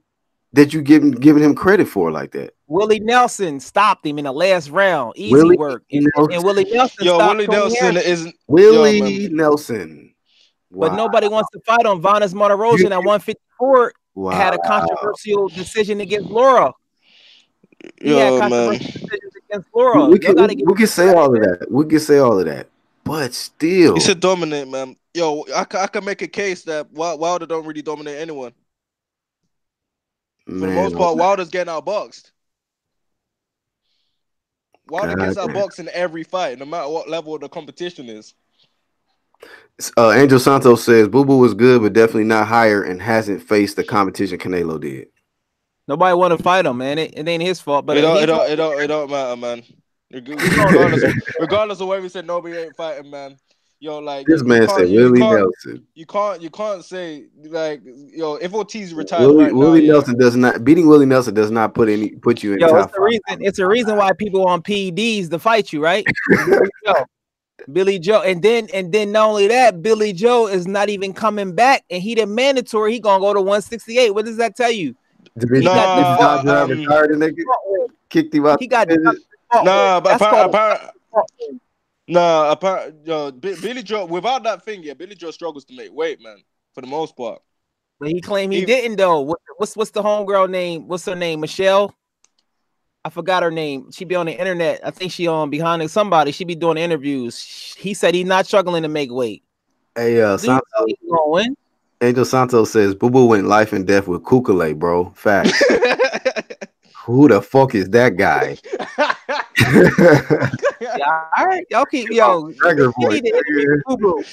That you giving him credit for like that? Willie Nelson stopped him in the last round. Easy Willie work. Nelson. And Willie Nelson Yo, stopped Willie Tony Nelson Harrison. isn't. Willie Yo, man. Nelson. Wow. But nobody wants to fight on. Vanes Martirosyan at 154 had a controversial decision against Laura. He had Yo, man. controversial decisions against Laura. We can say all of that. We can say all of that. But still, He should dominate, man. Yo, I can make a case that Wilder don't really dominate anyone. For the most part, Wilder's getting outboxed. Wilder gets outboxed in every fight, no matter what level the competition is. Angel Santos says Boo Boo was good, but definitely not higher, and hasn't faced the competition Canelo did. Nobody want to fight him, man. It ain't his fault. But it don't matter, man. Regardless of where we said nobody ain't fighting, man. Yo, like this man said Willie Nelson. You can't say like if Ortiz retired Willie Nelson does not beating Willie Nelson does not put you in top five. It's a reason why people on PEDs to fight you, right? Billy Joe, and then not only that, Billy Joe is not even coming back, and he the mandatory. He gonna go to 168. What does that tell you? Kicked him out. He got Billy Joe, without that thing, Billy Joe struggles to make weight, man, for the most part. But he claimed he didn't though. What's the homegirl name? What's her name? Michelle. I forgot her name. She be on the internet. I think she on behind somebody. She be doing interviews. He said he's not struggling to make weight. Hey, Angel Santos says Boo Boo went life and death with Kukule, bro. Facts. Who the fuck is that guy? Yeah, all right, y'all keep Boo Boo.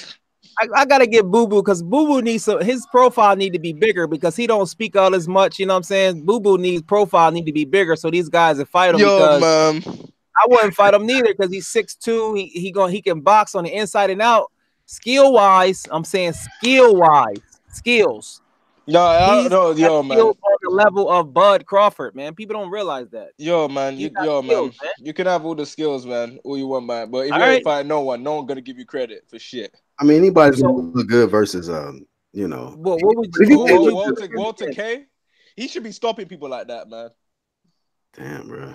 I gotta get Boo Boo because Boo Boo needs his profile need to be bigger because he don't speak all as much. You know what I'm saying? Boo Boo profile need to be bigger so these guys will fight him. I wouldn't fight him neither because he's 6'2". He can box on the inside and out. Skill wise, I'm saying skills. No, I don't know, yo, man. On the level of Bud Crawford, man. People don't realize that. Man. You can have all the skills, man, all you want, man. But if you ain't fighting no one gonna give you credit for shit. I mean, anybody's gonna look good versus you know. What would you Walter K? He should be stopping people like that, man. Damn, bro.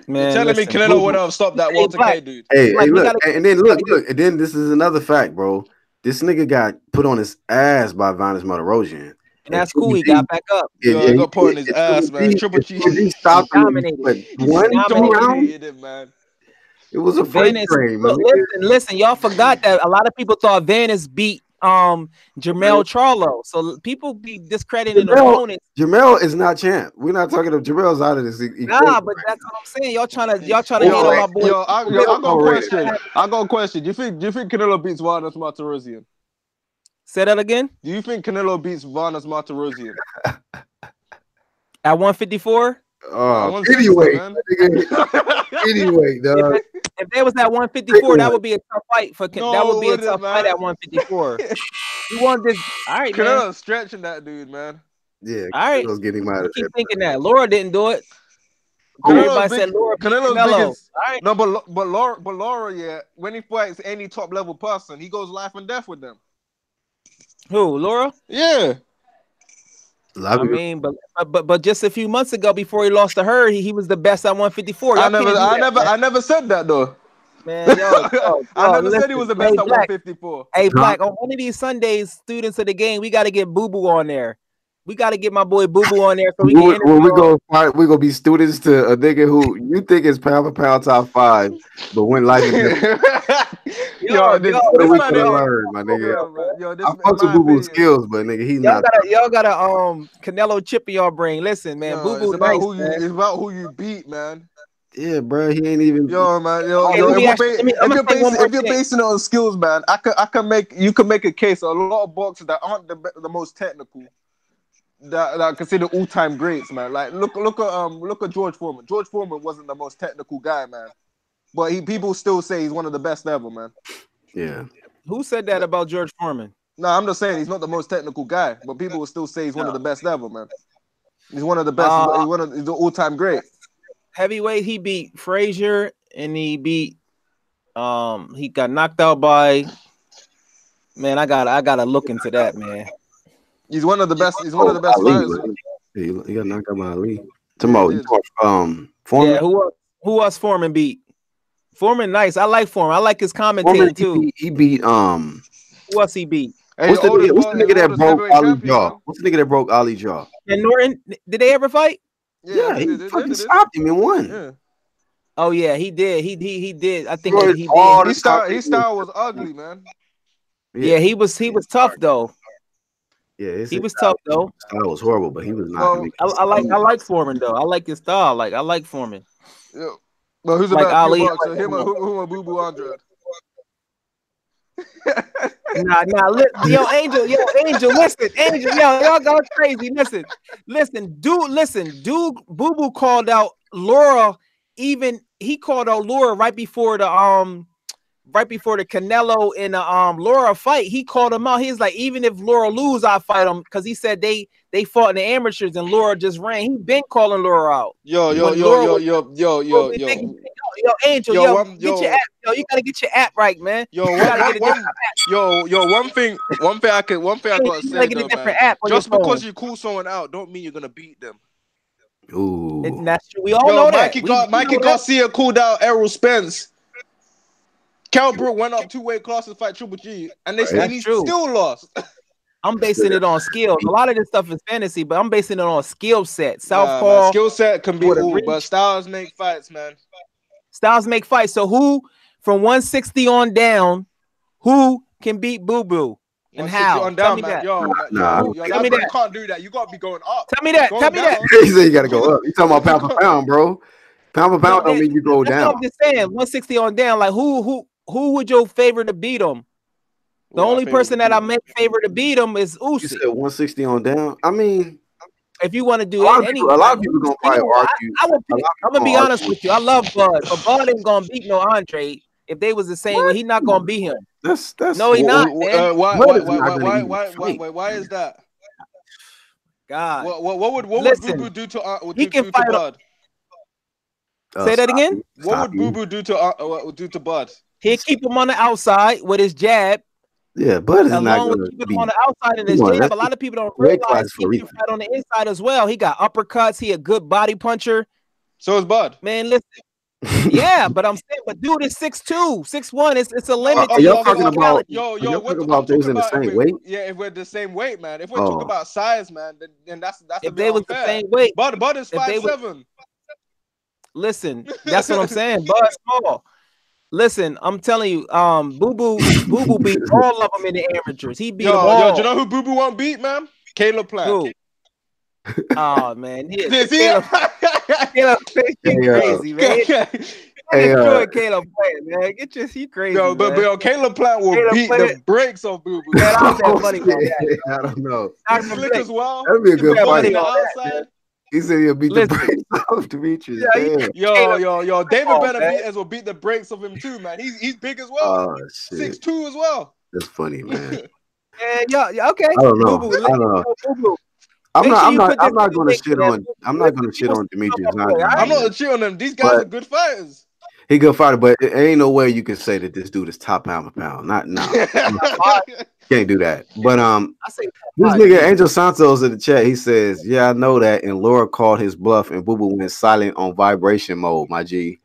Man, you're telling me Canelo would have stopped that Walter K dude. Hey, look, and then look, and then this is another fact, bro. This nigga got put on his ass by Vanes Martirosyan. And that's cool. He got back up. He got put on his ass, man. Triple G. He stopped dominated. Dominated, man. It was a freight train, man. Listen, y'all forgot that a lot of people thought Vanes beat Jermell Charlo. So people be discrediting opponents. Jermell is not champ. We're not talking about Jermell's out of this. Nah, but that's what I'm saying. Y'all trying to hate on my boy. I got a question. Do you think Canelo beats Vanes Martirosyan? Say that again. Do you think Canelo beats Vanes Martirosyan? At 154? Anyway, dog. If there was at 154, that would be a tough fight for. That would be a tough fight at 154. You want this? All right, man. Stretching that dude, man. Yeah, all right. Getting him out of keep thinking that Laura didn't do it. Canelo's Everybody said big. Laura beat Canelo's Canelo. biggest. All right. No, but Laura, yeah. When he fights any top level person, he goes life and death with them. Who, Laura? Yeah. I mean, but just a few months ago, before he lost to her, he was the best at 154. I Y'all never said that though. man, I never listen, said he was the best at 154. Hey, Black, on one of these Sundays, students of the game, we got to get Boo Boo on there. We got to get my boy Boo Boo on there so we can when we go fight, we gonna be students to a nigga who you think is pound for pound top 5, but when life and death. This man learn, my nigga. I fuck with Boo Boo's skills, but nigga, he's not. Y'all got a Canelo chip in your brain. Listen, man, Boo Boo, it's about who you beat, man. Yeah, bro, he ain't even. If you're basing it on skills, man, you can make a case. A lot of boxers that aren't the most technical, that are considered all-time greats, man. Like look at George Foreman. George Foreman wasn't the most technical guy, man, but people still say he's one of the best ever, man. Yeah. Who said that about George Foreman? No, I'm just saying he's not the most technical guy, but people will still say he's one of the best ever, man. He's one of the best. He's the all-time great. Heavyweight, he beat Frazier, and he beat. He got knocked out by. Man, I gotta look into that, man. He's one of the best. He's one of the best Ali, fighters. He got knocked out by Ali. Foreman. Yeah, who else Foreman beat? Foreman, nice. I like Foreman. I like his commentating too. He beat Who else he beat? What's the nigga that broke Ali's jaw? What's the nigga that broke Ali's jaw? And Norton, did they ever fight? Yeah, he fucking stopped him and won. Yeah. Oh yeah, he did. He did. I think he did. His style was ugly, man. Yeah, he was tough though. Yeah, he was tough though. Style was horrible, but he was not. I like Foreman though. I like his style. I like Foreman. Yeah. But who's like about Ali? Him or Boo Boo Andrade? Nah, yo, Angel, listen, y'all go crazy. Listen, dude, Boo Boo called out Laura. Even he called out Laura right before the Canelo and Laura fight. He called him out. He's like, even if Laura lose, I fight him, because he said they fought in the amateurs and Laura just ran. He been calling Laura out. Yo, Angel, get your app. Yo, you gotta get your app right, man. One thing I gotta say though, man. Just because you call someone out, don't mean you're gonna beat them. Ooh, that's true. We all know that. Mikey Garcia called out Errol Spence. Cal Brook went up 2 weight classes to fight Triple G, and he still lost. I'm basing it on skill. A lot of this stuff is fantasy, but I'm basing it on skill set. Southpaw. Skill set can be all, but styles make fights, man. Styles make fights. So who, from 160 on down, who can beat Boo Boo? And how? Tell me that. Tell me that. You can't do that. You gotta be going up. Tell me that. He said you gotta go up. You talking about pound for pound, bro? Pound for pound don't mean you go down. I'm just saying 160 on down. Like who would your favorite to beat him? The only person that I make favoror to beat him is Usyk. You said 160 on down. I mean, if you want to do a lot of people gonna probably argue. I'm gonna be honest with you. I love Bud, but Bud ain't gonna beat no Andre. If they was the same way, he not gonna beat him. That's no, he not. Why is that? God, what would Boo Boo do to Bud? Say that again. What would Boo Boo do to Bud? He'd keep him on the outside with his jab. Yeah, Bud is not going to keep him on the outside in his jab. A lot of people don't realize he can fight on the inside as well. He got uppercuts. He a good body puncher. So is Bud. Man, listen. Yeah, but I'm saying, but dude is 6'2", 6'1". It's a limit. Y'all talking about if they was in the same weight? Yeah, if we're the same weight, man. If we're talking about size, man, then that's if they was the same weight. Bud is 5'7". Listen, that's what I'm saying. Bud small. Listen, I'm telling you, Boo Boo beat all of them in the amateurs. He beat them all. Do you know who Boo Boo won't beat, man? Caleb Plant. Who? Oh man, Caleb crazy, man. Enjoy Caleb Plant, man. He crazy. But Caleb Plant will beat the brakes on Boo Boo. Man, I don't know. He's slick as well. That'd be a good fight. Outside. He said he'll beat the brakes off Demetrius. Yo, David Benavidez will beat the brakes of him too, man. He's big as well. 6'2" as well. That's funny, man. Yeah, okay. I don't know. I'm Make not. sure I'm you not. put this I'm not in the going to link, shit man. on. I'm not going to shit People on Demetrius up there, Johnson. all I'm right? not cheating on them. These guys are good fighters. He good fighter, but it ain't no way you can say that this dude is top pound for pound. Not no. Can't do that. But I say this nigga Angel Santos in the chat, he says, "Yeah, I know that." And Laura called his bluff, and Boo Boo went silent on vibration mode. My G.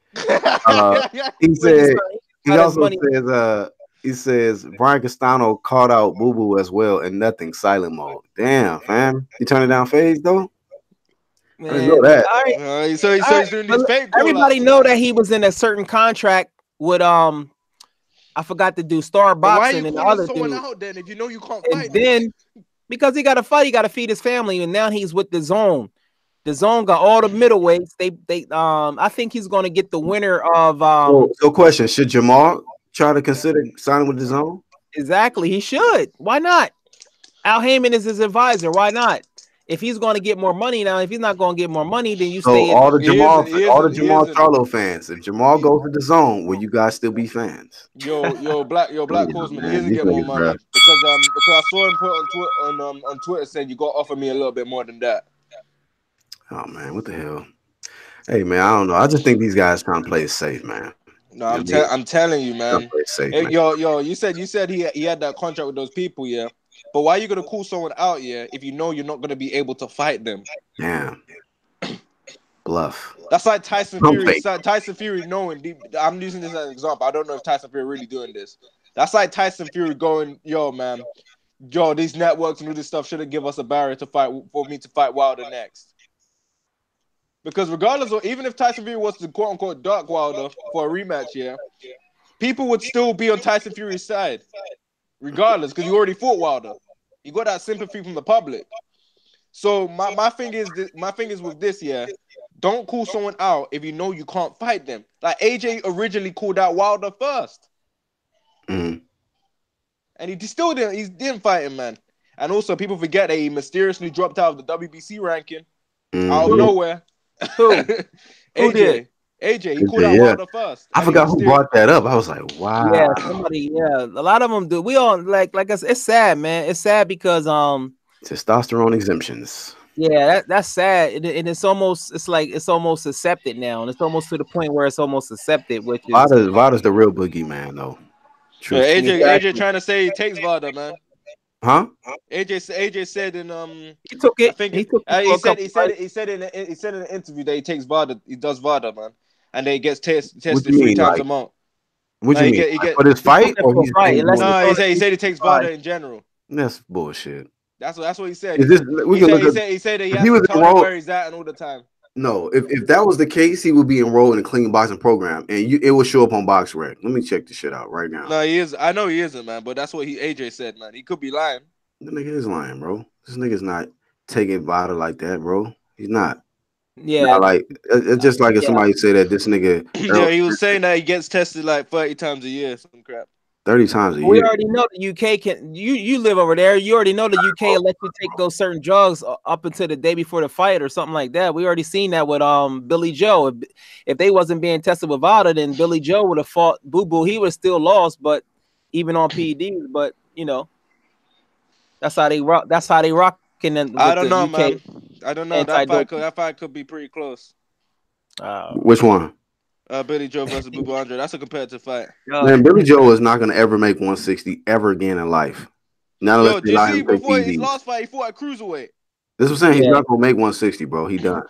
He said. He also says. He says Brian Castano called out Boo Boo as well, and nothing silent mode. Damn, fam. You turn it down, phase though. Man, I didn't know that. all right. So he's doing these fake call Everybody know that he was in a certain contract with I forgot to do Star But why are you Boxing and the calling other someone dude. out then if you know you can't And fight then because he got to fight, he got to feed his family, and now he's with the Zone. The Zone got all the middleweights. They I think he's going to get the winner of So question: should Jamal try to consider signing with the Zone? Exactly, he should. Why not? Al Heyman is his advisor. Why not? If he's going to get more money now, if he's not going to get more money, then you So stay. all the Jamal isn't. Charlo fans, if Jamal goes to the Zone, will you guys still be fans? Black Horseman, he doesn't get more money because I saw him put on Twitter saying you got to offer me a little bit more than that. Oh man, what the hell? Hey man, I don't know. I just think these guys trying to play it safe, man. No, I'm telling you, man. Safe, Hey, man. You said he had that contract with those people, yeah. But why are you gonna call someone out, yeah, if you know you're not gonna be able to fight them? Damn. Bluff. That's like Tyson Fury. Tyson Fury knowing. I'm using this as an example. I don't know if Tyson Fury really doing this. That's like Tyson Fury going, yo, man, these networks and all this stuff shouldn't give us a barrier to fight for me to fight Wilder next. Because regardless of, even if Tyson Fury was to quote unquote dark Wilder for a rematch, yeah, people would still be on Tyson Fury's side, regardless, because you already fought Wilder. You got that sympathy from the public. So my thing is with this, yeah. Don't call someone out if you know you can't fight them. Like AJ originally called out Wilder first, and he still didn't. He didn't fight him, man. And also, people forget that he mysteriously dropped out of the WBC ranking out of nowhere. Who? AJ. He called out Wilder first. I forgot who brought that up. I was like, wow. Yeah, somebody. Yeah, a lot of them do. We all like I said, it's sad, man. It's sad because testosterone exemptions. Yeah, that's sad, and it's almost accepted now, and it's almost to the point where it's almost accepted. Which is Vada's the real boogeyman, though. Yeah, AJ trying to say he takes Vada, man. Huh? AJ said in he took it. I think he said in an interview that he takes Vada, he does Vada, man, and then he gets tested 3 times a month. What do you mean? For this fight, or he said he takes Vada in general. That's bullshit. That's what he said. He said that he has to tell him where he's at and all the time. No, if that was the case, he would be enrolled in a clean boxing program, and it would show up on BoxRec. Let me check this shit out right now. No, he is. I know he isn't, man. But that's what AJ said, man. He could be lying. The nigga is lying, bro. This nigga's not taking Vada like that, bro. He's not. Yeah, not like it's just like if somebody said that this nigga. Yeah, he was saying that he gets tested like 30 times a year, some crap. 30 times a year. We already know the UK can. You live over there. You already know the UK will let you take those certain drugs up until the day before the fight or something like that. We already seen that with Billy Joe. If they wasn't being tested with Vada, then Billy Joe would have fought Boo Boo. He would have still lost, but even on PEDs. But you know, that's how they rock. That's how they rock. I don't know, man. I don't know. That fight could be pretty close. Which one? Billy Joe versus Boo Boo Andre. That's a competitive fight. Man, Billy Joe is not going to ever make 160 ever again in life. Not unless did you see before his last fight, he fought at cruiserweight? This was saying he's not going to make 160, bro. He done.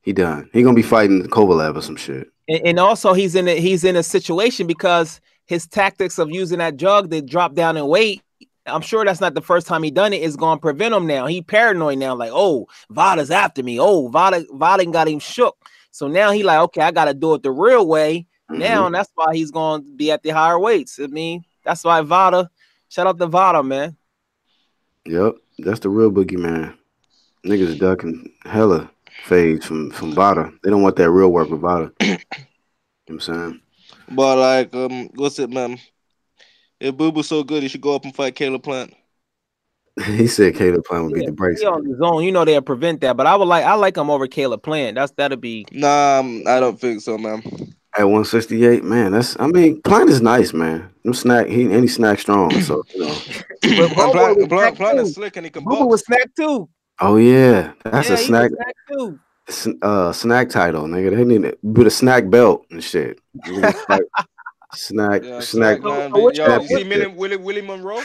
He going to be fighting Kovalev or some shit. And also he's in a situation because his tactics of using that drug to drop down in weight. I'm sure that's not the first time he done it. Is going to prevent him now. He paranoid now, like, oh, Vada's after me. Oh, Vada got him shook. So now he like, okay, I got to do it the real way. Now, and that's why he's going to be at the higher weights. I mean, that's why Vada, shout out to Vada, man. Yep, that's the real boogeyman. Niggas ducking hella fades from Vada. They don't want that real work with Vada. You know what I'm saying? But like, what's it, man? If Boo Boo's so good, he should go up and fight Caleb Plant. He said Caleb Plant would beat the brakes. He on his own, you know they'll prevent that. But I like him over Caleb Plant. That'll be. Nah, I don't think so, man. At 168, man, Plant is nice, man. He snack strong, so you know. Plant is slick and he can box. Boo was snack too. Oh yeah, that's a Yeah, he was snack. snack too. Snack title, nigga. They need to put a snack belt and shit. Give him Yeah, snack snack man. So But what yo, y'all, you see what, championship. Willie Monroe?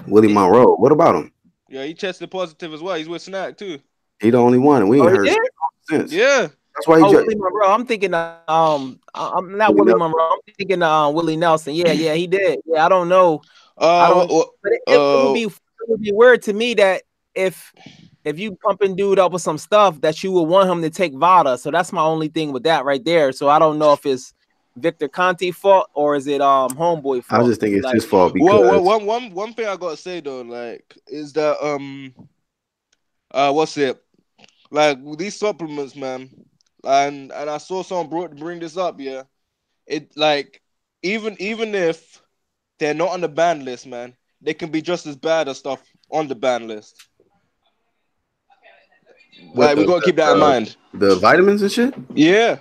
Willie Monroe. What about him? Yeah, he tested positive as well. He's with Snack too. He the only one, and we oh, ain't he heard did? since. Yeah. That's why he Oh, just Willie Monroe. I'm thinking, I'm not Willie Willie Nelson. Monroe. I'm thinking, Willie Nelson. Yeah, yeah, he did. Yeah, I don't know. Uh, But it would be weird to me that if you pumping dude up with some stuff that you would want him to take Vada. So that's my only thing with that right there. So I don't know if it's Victor Conte fault or is it homeboy I fault. just think it's Like, his fault well, because one thing I gotta say though, like, is that what's it? Like with these supplements, man, and I saw someone bring this up. Yeah, it like even if they're not on the ban list, man, they can be just as bad as stuff on the ban list. what Like we gotta keep that in mind. the vitamins and shit. Yeah,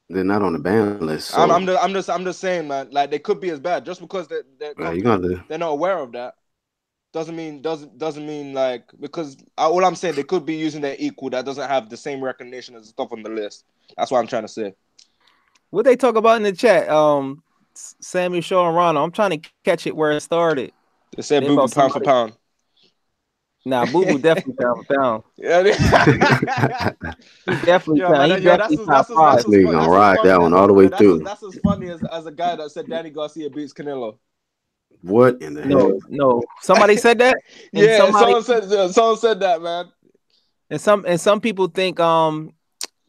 They're not on the ban list, so I'm just saying, man. Like they could be as bad just because you got to. they're not aware of that. Doesn't mean like because all I'm saying they could be using their equal that doesn't have the same recognition as the stuff on the list. That's what I'm trying to say. what they talk about in the chat, Samuel Shaw and Ronald. I'm trying to catch it where it started. They said They Boo Boo about pound for somebody. pound. Nah, Boo Boo definitely pound for pound. Yeah, He definitely yeah, pound. man. He Yo, definitely top five. Nigga gonna ride that one all the way through. That's as funny as a guy that said Danny Garcia beats Canelo. What in the hell? No. Somebody said that. And Yeah, someone said that, man. And some people think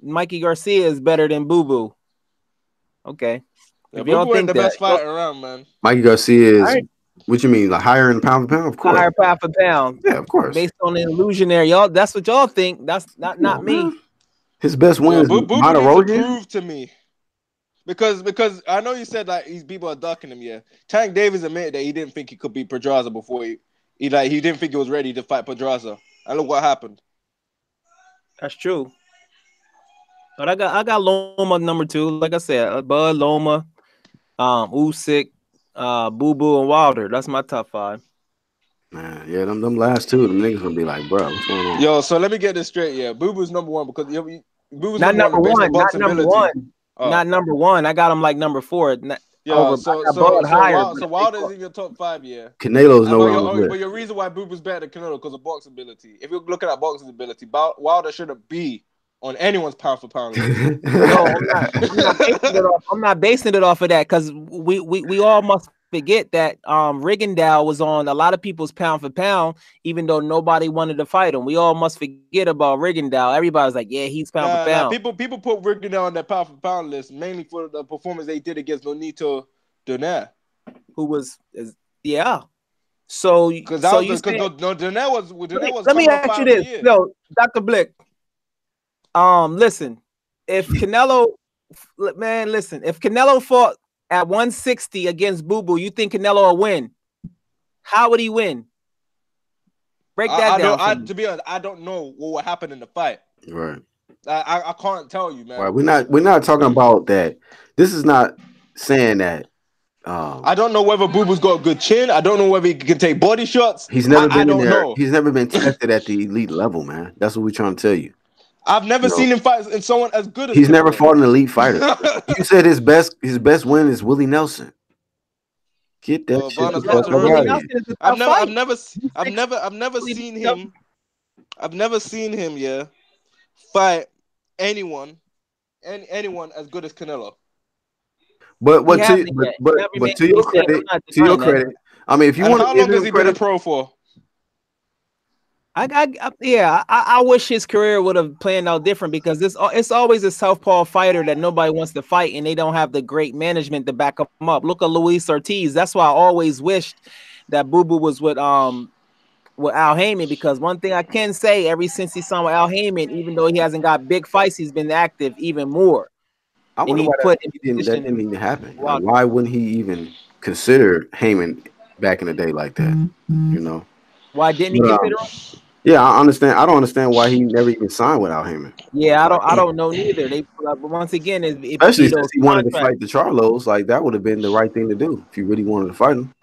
Mikey Garcia is better than Boo Boo. Okay. Yeah, If Boo y'all Boo ain't think the that, best fighter around, man. Mikey Garcia is. Alright. What you mean, like higher in pound for pound? Of course. higher pound for pound. Yeah, of course. Based on the illusionary, y'all. That's what y'all think. That's not me. Man. His best win Yeah, is Boo Boo Mata needs to Rogan. prove to me. Because I know you said like these people are ducking him, yeah. Tank Davis admitted that he didn't think he could beat Pedraza before he didn't think he was ready to fight Pedraza. And look what happened. That's true. But I got Loma number 2. Like I said, Bud, Loma, Usyk, Boo Boo, and Wilder. That's my top 5. Man, yeah, them last two, them niggas gonna be like, bro, what's going on? Yo, so let me get this straight, yeah. Boo Boo's number 1 because Boo Boo's Not number based on one. Not boxing number ability. 1. Not number 1. I got him like number 4. Yeah, so higher. So Wilder's in your top 5, yeah. Canelo's no wrong But your reason why Boo Boo's better than Canelo because of boxing ability. If you look at that boxing ability, Wilder shouldn't be on anyone's pound for pound list. No, I'm not basing it off of that because we all must forget that Rigondeaux was on a lot of people's pound for pound, even though nobody wanted to fight him. We all must forget about Rigondeaux. Everybody's like, yeah, he's pound for pound. People put Rigondeaux on that pound for pound list mainly for the performance they did against Nonito Donaire, who was yeah. So because Donaire was let me ask you this, yo, Dr. Blick. Listen, if Canelo fought at 160 against Boo Boo, you think Canelo will win? How would he win? Break that down. To be honest, I don't know what will happen in the fight. Right. I can't tell you, man. Right. We're not talking about that. This is not saying that. I don't know whether Boo Boo's got a good chin. I don't know whether he can take body shots. He's never been in there. Know. He's never been tested at the elite level, man. That's what we're trying to tell you. I've never seen him fight in someone as good as he's never fought an elite fighter. You said his best win is Willie Nelson. Get that shit the fuck out of here. I've never seen him. I've never seen him, yeah, fight anyone as good as Canelo. But to your credit, I mean, if you want to, how long has he been a pro for? I wish his career would have planned out different because it's always a southpaw fighter that nobody wants to fight and they don't have the great management to back them up. Look at Luis Ortiz. That's why I always wished that Boo Boo was with Al Heyman, because one thing I can say, ever since he signed with Al Heyman, even though he hasn't got big fights, he's been active even more. I wonder why that didn't even happen. Like, why wouldn't he even consider Heyman back in the day like that? You know, why didn't he consider him? Yeah, I understand. I don't understand why he never even signed with Al Heyman. Yeah, I don't know neither. But once again, especially since he wanted to fight the Charlos, like that would have been the right thing to do if you really wanted to fight him.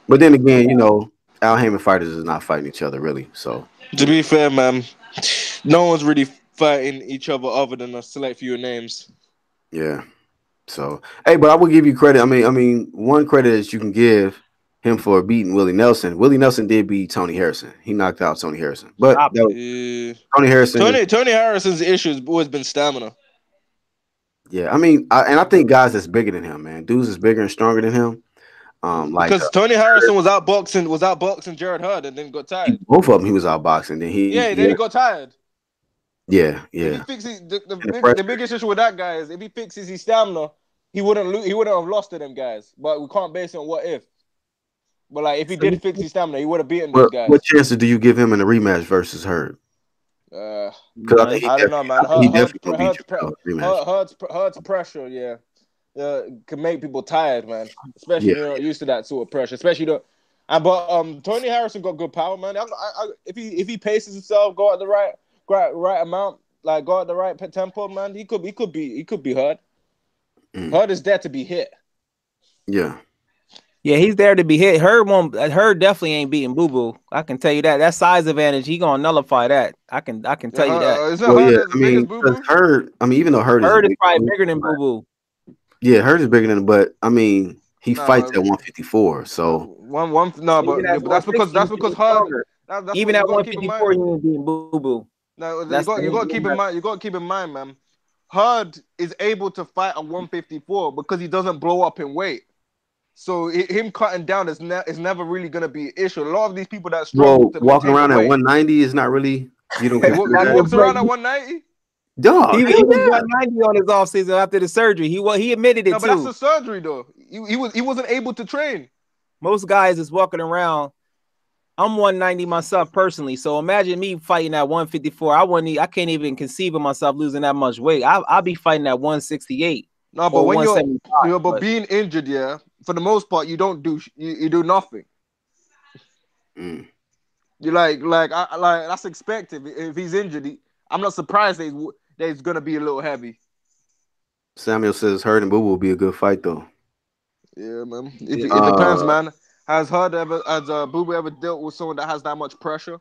But then again, you know, Al Heyman fighters is not fighting each other really. So To be fair, man, no one's really fighting each other other than a select few names. yeah. So hey, but I will give you credit. I mean, one credit that you can give him for beating Willie Nelson. Willie Nelson did beat Tony Harrison. He knocked out Tony Harrison, but Stop that it. was, Tony Harrison is. Tony Harrison's issue has always been stamina. Yeah, I mean, I think guys that's bigger than him, man. Dudes is bigger and stronger than him. Like Because Tony Harrison was outboxing Jared Hurd and then got tired. both of them, he was outboxing. Then Yeah, then he got tired. yeah, If he yeah. fixes And the pressure. the biggest issue with that guy is if he fixes his stamina, he wouldn't have lost to them guys. But we can't base it on what if. But like if he did fix his stamina, he would have beaten those guys. What chances do you give him in a rematch versus Hurd? Because I don't know, man. He definitely will beat you in a rematch. Hurt's pressure, yeah, can make people tired, man. Especially if you're not used to that sort of pressure. Especially but Tony Harrison got good power, man. If he paces himself, go at the right amount, like go at the right tempo, man, he could be Hurd. Hurd is there to be hit. Yeah. Yeah, he's there to be hit. Hurd definitely ain't beating Boo Boo. I can tell you that. That size advantage, he gonna nullify that. I can tell you that. Is that Hurd as big as Boo Boo? Hurd, I mean, even though Hurd is probably bigger than Boo Boo. Yeah, Hurd is bigger than, but I mean, he fights at 154. So but that's because Hurd. Even at 154, he ain't beating Boo Boo. No, you got to keep in mind. You got to keep in mind, man. Hurd is able to fight at 154 because he doesn't blow up in weight. So him cutting down is never really going to be an issue. A lot of these people that struggle to walking around at 190 is not really. You don't. He walks around at 190. Dog, he was 190 on his off season after the surgery. He admitted it too. But that's the surgery though. He wasn't able to train. Most guys is walking around. I'm 190 myself personally, so imagine me fighting at 154. I can't even conceive of myself losing that much weight. I'll be fighting at 168. No, but when you're being injured, yeah, for the most part, you don't do you do nothing. You like that's expected. If he's injured, I'm not surprised that he's gonna be a little heavy. Samuel says Hurd and Boo Boo will be a good fight though. Yeah, man. It depends, man. Has Boo Boo ever dealt with someone that has that much pressure?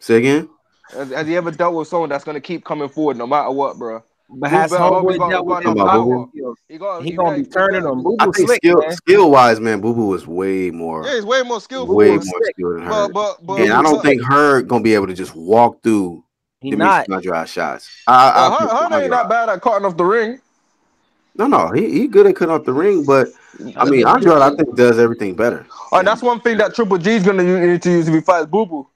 Say again? Has he ever dealt with someone that's gonna keep coming forward no matter what, bro? But has Homeboy dealt with him power? He gonna be turning on Boo Boo. I think skill wise, man, Boo Boo is way more. Yeah, he's way more skillful. Way more skilled than Hurd. And I don't think Hurd gonna be able to just walk through Demetrius shots. Hurd ain't that bad at cutting off the ring. No, he good at cutting off the ring, but I mean, Andrade, I think does everything better. That's one thing that Triple G is gonna need to use if he fights Boo Boo.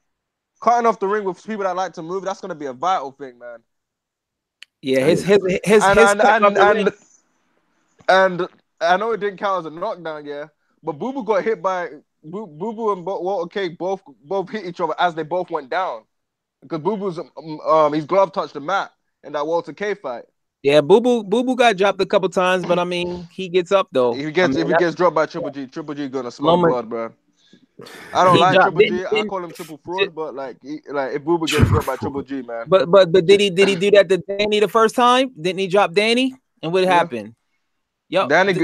Cutting off the ring with people that like to move, that's gonna be a vital thing, man. Yeah, and I know it didn't count as a knockdown, yeah, but Boo Boo got hit by Boo Boo and Walter K both hit each other as they both went down because Boo Boo's his glove touched the mat in that Walter K fight. Yeah, Boo Boo got dropped a couple times, but I mean he gets up though. If he gets dropped by Triple G gonna smell blood, bro. I don't like Triple G. I call him Triple Fraud, but like if Boo Boo gets dropped by Triple G, man. But did he do that to Danny the first time? Didn't he drop Danny? And what happened? Yep. Danny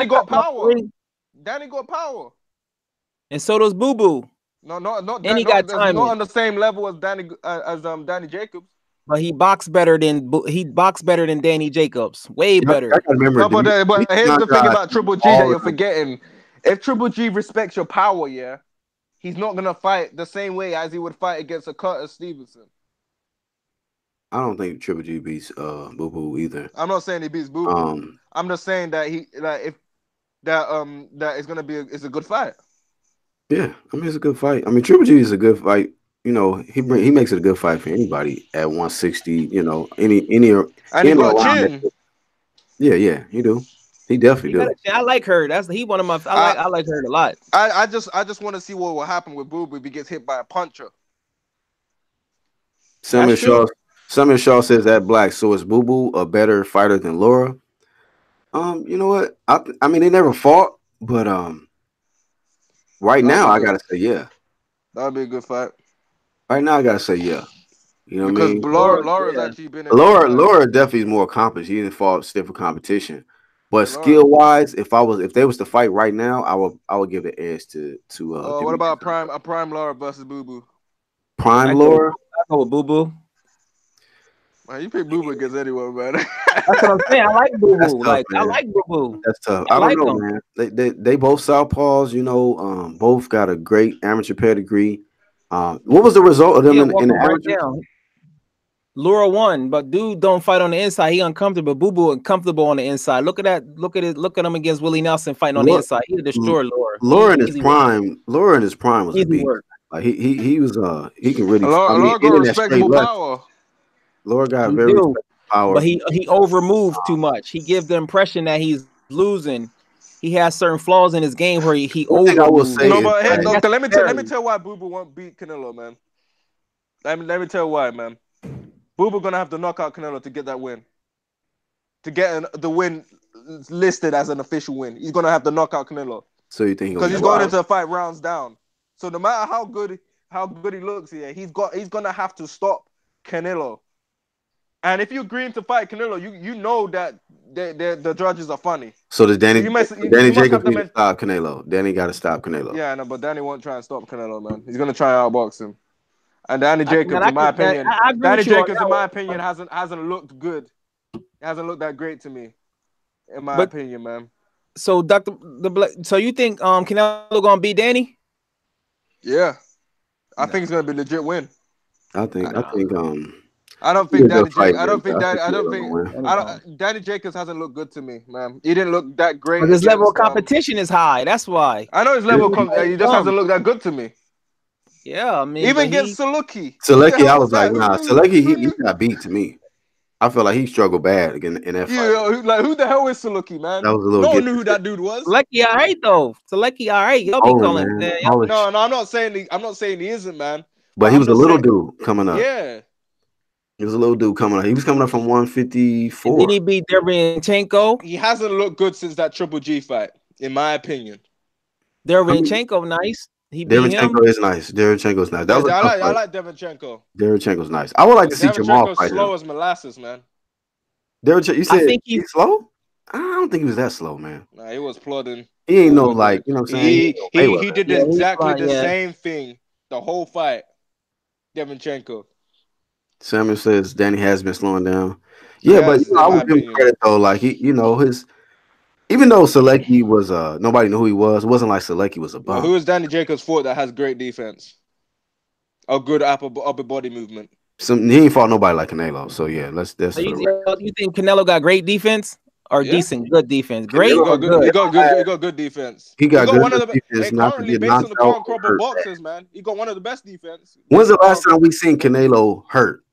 got power. Danny got power. And so does Boo Boo. Not on the same level as Danny Jacobs. But he boxed better than Danny Jacobs. Way better. But here's the thing about Triple G that you're forgetting. If Triple G respects your power, yeah, he's not gonna fight the same way as he would fight against a Curtis Stevenson. I don't think Triple G beats Boo Boo either. I'm not saying he beats Boo Boo. I'm just saying that that is gonna be a good fight. Yeah, I mean it's a good fight. I mean Triple G is a good fight. You know, he makes it a good fight for anybody at 160. You know, any and he got chin. Yeah, he do. He definitely does. I like Hurd. He one of my. I like Hurd a lot. I just want to see what will happen with Boo Boo if he gets hit by a puncher. Samuel Shaw says that Black. So is Boo Boo a better fighter than Laura? You know what? I mean they never fought, but right now I gotta say yeah. That'd be a good fight. Right now I gotta say yeah. You know what I mean? Because Laura's actually been. Laura definitely is more accomplished. He didn't fought stiffer competition. But skill wise, if they was to fight right now, I would give the edge to what about a prime Laura versus Boo Boo? Prime Laura? I go with Boo Boo. Man, you pick Boo Boo against anyone, man. That's what I'm saying. I like Boo Boo. Like man. I like Boo Boo. That's tough. I don't know, man. They both southpaws, you know. Both got a great amateur pedigree. What was the result of them in the amateur? Laura won, but dude don't fight on the inside. He uncomfortable. Boo Boo uncomfortable on the inside. Look at that. Look at it. Look at him against Willie Nelson fighting on the inside. He destroyed Laura. Laura in his prime. Laura in his prime was a beast. Like he was he can really. Laura got respectable power. Laura got very respectable power, but he overmoves too much. He gives the impression that he's losing. He has certain flaws in his game where he overmoves. No, but hey, look, let me tell why Boo Boo won't beat Canelo, man. Let me tell why, man. Boo Boo gonna have to knock out Canelo to get that win. To get the win listed as an official win, he's gonna have to knock out Canelo. So you think because he's going into a fight rounds down. So no matter how good he looks here, he's gonna have to stop Canelo. And if you agree to fight Canelo, you know that the judges are funny. So does Danny Jacobs need to stop Canelo? Danny got to stop Canelo. Yeah, no, but Danny won't try and stop Canelo, man. He's gonna try and outbox him. And Danny Jacobs, in my opinion, hasn't looked good. It hasn't looked that great to me, in my opinion, man. So so you think Canelo gonna beat Danny? Yeah, I think it's gonna be a legit win. I think Danny Jacobs hasn't looked good to me, man. He didn't look that great. But his level of competition is high. That's why. I know his level. He just hasn't looked that good to me. Yeah, I mean, even against Saluki. Saluki, I was like, nah. Saluki, he got beat to me. I feel like he struggled bad again in that fight. Yeah, like who the hell is Saluki, man? That was a little. No one knew who that dude was. Saluki, all right though. Saluki, all right. Y'all be calling. No, I'm not saying he isn't, man. But he was a little dude coming up. Yeah. He was a little dude coming up. He was coming up from 154. Did he beat Derevyanchenko? He hasn't looked good since that Triple G fight, in my opinion. Derevyanchenko, nice. Derevyanchenko is nice. Derevyanchenko's nice. I like Derevyanchenko. Derevyanchenko's nice. I would like to see Jamal fight him. Slow as molasses, man. You said he's slow? I don't think he was that slow, man. Nah, he was plodding. He ain't no like, you know what I'm saying? He did exactly the same thing the whole fight. Derevyanchenko. Samuel says Danny has been slowing down. Yeah, but I would give him credit though. Like even though Salecki was nobody knew who he was, it wasn't like Salecki was a bum. Well, who is Danny Jacobs fought that has great defense? A good upper body movement. He ain't fought nobody like Canelo. So yeah, you think Canelo got great defense or good defense? Great. He got good defense. He got good one of the defense. Currently, based on the current crop of boxers, man, he got one of the best defense. When's the last time we seen Canelo hurt?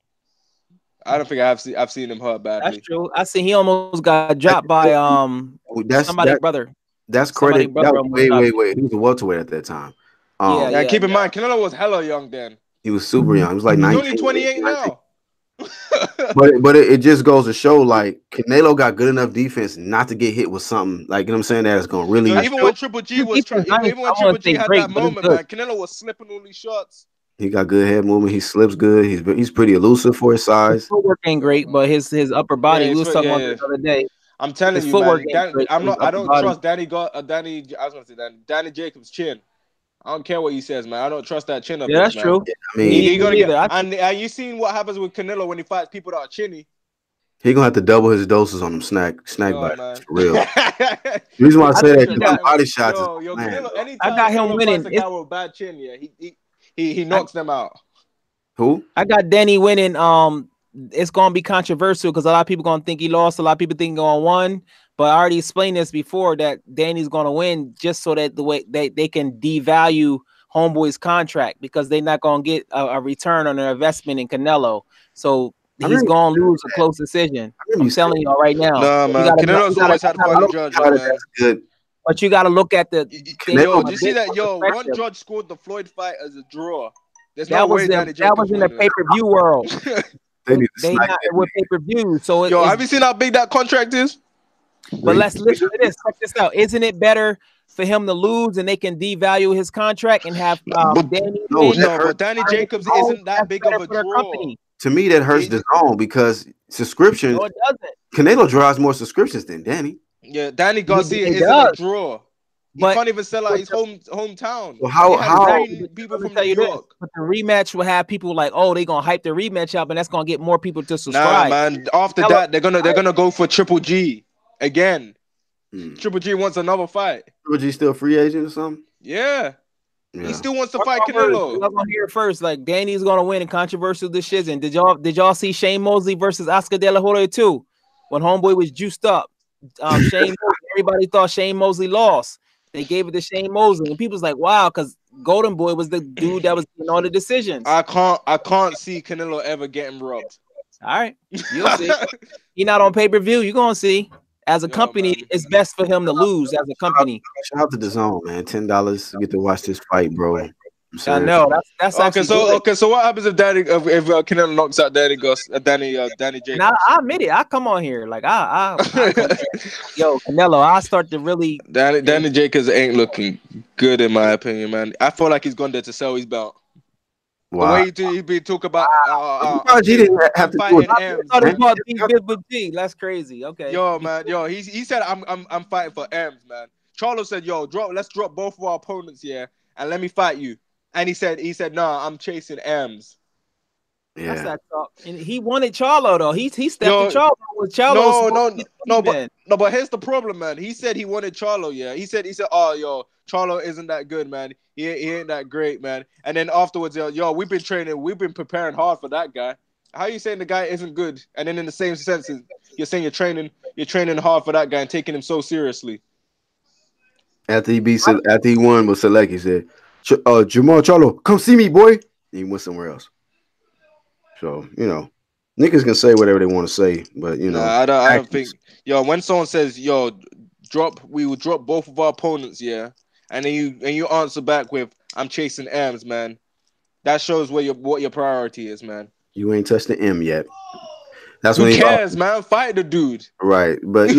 I don't think I've seen him hurt badly. That's true. I see he almost got dropped by somebody's brother. That's credit. Wait. He was a welterweight at that time. Keep in mind, Canelo was hella young then. He was super young. He was like 19. He's only 28 now. but it just goes to show like Canelo got good enough defense not to get hit with something like, you know what I'm saying, that is gonna really. Even when Triple G had that moment, man, Canelo was slipping all these shots. He got good head movement. He slips good. He's pretty elusive for his size. His footwork ain't great, but his upper body. We was talking about the other day. I'm telling you, man. I don't trust Danny Jacobs' chin. I don't care what he says, man. I don't trust that chin up. Yeah, that's true. I mean, he gonna get, and you seen what happens with Canelo when he fights people that are chinny. He gonna have to double his doses on them snack bites. For real. The reason why I say that because body shots. Canelo, I got him winning. A guy with a bad chin, he knocks them out. Who? I got Danny winning. It's gonna be controversial because a lot of people gonna think he lost. A lot of people think he gonna won. But I already explained this before that Danny's gonna win just so that the way they can devalue Homeboy's contract because they're not gonna get a return on their investment in Canelo. So he's gonna lose a close decision. I'm telling you all right now. No, man. Canelo's always had to fight the judge, man. That's good. But you got to look at the. Did you see that? One judge scored the Floyd fight as a draw. That was in the pay-per-view world. They not with pay-per-view. So have you seen how big that contract is? But let's listen to this. Check this out. Isn't it better for him to lose and they can devalue his contract and have Danny? But Danny Jacobs isn't that big of a draw. To me, that hurts the zone because subscriptions. No, it doesn't. Canelo draws more subscriptions than Danny. Yeah, Danny Garcia He isn't a does, draw. He but can't even sell out but his hometown. Well, He how had how exactly. three But people let me from tell New you this: York. but the rematch will have people like, oh, they gonna hype the rematch up, and that's gonna get more people to Nah, subscribe. man. After Canelo, that, they're gonna go for Triple G again. hmm. Triple G wants another fight. Triple G still a free agent or something? Yeah, he Yeah. still wants to Mark fight my words, Canelo. y'all gonna hear it first. Like Danny's gonna win in controversial decision. Did y'all see Shane Mosley versus Oscar De La Hoya too? When homeboy was juiced up, Shane Mosley, everybody thought Shane Mosley lost. They gave it to Shane Mosley, and people's like, wow, because Golden Boy was the dude that was in all the decisions. I can't see Canelo ever getting robbed. All right, you'll see. He not on pay-per-view. You're gonna see. As a Yo, company, man. it's best for him to lose as a company. Shout out to the zone, man. $10 to get to watch this fight, bro. I'm I saying. know that's actually good. Okay, so what happens if Canelo knocks out Danny And I Jacobs? admit it. I come on here like I come here. Yo, Canelo. I start to really. Danny Jacobs ain't looking good in my opinion, man. I feel like he's gone there to sell his belt. The Wow. way he be talk about I'm surprised he didn't have I'm to do it. fighting I M's, thought man. it was big with G. That's crazy. Okay. Yo, man, he said I'm fighting for M's, man. Charlo said, yo, let's drop both of our opponents here and let me fight you. And he said, nah, I'm chasing M's. That's Yeah. that talk. And he wanted Charlo though. He stepped Yo, to Charlo with Charlo's but here's the problem, man. He said he wanted Charlo, yeah. He said, oh, yo, Charlo isn't that good, man. He ain't that great, man. And then afterwards, yo, we've been preparing hard for that guy. How you saying the guy isn't good? And then in the same sense, you're saying you're training hard for that guy and taking him so seriously. After he won with Select, he said, Jamal Charlo, come see me, boy. And he went somewhere else. So, niggas can say whatever they want to say, but Nah, I don't think. actions. Yo, when someone says, yo, we will drop both of our opponents, yeah, and then you answer back with, I'm chasing M's, man. That shows what your priority is, man. You ain't touched the M yet. That's Who when he lost. cares, man? Fight the dude. Right. But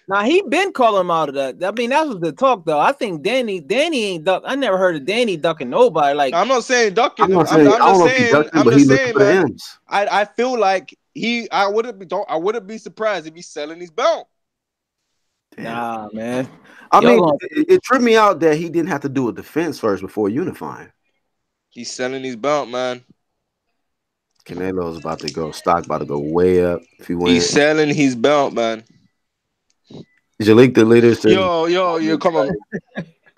Now he been calling him out of that. I mean, that was the talk though. I think Danny ain't duck. I never heard of Danny ducking nobody. Like I'm not saying ducking I'm him. not saying I don't know if he ducked him, I'm but he just looking saying, for the man. M's. I feel like I wouldn't be surprised if he's selling his belt. Damn. nah, man. I mean, it tripped me out that he didn't have to do a defense first before unifying. He's selling his belt, man. Canelo's about to go. Stock about to go way up if he wins. He's selling his belt, man. Jalik, the leader, says, Yo, come on.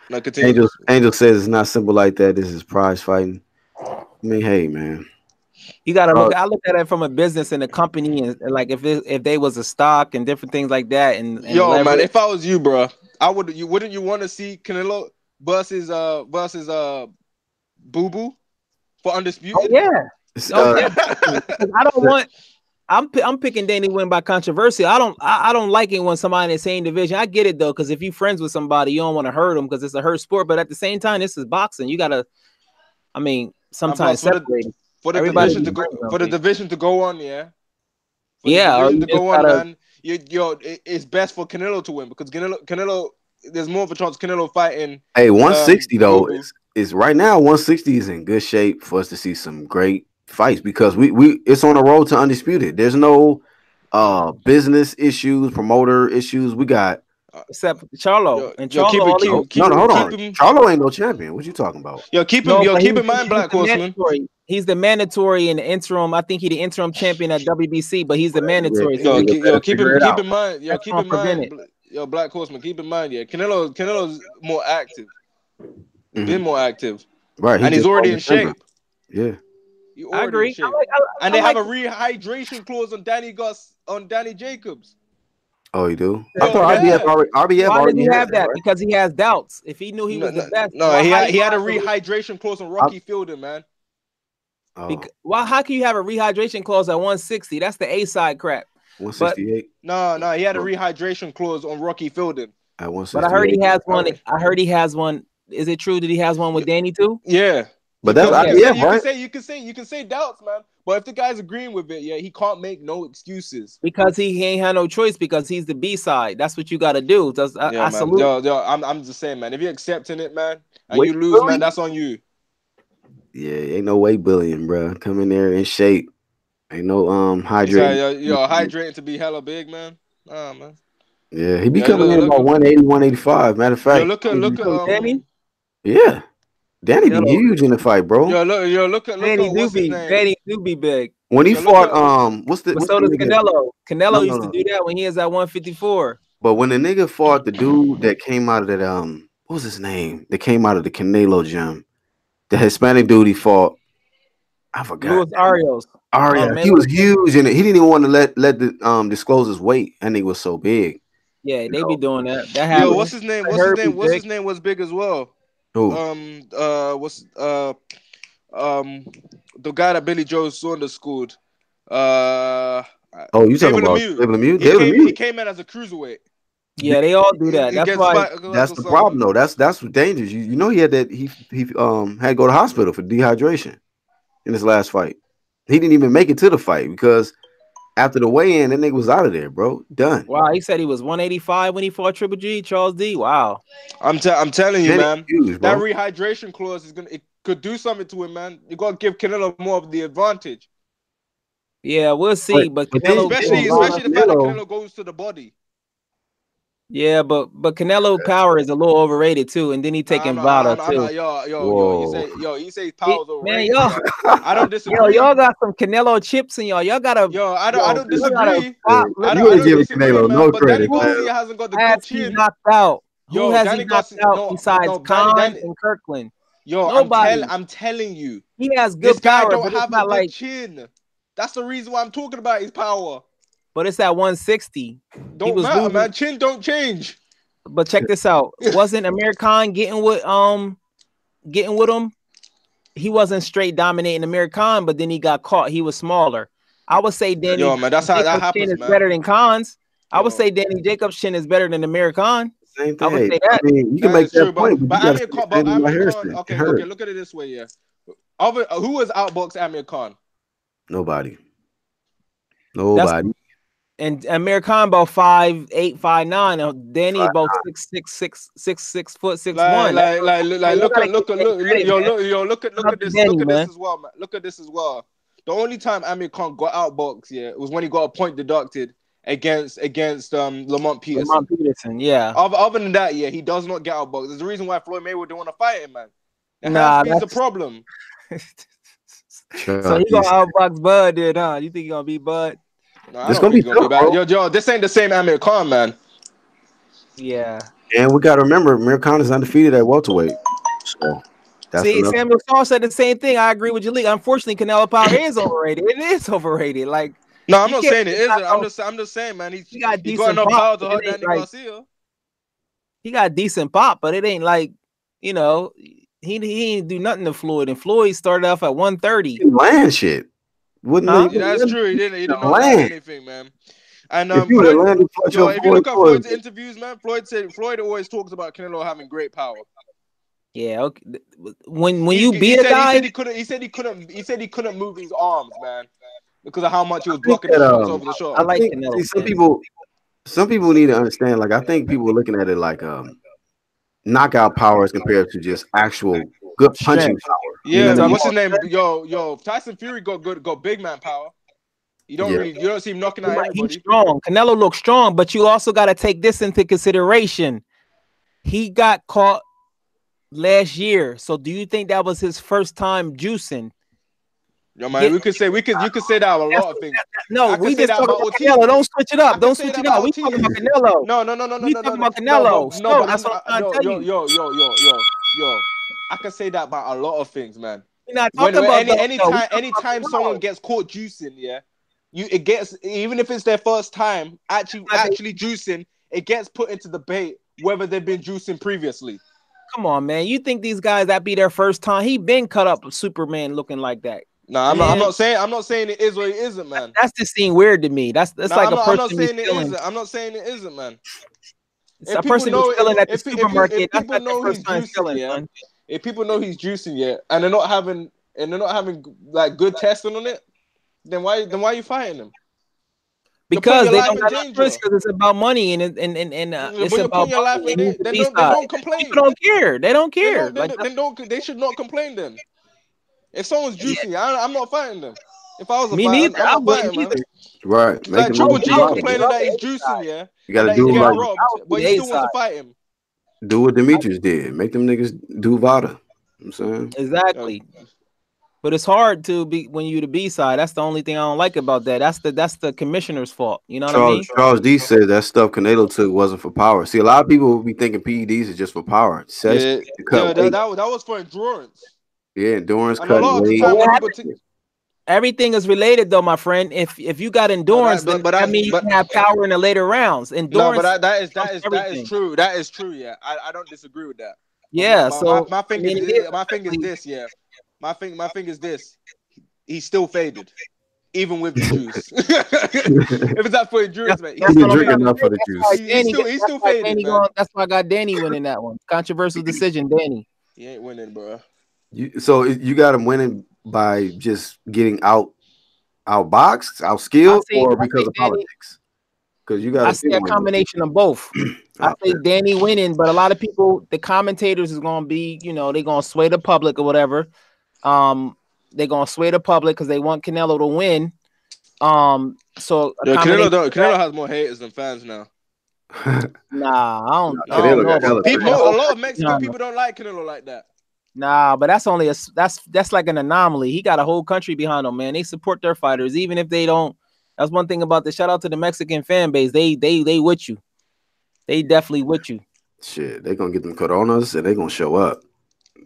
No, continue. Angel says it's not simple like that. This is prize fighting. I mean, hey, man. You gotta look. I look at it from a business and a company, and like if they was a stock and different things like that, and Yo, leverage. man, if I was you, bro, wouldn't you want to see Canelo versus Boo Boo for undisputed? Oh yeah. I don't want. I'm picking Danny win by controversy. I don't like it when somebody in the same division. I get it though, because if you're friends with somebody, you don't want to hurt them because it's a hurt sport. But at the same time, this is boxing. You gotta. I mean, sometimes separate. For the division to go on, yeah. For the division to go on, man. It's best for Canelo to win because Canelo, there's more of a chance Canelo fighting. Hey, 160 though is right now. 160 is in good shape for us to see some great fights because we it's on the road to undisputed. There's no business issues, promoter issues. We got except Charlo and Charlo. Hold on. Charlo ain't no champion. What you talking about? Keep in mind, Black Horseman. He's the mandatory in the interim. I think he's the interim champion at WBC, but he's the mandatory. Keep in mind. Black Horseman. Keep in mind. Yeah, Canelo's more active. Been more active. Right, and he's already in shape. Yeah, I agree. And they have a rehydration clause on Danny Jacobs. Oh, you do? I thought RBF Why already did he have that? right? Because he has doubts. If he knew he was the best, no, he had a rehydration clause on Rocky Fielding, man. How can you have a rehydration clause at 160? That's the A side crap. 168. No, he had a rehydration clause on Rocky Fielding. At 168. But I heard he has one. I heard he has one. Is it true that he has one with Danny too? Yeah. But that's right? You can say doubts, man. But if the guy's agreeing with it, yeah, he can't make no excuses. Because he ain't had no choice because he's the B side. That's what you got to do. I salute. I'm just saying, man. If you're accepting it, man, and you lose, man, that's on you. Yeah, ain't no weight bullying, bro. Come in there in shape. Ain't no hydrating. You're hydrating to be hella big, man. Man. Yeah, he be Yeah, coming in about 180, 185. Matter of yo, fact, look at Danny, yeah, Danny be Canelo, huge in the fight, bro. look Danny at do what's his be name? Danny do be big. When he Yo, look fought, at what's the But so does nigga? Canelo. No, Canelo no, used to no. do that when he was at 154. But when the nigga fought the dude that came out of that, what was his name? That came out of the Canelo gym, the Hispanic dude he fought. I forgot. Luis Arias. Aria, he Melo. was huge in it. He didn't even want to let the disclose his weight. That nigga was so big. Yeah, You they be know doing that. That yo, happens. what's his name was big as well. who? What's the guy that Billy Joe Saunders schooled. Uh, Oh, you talking David about Lemieux. David Lemieux? David He Lemieux. came in as a cruiserweight Yeah, they all do that. That's against why. Spike That's or the problem, something. though. That's what dangerous. You know he had that he had to go to hospital for dehydration in his last fight. He didn't even make it to the fight because after the weigh-in, that nigga was out of there, bro. Done. Wow, he said he was 185 when he fought Triple G, Charles D. Wow. I'm telling you, Danny man. huge, That bro. rehydration clause it could do something to him, man. You gotta give Canelo more of the advantage. Yeah, we'll see. But then Canelo, Especially the fact that Canelo goes to the body. yeah, but Canelo power is a little overrated too, and then he taking Vada I'm too. not, yo. Whoa. You say power's Man, overrated. y'all, I don't disagree. y'all got some Canelo chips in y'all. Y'all gotta, I don't y'all gotta disagree. stop. You I ain't don't giving disagree, Canelo man. no But Danny credit, man. Garcia hasn't got the Has good he chin. knocked out? Who has Danny he knocked Garcia, out besides Khan and Kirkland? Nobody. I'm telling you, He has this good guy power, don't but it's have a not good like. chin. That's the reason why I'm talking about his power. But it's at 160. Don't He was matter, losing. man. Chin don't change. But check this out. Wasn't Amir Khan getting with him? He wasn't straight dominating Amir Khan, but then he got caught. He was smaller. I would say Danny man, that's how that Jacobs' happens, chin is man. better than Khan's. I would say Danny Jacobs' chin is better than Amir Khan. Same I would thing. say that. I mean, you can That make is that true, point, but you got to Amir Khan, okay, look at it this way, yeah. Who was outboxed Amir Khan? Nobody. And Amir Khan about 5'8", 5'9". Danny about 6'6", 6'1". Look at this as well, man. Look at this as well. The only time Amir Khan got outboxed, yeah, was when he got a point deducted against Lamont Peterson. Yeah. Other than that, yeah, he does not get outboxed. There's a reason why Floyd Mayweather don't want to fight him, man. That's the problem. So he gonna outbox Bud, then, huh? You think he gonna beat Bud? No, I don't think he's gonna be bad. Yo, this ain't the same Amir Khan, man. Yeah. And we got to remember, Amir Khan is undefeated at welterweight. So Samuel Saul said the same thing. I agree with you, Lee. Unfortunately, Canelo power is overrated. It is overrated. Like, no, I'm not saying it isn't. I'm just saying, man. He got enough power to hurt Danny Garcia. He got decent pop, but it ain't like, he didn't do nothing to Floyd. And Floyd started off at 130. Land shit. That's true. He didn't land anything, man. And if you look at Floyd's interviews, man, Floyd always talks about Canelo having great power. Yeah, okay. When you beat a guy, he said he couldn't move his arms, man, because of how much he was blocking the shots over the shot. I like Canelo. Some people need to understand. Like, I think people are looking at it like knockout power as compared to just actual good punching power. Yeah, what's his name? Yo, Tyson Fury got big man power. You don't see him knocking out everybody. He's strong. Canelo looks strong, but you also got to take this into consideration. He got caught last year. So do you think that was his first time juicing? Yo, man, you could say that about a lot of things. No, we just talking about Canelo. Don't switch it up. Don't switch it up. We talking about Canelo. No. We talking about Canelo. No, that's what I'm trying to tell you. Yo. I can say that about a lot of things, man. We're not talking about anytime someone gets caught juicing, yeah, even if it's their first time actually juicing, it gets put into debate whether they've been juicing previously. Come on, man. You think these guys that be their first time? He been cut up with Superman looking like that. No, I'm not saying it is or it isn't, man. That's just seem weird to me. That's like a person. I'm not saying it isn't. I'm not saying it isn't, man. It's a person who's stealing at the supermarket. That's not the first time stealing, man. If people know he's juicing, yeah, and they're not having like good testing on it, then why are you fighting them? Because they don't have risk, because it's about money and it's about your life in it. They don't complain. People don't care. They don't care. They should not complain then. If someone's juicing, I'm not fighting them. If I was a Me fighter, neither. I'm I not wouldn't fighting, man. either. Right. It's Make like him Triple lose the G I would complaining bottom. that he's love the A juicing, side. yeah, You and gotta that do he's it getting like robbed, but The he A still wants to side. fight him. do what Demetrius did. Make them niggas do Vada. You know what I'm saying? Exactly. But it's hard to be when you the B side. That's the only thing I don't like about that. That's the commissioner's fault. You know what I mean? Charles D said that stuff Canelo took wasn't for power. See, a lot of people will be thinking PEDs is just for power. Says Yeah, to cut yeah, weight. that was for endurance, Yeah, endurance, and a cutting lot of the weight. time when But people think, everything is related though, my friend. If you got endurance, then that means you can have power in the later rounds. no, but Endurance that is everything. true. That is true. Yeah, I don't disagree with that. But Yeah. So my I thing mean, is it is my thing is this. Yeah, my thing is this. He's still faded, even with the juice. If it's not for endurance, man, he's He that's didn't what still I'm drink trying to faded. enough say. for the That's why juice. Danny. He's That's still why faded, Danny man. going. That's why I got Danny winning that one. Controversial decision, Danny. He ain't winning, bro. So you got him winning by just getting outboxed, out I skilled, say or I because say of Danny. politics? Because you got I to see pick a one. combination of both. I say Okay. Danny winning, but a lot of people, the commentators is gonna be, they're gonna sway the public or whatever. They're gonna sway the public because they want Canelo to win. So a Yeah, combination. Canelo has more haters than fans now. Nah, I don't Canelo know got about hella that. People, The fans. whole a lot of country Mexican behind him. people don't like Canelo like that. Nah, but that's only that's like an anomaly. He got a whole country behind him, man. They support their fighters, even if they don't. That's one thing about the shout out to the Mexican fan base. They with you. They definitely with you. Shit, they gonna get them coronas and they gonna show up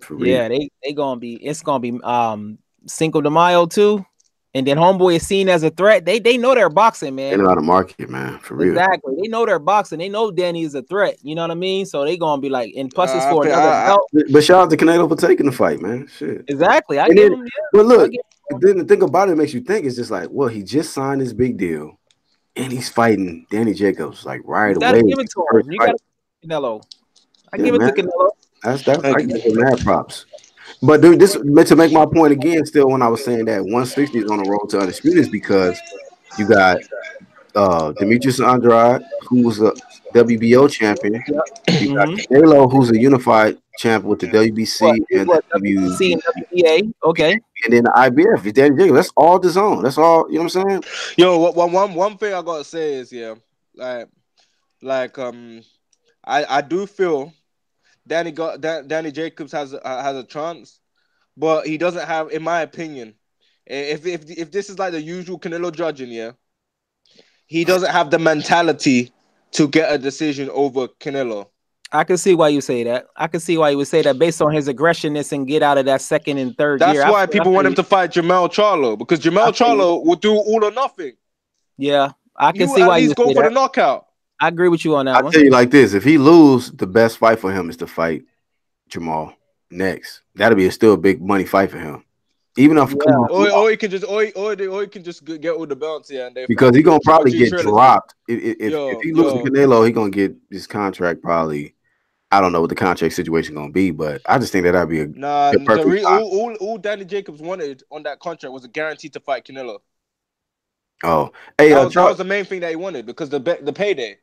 for real. Yeah, they gonna be. It's gonna be Cinco de Mayo too, and then Homeboy is seen as a threat. They know they're boxing, They man. know how to market, man, for real. Exactly. They know they're boxing. They know Danny is a threat. You know what I mean? So they gonna be like, and plus it's I for think another belt. But shout out to Canelo for taking the fight, man. Shit. Exactly. I And give then, him. Yeah, but I look, give him. then the thing about it makes you think it's just like, well, he just signed this big deal, and he's fighting Danny Jacobs like right You gotta away. give it to First him. You fight. gotta Canelo. I Yeah, give it to man. Canelo. That's I thank give you. him mad props. But dude, this to make my point again, still when I was saying that 160 is on the road to undisputed is because you got Demetrius Andrade, who was a WBO champion. Yeah. You got Mm-hmm. Canelo, who's a unified champ with the WBC He's and the WBC and WBA, WBA. Okay. and then the IBF. It's Danny Jacobs. That's all the zone. That's all. You know what I'm saying? Yo, one thing I gotta say is like I do feel Danny Jacobs has a chance, but he doesn't have, in my opinion, if this is like the usual Canelo judging, yeah, he doesn't have the mentality to get a decision over Canelo. I can see why you say that. I can see why you would say that based on his aggressiveness and get out of that second and third gear. That's why people want him to fight Jamel Charlo, because Jamel Charlo will do all or nothing. Yeah, I He can will see at why you least go say for that. the knockout. I agree with you on that I'll one. tell you like this: if he lose, the best fight for him is to fight Jamal next. That'll be still a big money fight for him. Even if Yeah. Or he can just get all the belts, yeah, and they because he's gonna probably get trilogy. dropped. If he loses Canelo, he's gonna get his contract probably. I don't know what the contract situation gonna be, but I just think that'd be a perfect time. All Danny Jacobs wanted on that contract was a guarantee to fight Canelo. Oh, hey, that was the main thing that he wanted, because the payday.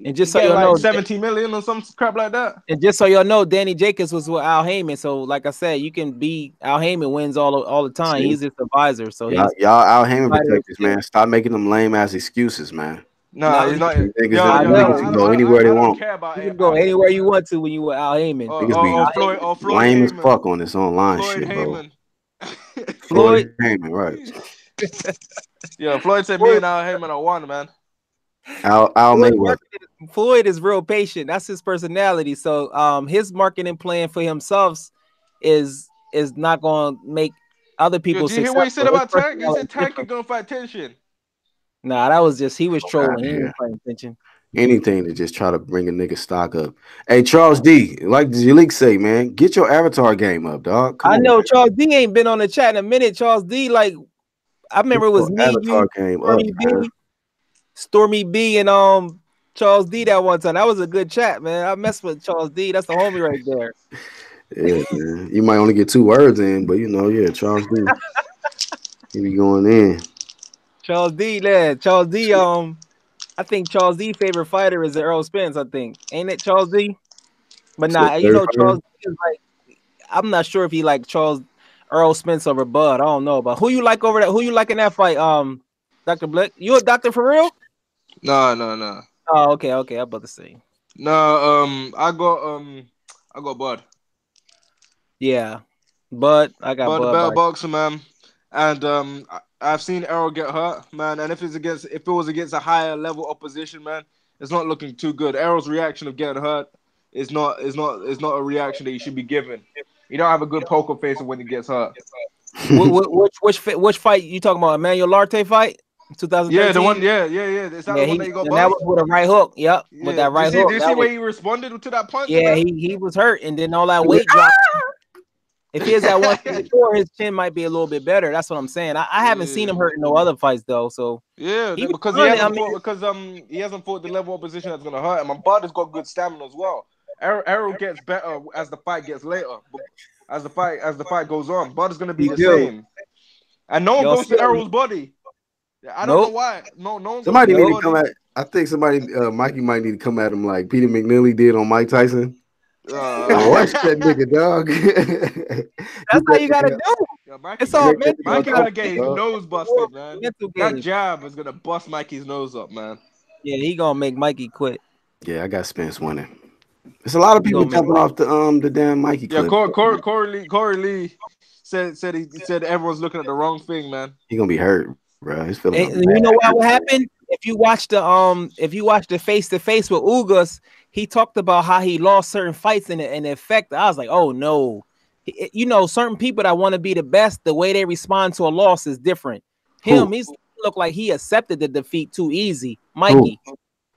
And just he so you like know, 70 million or some crap like that. And just so y'all know, Danny Jacobs was with Al Heyman. So, like I said, you can be Al Heyman wins all the time. See? He's his advisor. So y'all out Heyman protectors, man. Stop making them lame ass excuses, man. Nah, he's not. Niggas I go anywhere they I don't want. care about you can go anywhere you want to when you with Al Heyman. Niggas be Floyd lame as Heyman. fuck on this online Floyd shit, Heyman. bro. Floyd Heyman, right? Yeah, Floyd said me and Al Heyman are one, man. Al Mayweather. Floyd is real patient. That's his personality. So his marketing plan for himself is not going to make other people Did you hear what he said about Tank? He said Tank is going to fight Tension. Nah, that was just, he was trolling. He wasn't paying attention. Anything to just try to bring a nigga stock up. Hey, Charles D, like Jalik say, man, get your avatar game up, dog. I know Charles D ain't been on the chat in a minute. Charles D, like, I remember it was me, you, Stormy B, and Charles D that one time. That was a good chat, man. I messed with Charles D. That's the homie right there. Yeah, man. You might only get 2 words in, but Charles D. He be going in. Charles D, man. Charles D, I think Charles D favorite fighter is Earl Spence, I think. Ain't it Charles D? But nah, Charles D is like, I'm not sure if he like Earl Spence over Bud. I don't know about who you like over that. Who you like in that fight? Dr. Blick. You a doctor for real? No. Oh, okay. I'm about to say. No, I got Bud. Yeah, Bud. I got Bud, the Bud. better boxer, man. And I've seen Errol get hurt, man. And if it was against a higher level opposition, man, it's not looking too good. Errol's reaction of getting hurt is not a reaction that you should be given. You don't have a good poker face when he gets hurt. Which fight you talking about? Emmanuel Larte fight, 2013. Yeah, the one. Yeah. Is that the one that you got? And that was with a right hook. Yep, Yeah. with that right hook. hook. Did you see where he responded to that punch? Yeah, man? he was hurt, and then all that weight dropped. If he is at 154, his chin might be a little bit better. That's what I'm saying. I haven't seen him hurt in no other fights though. So because he hasn't fought the level of opposition that's gonna hurt him. And Bud has got good stamina as well. Errol gets better as the fight gets later. But as the fight goes on, Bud is gonna be the same. And no one goes to Errol's body. I don't know why. No one. Somebody need to come at. I think Mikey might need to come at him like Peter McNeely did on Mike Tyson. Watch that nigga, dog. That's how you gotta do. Yeah, it's all mental. Mikey gotta get his nose busted, man. That jab is gonna bust Mikey's nose up, man. Yeah, he gonna make Mikey quit. Yeah, I got Spence winning. There's a lot of people jumping off the damn Mikey clip. Yeah, Corey Lee said everyone's looking at the wrong thing, man. He gonna be hurt, bro. He's feeling. You know what will happen if you watch the face to face with Ugas. He talked about how he lost certain fights and the effect. I was like, oh no. You know, certain people that want to be the best, the way they respond to a loss is different. He looked like he accepted the defeat too easy. Mikey.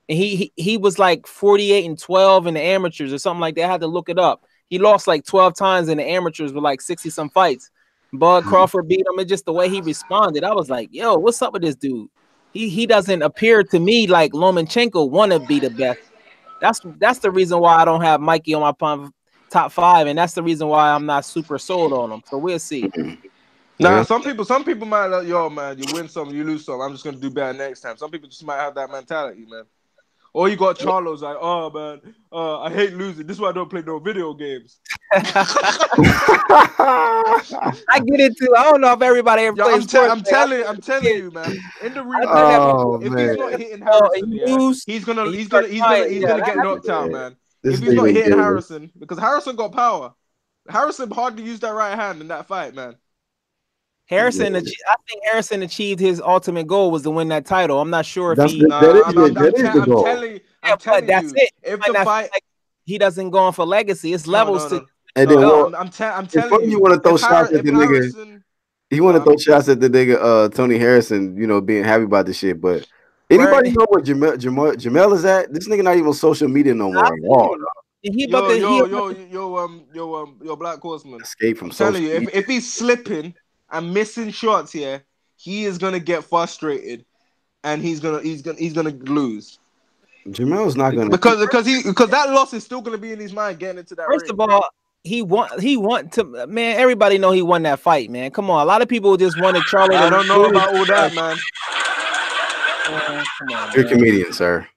And he was like 48-12 in the amateurs or something like that. I had to look it up. He lost like 12 times in the amateurs with like 60-some fights. Bud Crawford beat him. And just the way he responded, I was like, yo, what's up with this dude? He doesn't appear to me like Lomachenko want to be the best. That's the reason why I don't have Mikey on my top 5, and that's the reason why I'm not super sold on him. So we'll see. Nah, some people might like, yo, man, you win some, you lose some. I'm just gonna do better next time. Some people just might have that mentality, man. Or you got Charlo's like, oh man, I hate losing. This is why I don't play no video games. I get it too. I don't know if everybody ever plays. I'm telling you, man. In the real if he's not hitting Harrison, he's gonna get knocked out, man. If he's not hitting Harrison, because Harrison got power. Harrison hardly used that right hand in that fight, man. I think Harrison achieved his ultimate goal was to win that title. I'm not sure if I'm telling you, that's it. If the fight, he doesn't go on for legacy. It's levels to. And then I'm telling you want to throw shots at the nigga. He want to throw shots at the nigga, Tony Harrison. You know, being happy about the shit. But anybody know where Jamel is at? This nigga not even on social media no more at all. Yo, Black Horseman. Escape from social media. If he's slipping and missing shots here, he is gonna get frustrated, and he's gonna lose. Jamel's not gonna because that loss is still gonna be in his mind getting into that. First of all, he want to, man. Everybody know he won that fight, man. Come on, a lot of people just wanted Charlie. I don't know about all that, man. Come on, you're a comedian, sir.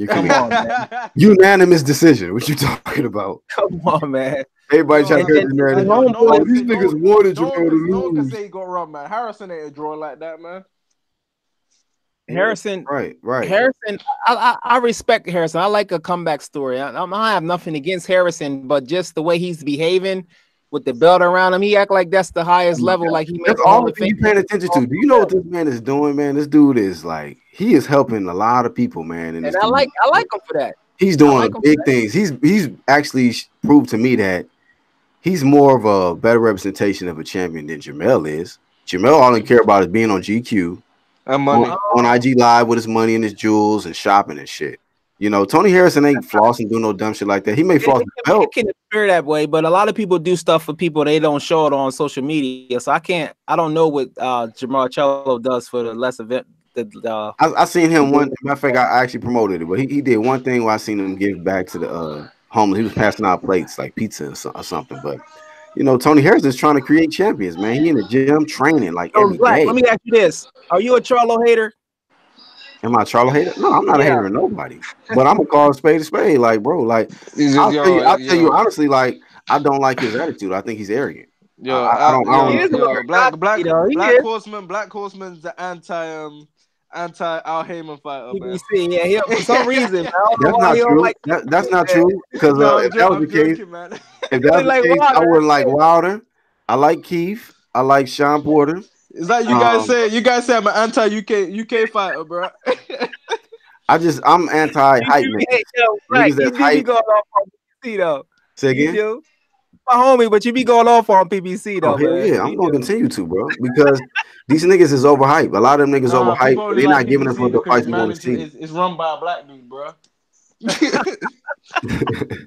Come on, man. Unanimous decision. What you talking about? Come on, man. Everybody trying to get the narrative. These niggas wanted Jamel to lose. No one can say he got robbed, man. Harrison ain't a draw like that, man. Harrison, right. Harrison, I respect Harrison. I like a comeback story. I have nothing against Harrison, but just the way he's behaving with the belt around him, he act like that's the highest level. Like that's all the thing you paying attention to. Do you know what this man is doing, man? This dude is like, he is helping a lot of people, man. And I like him for that. He's doing big things. He's actually proved to me that he's more of a better representation of a champion than Jamel is. Jamel all he care about is being on GQ. Money. On IG Live with his money and his jewels and shopping and shit. You know, Tony Harrison ain't flossing, doing no dumb shit like that. He may floss the belt. He can appear that way, but a lot of people do stuff for people they don't show it on social media. So I don't know what Jamar Cello does for the less event. I seen him one. Matter of fact, I actually promoted it, but he did one thing where I seen him give back to the homeless. He was passing out plates like pizza or something, but. You know, Tony Harrison is trying to create champions, man. He in the gym training like every day. Let me ask you this. Are you a Charlo hater? Am I a Charlo hater? No, I'm not a hater of nobody. But I'm gonna call a spade a spade. Like, bro, like I'll tell you honestly, like, I don't like his attitude. I think he's arrogant. Yo, I don't. I He don't. is a little cocky, though. He Black is. Horseman. Black Horseman's the anti Al Heyman fighter, man. PBC, yeah. He, for some reason, man, I don't know That's why he not don't true. like That's not true. Because No, if that was I'm the case, joking, man. if He that was only the like case, I Wilder. wouldn't like Wilder. I like Keith. I like Sean Porter. It's like you guys say. You guys say I'm an anti UK fighter, bro. I'm anti You hype do, niggas. hey, yo, Black, Niggas you that's do be hype. going off on PBC, though. Say You again. do. My homie, but you be going off on PBC, Oh though, hell man. yeah, I'm You gonna do. continue to, bro, because these niggas is overhyped. A lot of them niggas Nah, overhyped, people but only they're like not giving us PBC the because fights it's we want to managed. see. It's run by a black dude, bro.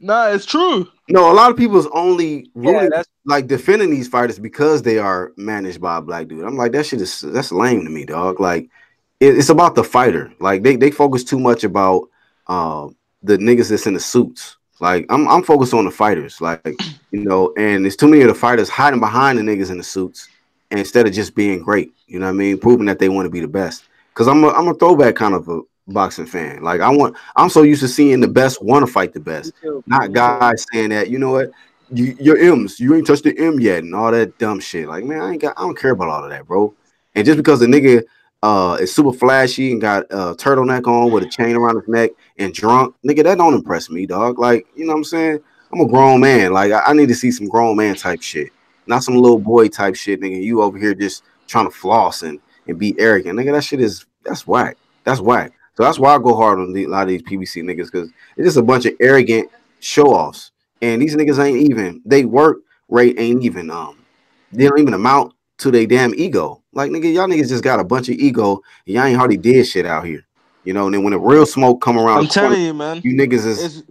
Nah, it's true. No, a lot of people's only Yeah, rooting, that's like defending these fighters because they are managed by a black dude. I'm like, that's lame to me, dog. Like, it's about the fighter. Like they focus too much about the niggas that's in the suits. Like I'm focused on the fighters. Like, and there's too many of the fighters hiding behind the niggas in the suits instead of just being great. You know what I mean? Proving that they want to be the best. Because I'm a throwback kind of a boxing fan. Like I'm so used to seeing the best want to fight the me best, too. not Me too. guys saying that, you know what, your M's, you ain't touched the M yet, and all that dumb shit. Like, man, I don't care about all of that, bro. And just because the nigga is super flashy and got a turtleneck on with a chain around his neck and drunk, nigga, that don't impress me, dog. Like, you know what I'm saying? I'm a grown man. Like, I need to see some grown man type shit, not some little boy type shit, nigga. You over here just trying to floss and be arrogant, nigga. That's whack. That's whack. So that's why I go hard on a lot of these PBC niggas, because it's just a bunch of arrogant show offs. And these niggas ain't even, they work rate ain't even, they don't even amount to their damn ego. Like, nigga, y'all niggas just got a bunch of ego and y'all ain't hardly did shit out here. And then when the real smoke come around I'm the corner, telling you, man. you niggas is,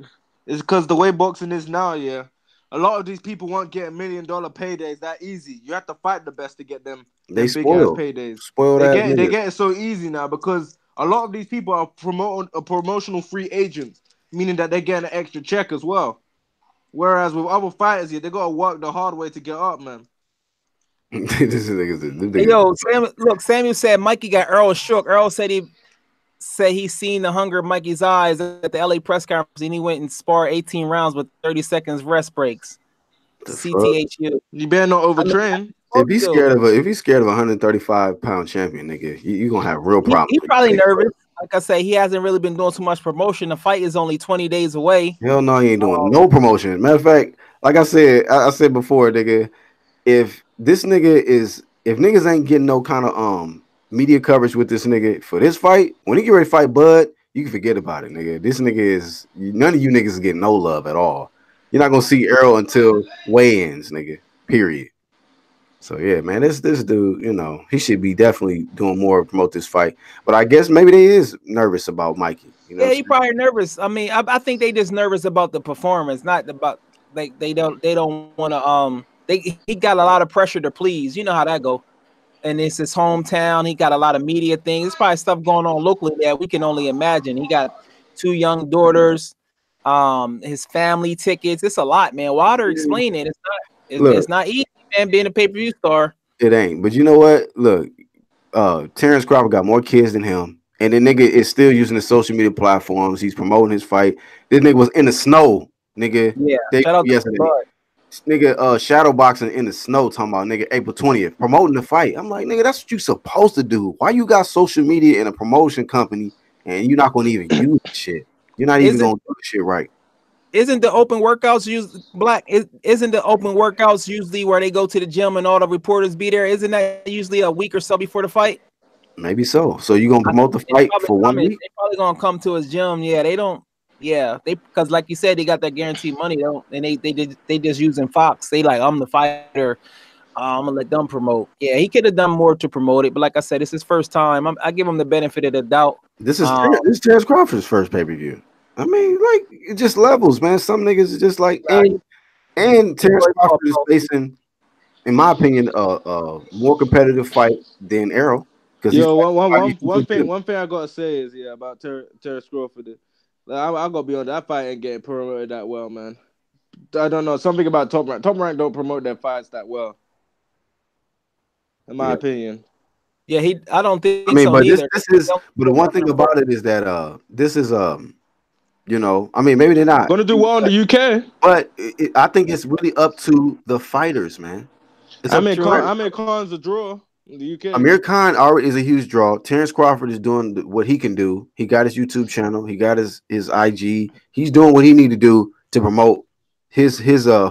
It's because the way boxing is now, yeah. A lot of these people won't get $1 million paydays that easy. You have to fight the best to get them they big ass spoiled. paydays. Spoiled ass They niggas. get it so easy now because a lot of these people are promotional free agents, meaning that they're getting an extra check as well. Whereas with other fighters, yeah, they gotta work the hard way to get up, man. This niggas, them Hey, niggas. yo, Samuel said Mikey got Earl shook. Earl said he seen the hunger in Mikey's eyes at the LA press conference, and he went and sparred 18 rounds with 30 seconds rest breaks. The fuck? CTHU. You better not overtrain. If he's scared of a 135-pound champion, nigga, you gonna have real problems. He probably nervous. Like I say, he hasn't really been doing too much promotion. The fight is only 20 days away. Hell no, he ain't doing no promotion. Matter of fact, like I said before, nigga, if niggas ain't getting no kind of media coverage with this nigga for this fight, when he get ready to fight Bud, you can forget about it, nigga. This nigga is, none of you niggas is getting no love at all. You're not gonna see Errol until weigh-ins, nigga. Period. So yeah, man, this dude, he should be definitely doing more to promote this fight. But I guess maybe they is nervous about Mikey. Yeah, he probably nervous. I mean, I think they just nervous about the performance, not about they don't want to he got a lot of pressure to please. You know how that go. And it's his hometown. He got a lot of media things. There's probably stuff going on locally that we can only imagine. He got 2 young daughters, his family tickets. It's a lot, man. Wilder explained it. It's not easy, man, being a pay-per-view star. It ain't. But you know what? Look, Terrence Crawford got more kids than him. And the nigga is still using the social media platforms. He's promoting his fight. This nigga was in the snow, nigga. Yeah, shout out yesterday. to Nigga, shadow boxing in the snow, talking about nigga April 20th, promoting the fight. I'm like, nigga, that's what you supposed to do. Why you got social media in a promotion company and you're not gonna even use the shit? You're not even gonna do the shit right. Isn't the open workouts isn't the open workouts usually where they go to the gym and all the reporters be there? Isn't that usually a week or so before the fight? Maybe so. So you gonna promote the fight for 1 week? They probably gonna come to his gym. Yeah, they don't. Yeah, because like you said, they got that guaranteed money. And they just using Fox. They like, I'm the fighter. I'm gonna let them promote. Yeah, he could have done more to promote it, but like I said, it's his first time. I give him the benefit of the doubt. This is Terrence Crawford's first pay-per-view. I mean, like, it just levels, man. Some niggas are just like, and Terrence Crawford is facing, in my opinion, a more competitive fight than Errol. Yo, one thing I gotta say is about Terrence Crawford. I gotta be on that fight and get promoted that well, man. I don't know, something about Top Rank. Top Rank don't promote their fights that well, in my opinion. Yeah, I don't think. I mean, so but either. this is. But the one thing about it is that this is I mean, maybe they're not gonna do well in the UK, but I think it's really up to the fighters, man. It's up to Amir Khan's a draw in the UK. Amir Khan already is a huge draw. Terrence Crawford is doing what he can do. He got his YouTube channel. He got his IG. He's doing what he need to do to promote his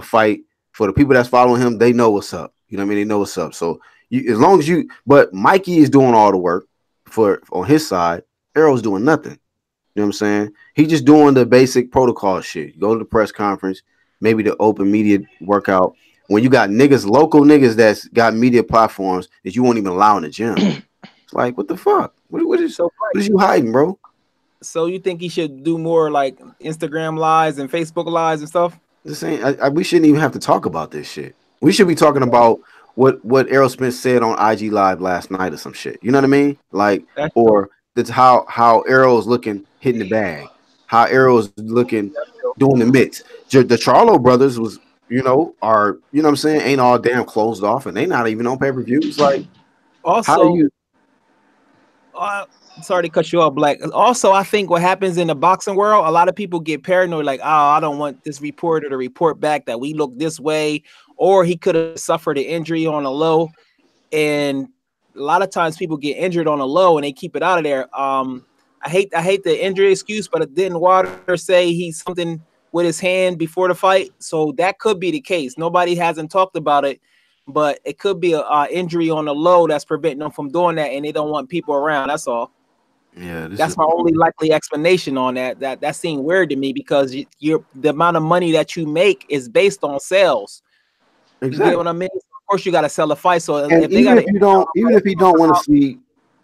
fight for the people that's following him. They know what's up. You know what I mean? They know what's up. So as long as you, but Mikey is doing all the work on his side. Errol's doing nothing. You know what I'm saying? He's just doing the basic protocol shit. You go to the press conference, maybe the open media workout. When you got local niggas that's got media platforms that you won't even allow in the gym. It's like, what the fuck? What is you hiding, bro? So you think he should do more like Instagram lives and Facebook lives and stuff? This ain't. We shouldn't even have to talk about this shit. We should be talking about what Errol Spence said on IG Live last night or some shit. You know what I mean? Like, or that's how Errol's looking hitting the bag, how Errol's looking doing the mitts. The Charlo brothers was. Are what I'm saying? Ain't all damn closed off, and they not even on pay-per-views. Like, also, how do you? Sorry to cut you off, Black. Also, I think what happens in the boxing world, a lot of people get paranoid, like, oh, I don't want this reporter to report back that we look this way, or he could have suffered an injury on a low. And a lot of times people get injured on a low and they keep it out of there. I hate the injury excuse, but didn't Water say he's something with his hand before the fight? So that could be the case. Nobody hasn't talked about it, but it could be a injury on the low that's preventing them from doing that, and they don't want people around. That's all. Yeah, that's my only likely explanation on that. That seemed weird to me because the amount of money that you make is based on sales. Exactly. You get what I mean? Of course, you got to sell a fight. So if you don't want to see,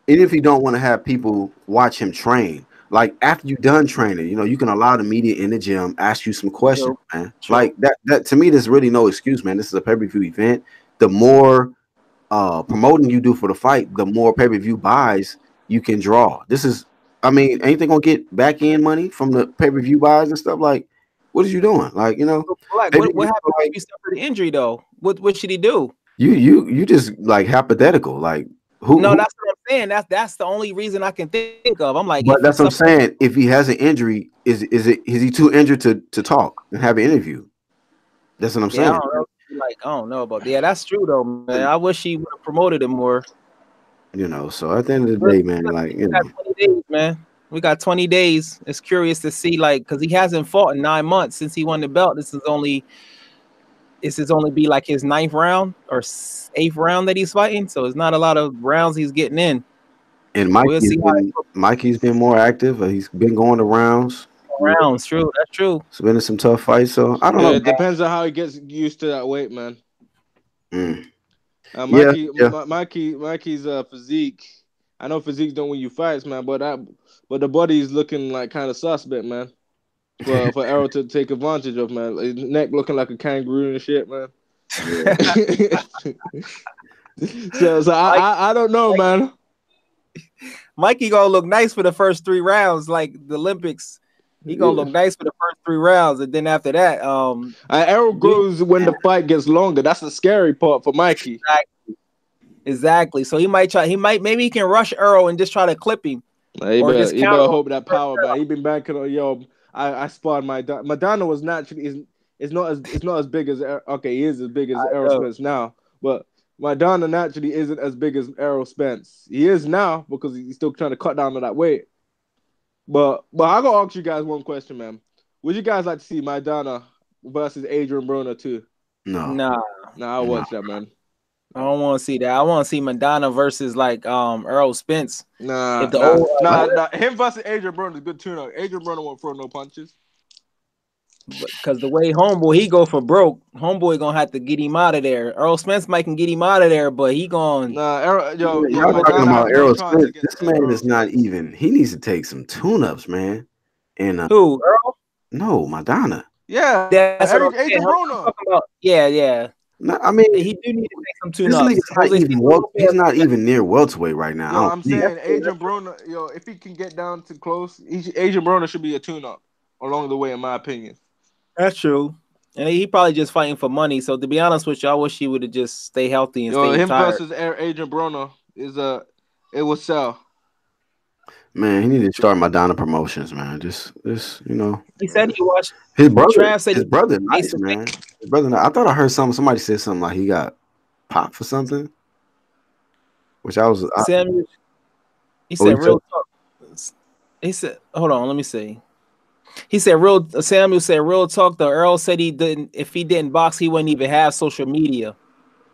even if you don't want to have people watch him train. Like after you're done training, you can allow the media in the gym, ask you some questions, man. Sure. Like that to me, there's really no excuse, man. This is a pay-per-view event. The more promoting you do for the fight, the more pay-per-view buys you can draw. Ain't they gonna get back end money from the pay-per-view buys and stuff? Like, what are you doing? Like, what happened if he suffered an injury though? What should he do? You just like hypothetical, like. That's what I'm saying. That's the only reason I can think of. I'm like, but that's what I'm saying. If he has an injury, is he too injured to talk and have an interview? That's what I'm saying. I don't know about that. Yeah, that's true though, man. I wish he would have promoted him more. So at the end of the day, man, like we got 20 days, man. We got 20 days. It's curious to see, like, because he hasn't fought in 9 months since he won the belt. This is only be like his 9th round or 8th round that he's fighting. So it's not a lot of rounds he's getting in. And Mikey's been more active. He's been going to rounds. True. That's true. It's been in some tough fights. So I don't know. It depends on how he gets used to that weight, man. Mikey's physique. I know physiques don't win you fights, man, but the body's looking like kind of suspect, man. For Errol to take advantage of, man. His neck looking like a kangaroo and shit, man. Yeah. so I don't know, man. Mikey gonna look nice for the first 3 rounds, like the Olympics. He gonna look nice for the first 3 rounds, and then after that, Errol grows when the fight gets longer. That's the scary part for Mikey. Exactly. So maybe he can rush Errol and just try to clip him. You better hope that power, man. He been banking on I sparred Madonna was naturally is not as big as he is as big as Errol Spence now, but Madonna naturally isn't as big as Errol Spence. He is now because he's still trying to cut down on that weight. But I gotta ask you guys one question, man. Would you guys like to see Madonna versus Adrian Broner too? No. I'll watch that, man. I don't want to see that. I want to see Madonna versus like Errol Spence. Him versus Adrian Broner is a good tune-up. Adrian Broner won't throw no punches. Because the way Homeboy he go for broke, Homeboy gonna have to get him out of there. Errol Spence might can get him out of there, but he going. Y'all talking about Errol Spence? This man is not even. He needs to take some tune-ups, man. And who? Earl? No, Madonna. Yeah, that's Adrian Broner. Yeah. No, I mean, he do need to take some tune-ups. He's not even near welterweight right now. No, I'm saying Adrian Broner. If he can get down to close, Adrian Broner should be a tune-up along the way, in my opinion. That's true. And he probably just fighting for money. So to be honest with you, I wish he would have just stay healthy and stay retired. Him versus Adrian Broner it will sell. Man, he needed to start Madonna promotions, man. Just He said he watched his brother. His brother, nice man. His brother. I thought I heard somebody said something like he got pop for something. Which I was. Samuel, he said real talk. He said, hold on, let me see. He said Samuel said real talk though. Earl said if he didn't box, he wouldn't even have social media.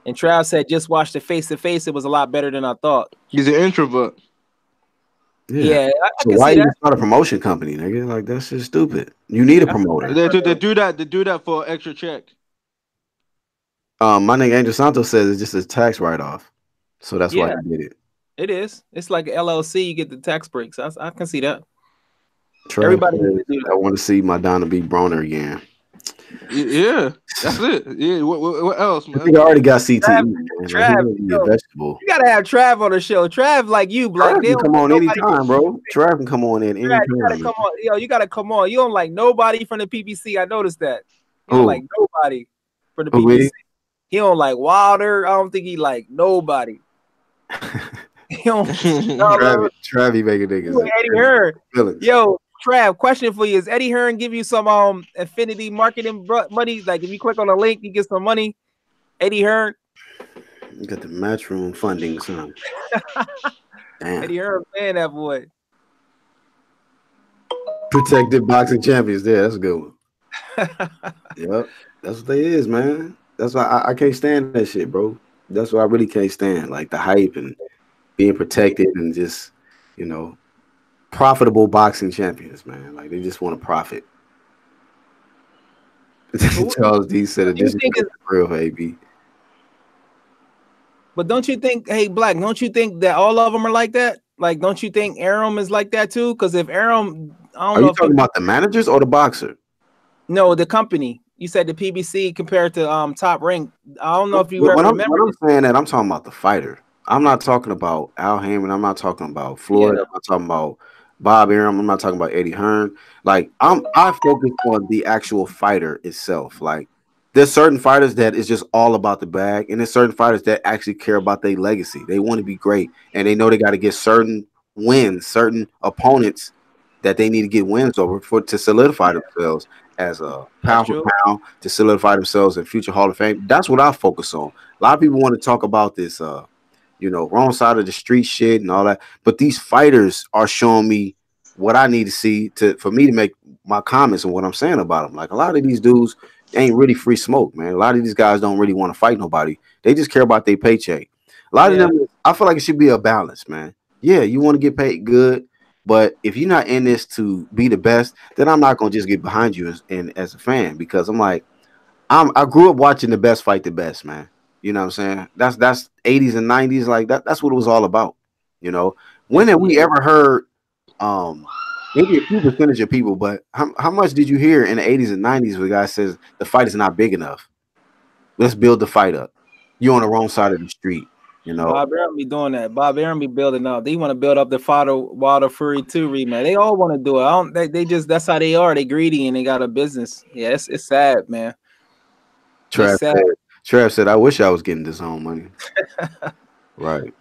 And Trav said just watch the face to face. It was a lot better than I thought. He's an introvert. Yeah, I so can why see you that. start a promotion company, nigga? Like that's just stupid. You need a promoter. They do that for extra check. My nigga Angel Santos says it's just a tax write off, so that's why he did it. It is. It's like an LLC. You get the tax breaks. I can see that. Trav Everybody says, I want to see Madonna be Broner again. Yeah, that's it. Yeah, what else, man? He already got CTE. Trav, a vegetable. You gotta have Trav on the show. Trav, like you, Black. Trav can come on anytime, bro. Trav can come on in anytime. You gotta come on. Yo, you gotta come on. You don't like nobody from the PPC. I noticed that. You don't like nobody from the PPC. He don't like Wilder. I don't think he like nobody. He don't. Trav making niggas. Eddie Hearn. Yo, Trav, question for you: is Eddie Hearn give you some affinity marketing money? Like if you click on a link, you get some money. Eddie Hearn. You got the Matchroom funding, son. Damn. Eddie Hearn, man, that boy. Protected boxing champions. There, that's a good one. Yep, that's what they is, man. That's why I can't stand that shit, bro. That's what I really can't stand, like the hype and being protected and just, profitable boxing champions, man. Like they just want to profit. Charles D said this is real, AB. But don't you think, hey, Black, don't you think that all of them are like that? Like, don't you think Aram is like that too? Because if Aram, I don't know. Are you talking about the managers or the boxer? No, the company. You said the PBC compared to Top Rank. I don't know if you remember. When I'm saying that, I'm talking about the fighter. I'm not talking about Al Heyman. I'm not talking about Floyd. Yeah. I'm not talking about Bob Arum. I'm not talking about Eddie Hearn. Like I focus on the actual fighter itself. Like there's certain fighters that is just all about the bag, and there's certain fighters that actually care about their legacy. They want to be great, and they know they got to get certain wins, certain opponents that they need to get wins over to solidify themselves as a pound for pound, to solidify themselves in future Hall of Fame. That's what I focus on. A lot of people want to talk about this, wrong side of the street shit and all that. But these fighters are showing me what I need to see for me to make my comments on what I'm saying about them. Like a lot of these dudes ain't really free smoke, man. A lot of these guys don't really want to fight nobody. They just care about their paycheck. A lot of them, I feel like it should be a balance, man. Yeah, you want to get paid good. But if you're not in this to be the best, then I'm not gonna just get behind you as a fan, because I'm like, I grew up watching the best fight the best, man. You know what I'm saying? That's 80s and 90s, like that's what it was all about. When have we ever heard maybe a few percentage of people, but how much did you hear in the 80s and 90s where the guy says the fight is not big enough? Let's build the fight up. You're on the wrong side of the street. Bob Arum be doing that. Bob Arum be building up. They want to build up the Wilder Fury 2 rematch. They all want to do it. They just that's how they are. They greedy and they got a business. Yeah, it's sad, man. Trav said, I wish I was getting this DAZN money. Right.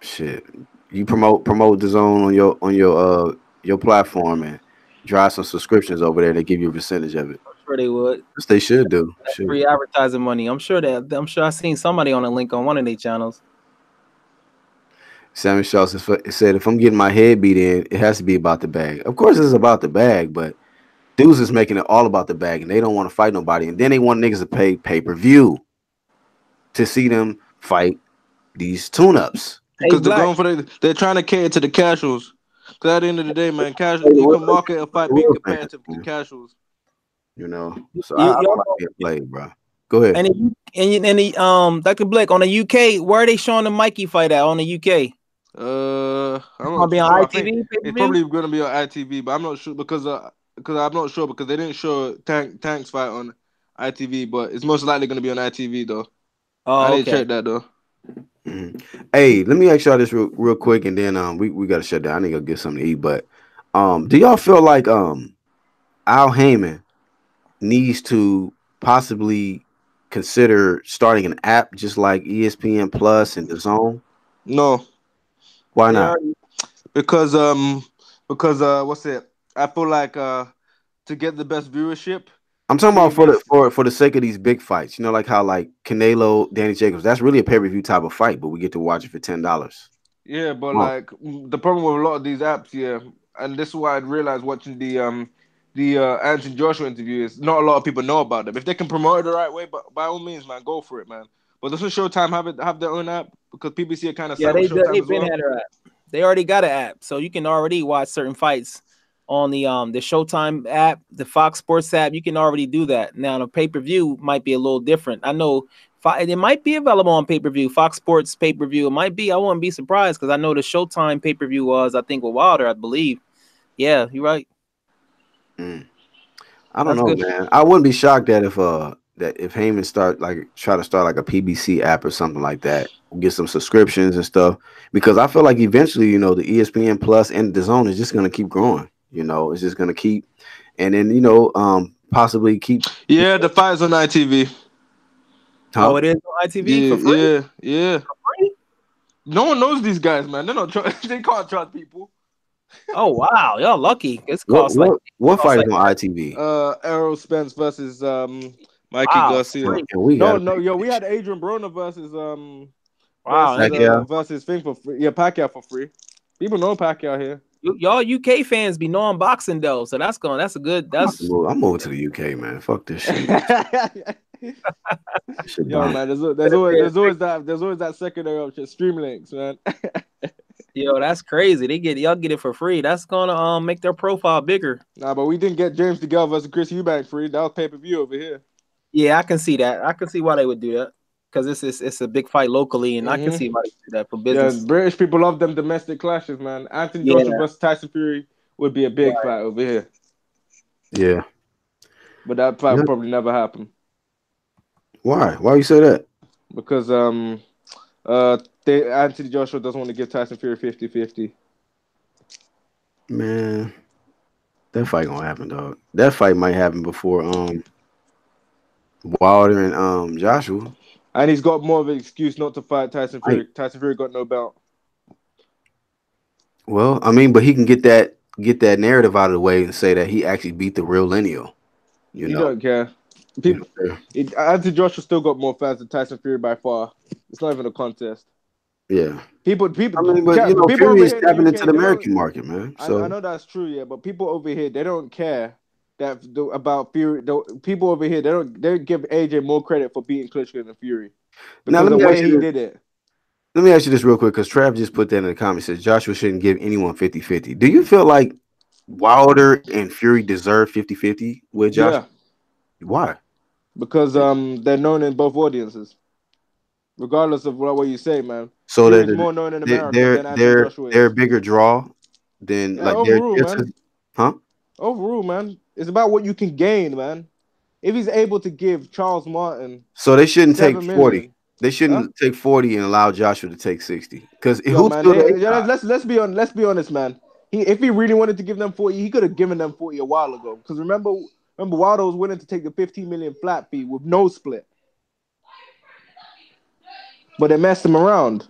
Shit. You promote DAZN on your platform and drive some subscriptions over there. They give you a percentage of it. I'm sure they would. Yes, they should do. Free advertising money. I'm sure I seen somebody on a link on one of their channels. Sammy Shaw said, if I'm getting my head beat in, it has to be about the bag. Of course it's about the bag, but dudes is making it all about the bag, and they don't want to fight nobody. And then they want niggas to pay pay-per-view to see them fight these tune-ups. Because they're trying to cater to the casuals. Because at the end of the day, man, casuals, you can market a fight being competitive to the casuals. So I don't like being played, bro. Go ahead. And Dr. Blick, on the UK, where are they showing the Mikey fight at on the UK? I'm not be on ITV. It's probably going to be on ITV, but I'm not sure because they didn't show Tank's fight on ITV, but it's most likely going to be on ITV though. I didn't check that though. Mm-hmm. Hey, let me ask y'all this real quick, and then we got to shut down. I need to go get something to eat. But do y'all feel like Al Heyman needs to possibly consider starting an app just like ESPN Plus and DAZN? No. Why not? Because what's it? I feel like to get the best viewership, I'm talking about previous. for the sake of these big fights. You know, like how like Canelo, Danny Jacobs. That's really a pay per view type of fight, but we get to watch it for $10. Yeah, but Oh, like the problem with a lot of these apps, yeah, and this is why I'd realized watching the Anthony Joshua interview is not a lot of people know about them. If they can promote it the right way, but by all means, man, go for it, man. But doesn't Showtime have their own app? Because PBC are kind of Yeah, signed with Showtime they've as been well. had her app. They already got an app, so you can already watch certain fights on the Showtime app, the Fox Sports app. You can already do that. Now the pay-per-view might be a little different. I know it might be available on pay-per-view, Fox Sports pay-per-view. It might be. I wouldn't be surprised because I know the Showtime pay-per-view was, I think, with Wilder, I believe. Yeah, you're right. I don't That's know, good. man. I wouldn't be shocked that if Heyman try to start like a PBC app or something like that, get some subscriptions and stuff. Because I feel like eventually, you know, the ESPN Plus and the Zone is just gonna keep growing. You know, it's just gonna keep, and then possibly keep. Yeah, the fight is on ITV. Huh? Oh, it is on ITV Yeah, for free. yeah, yeah. Free? No one knows these guys, man. They're not. They can't trust people. Oh wow, y'all lucky. It's What cost like what what fight is on ITV? Errol Spence versus Mikey wow, Garcia. free. And we No, gotta no, pay yo, for we this had shit. Adrian Broner versus Wow, that's good. Pacquiao. versus Thing for free. Yeah, Pacquiao for free. People know Pacquiao here. Y'all UK fans be knowing boxing though, so that's a good. That's I'm moving to the UK, man. Fuck this shit. This shit Yo, burn. man, there's always that secondary option, Streamlinks, man. yo, that's crazy. Y'all get it for free. That's gonna make their profile bigger. Nah, but we didn't get James Degale versus Chris Eubanks free. That was pay-per-view over here. Yeah, I can see that. I can see why they would do that because it's a big fight locally, and I can see why they do that for Yeah, business. British people love them domestic clashes, man. Anthony Yeah, Joshua versus Tyson Fury would be a big right. fight over here, Yeah. but that fight Yeah. will probably never happen Why? Why you say that? because Anthony Joshua doesn't want to give Tyson Fury 50-50. Man, that fight gonna happen, dog. That fight might happen before Wilder and Joshua. And he's got more of an excuse not to fight Tyson Right. Fury. Tyson Fury got no belt. Well, I mean, but he can get that narrative out of the way and say that he actually beat the real Lineal. You He know. don't care. You know, Anthony Joshua still got more fans than Tyson Fury by far. It's not even a contest. yeah. People, I mean, but but people Fury over is here in the tapping UK, into the they don't. American market, man. I So know that's true, yeah. But people over here, they don't care about Fury. People over here, they give AJ more credit for beating Klitschko than Fury now because the way he did it. let me ask you this real quick, because Trav just put that in the comments. Says Joshua shouldn't give anyone 50-50. Do you feel like Wilder and Fury deserve 50-50 with Joshua? Yeah, Why? because they're known in both audiences, regardless of what you say, man. So Fury's that more known in they're America they're than Anthony they're, Joshua they're a is. bigger draw than Yeah, like they're overrule, just man. huh? Overrule, man. It's about what you can gain, man. If he's able to give Charles Martin So they shouldn't take 7 40. million, They huh? shouldn't take 40 and allow Joshua to take 60. Because Yo, who's man, still the A yeah, guy? let's be honest, man. If he really wanted to give them 40, he could have given them 40 a while ago. Because remember Wilder was willing to take the 15 million flat fee with no split, but they messed him around.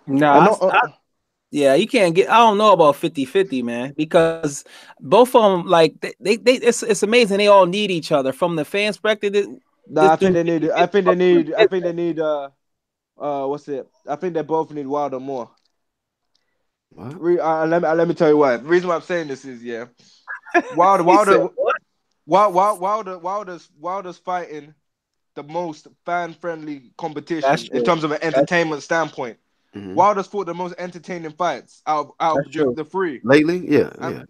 No, yeah, you can't get. I don't know about 50-50, man, because both of them, like it's amazing. They all need each other from the fan perspective. Nah, I think they need. I think they need. What's it? I think they both need Wilder more. What? Let me tell you why. The reason why I'm saying this is Wilder's fighting the most fan-friendly competition in terms of an entertainment standpoint. Mm-hmm. Wilder's fought the most entertaining fights out of the three. Lately, yeah.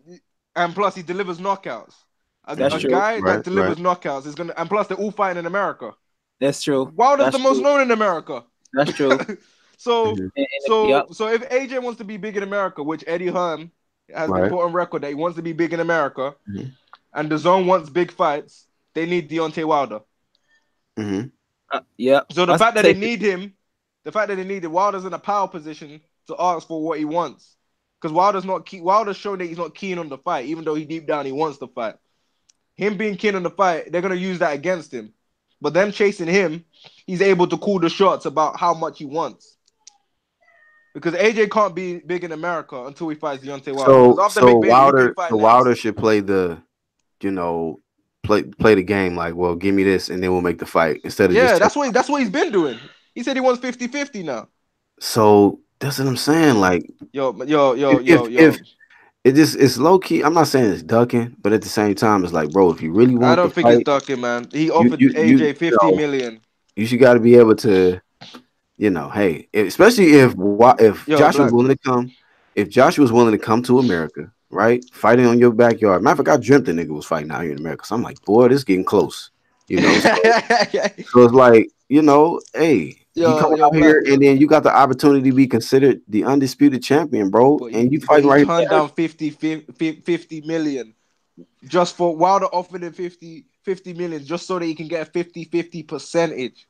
And plus he delivers knockouts. A true. guy that delivers knockouts is gonna, and plus they're all fighting in America. That's true. Wilder's the most known in America. That's true. So if AJ wants to be big in America, which Eddie Hearn has been put on record that he wants to be big in America, and the Zone wants big fights, they need Deontay Wilder. Yeah. So the fact that they need him, Wilder's in a power position to ask for what he wants. Because Wilder's showing that he's not keen on the fight, even though deep down he wants the fight. Him being keen on the fight, they're gonna use that against him. But them chasing him, he's able to call the shots about how much he wants. Because AJ can't be big in America until he fights Deontay Wilder. So Wilder should play the play the game like, well, give me this and then we'll make the fight instead of Yeah, just. that's what he's been doing. He said he wants 50-50 now. So that's what I'm saying. Like, Yo. if it's low key. I'm not saying it's ducking, but at the same time, it's like, bro, if you really I want the don't think it's fight, ducking, man. He you offered you you AJ you 50 know, million. you should got to be able to, hey, especially if Yo, Joshua's Black. willing to come, if Joshua's willing to come to America, right, fighting on your backyard. Matter of fact, I dreamt the nigga was fighting out here in America. So I'm like, boy, this is getting close, So it's like, hey, he coming Yo, out here, Black. and then you got the opportunity to be considered the undisputed champion, bro, and you But fighting he right turned here. down 50 million just for Wilder offered him 50 million just so that he can get a 50-50 percentage.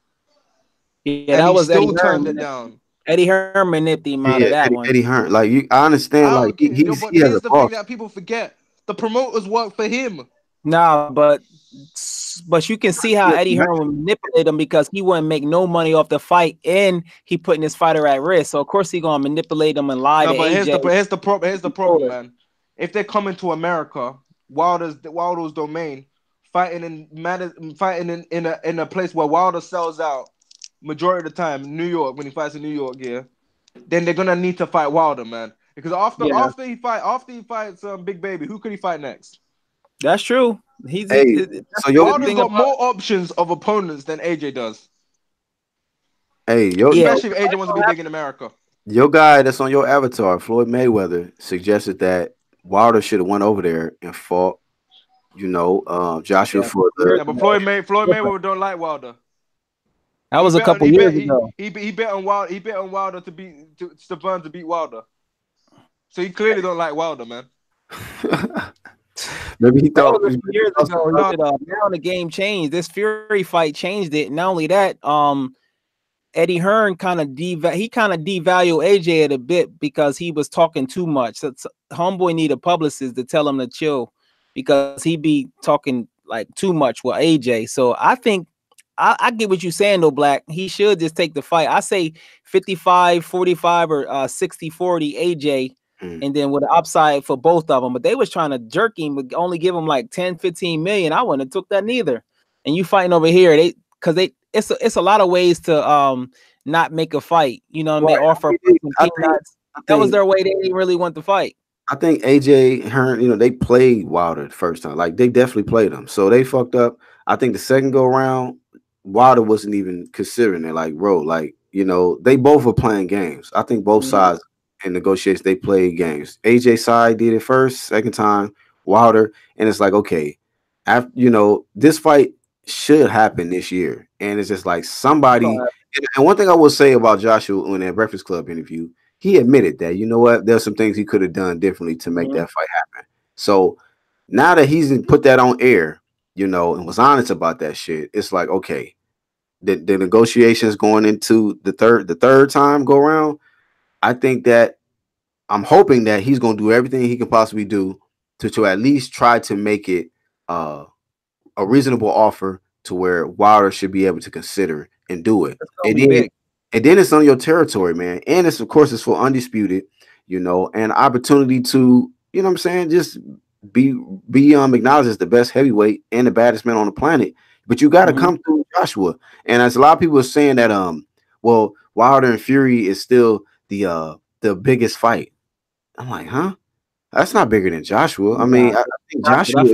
Yeah, And that he was Eddie still Hearn. turned it down. Eddie Hearn manipulated him out Yeah, of that Eddie, one. Eddie Hearn. Like I understand, I like don't care, he but has a here's the thing boss. that people forget: the promoters work for him. Nah, but you can see how Eddie Hearn would manipulate him because he wouldn't make no money off the fight, and he putting his fighter at risk. So of course he gonna manipulate him and lie No, to but AJ. here's the problem, man. If they're coming to America, Wilder's domain, fighting in a place where Wilder sells out majority of the time, New York, when he fights in New York, yeah, then they're gonna need to fight Wilder, man. Because after he fights Big Baby, who could he fight next? That's true. Hey, so Wilder's got more options of opponents than AJ does. Especially if AJ wants to be big in America. Your guy that's on your avatar, Floyd Mayweather, suggested that Wilder should have went over there and fought, Joshua for the. Yeah, but Floyd Mayweather don't like Wilder. That was a couple years ago. He bet on Wilder. He bet on Wilder to Stiverne to beat Wilder. So he clearly don't like Wilder, man. Maybe he thought that was a few years ago. Now the game changed. This Fury fight changed it. Not only that, Eddie Hearn kind of devalued AJ a bit because he was talking too much. So homeboy need a publicist to tell him to chill because he be talking like too much with AJ. So I think I get what you're saying though, Black. He should just take the fight. I say 55-45 or 60-40 AJ. And then with the upside for both of them, but they was trying to jerk him, but only give him like 10-15 million. I wouldn't have took that neither. And you fighting over here, it's a lot of ways to not make a fight. You know what I mean? Offer peanuts. That was their way. They didn't really want to fight. I think AJ Hearn, they played Wilder the first time. Like they definitely played him. So they fucked up. I think the second go around, Wilder wasn't even considering it. Like, bro, they both were playing games. I think both sides in negotiations, they played games. AJ side did it first, second time, Wilder. And it's like, okay, after, this fight should happen this year. And it's just like somebody. And one thing I will say about Joshua in that Breakfast Club interview, he admitted that, there's some things he could have done differently to make that fight happen. So now that he's put that on air, and was honest about that shit, it's like, okay, the negotiations going into the third time go around, I think that I'm hoping that he's going to do everything he can possibly do to at least try to make it a reasonable offer to where Wilder should be able to consider and do it. And then it's on your territory, man. And it's, of course, it's for undisputed, and opportunity to, just be acknowledged as the best heavyweight and the baddest man on the planet. But you got to come through Joshua. And as a lot of people are saying that, well, Wilder and Fury is still the biggest fight. I'm like, huh? That's not bigger than Joshua. I mean, I think Joshua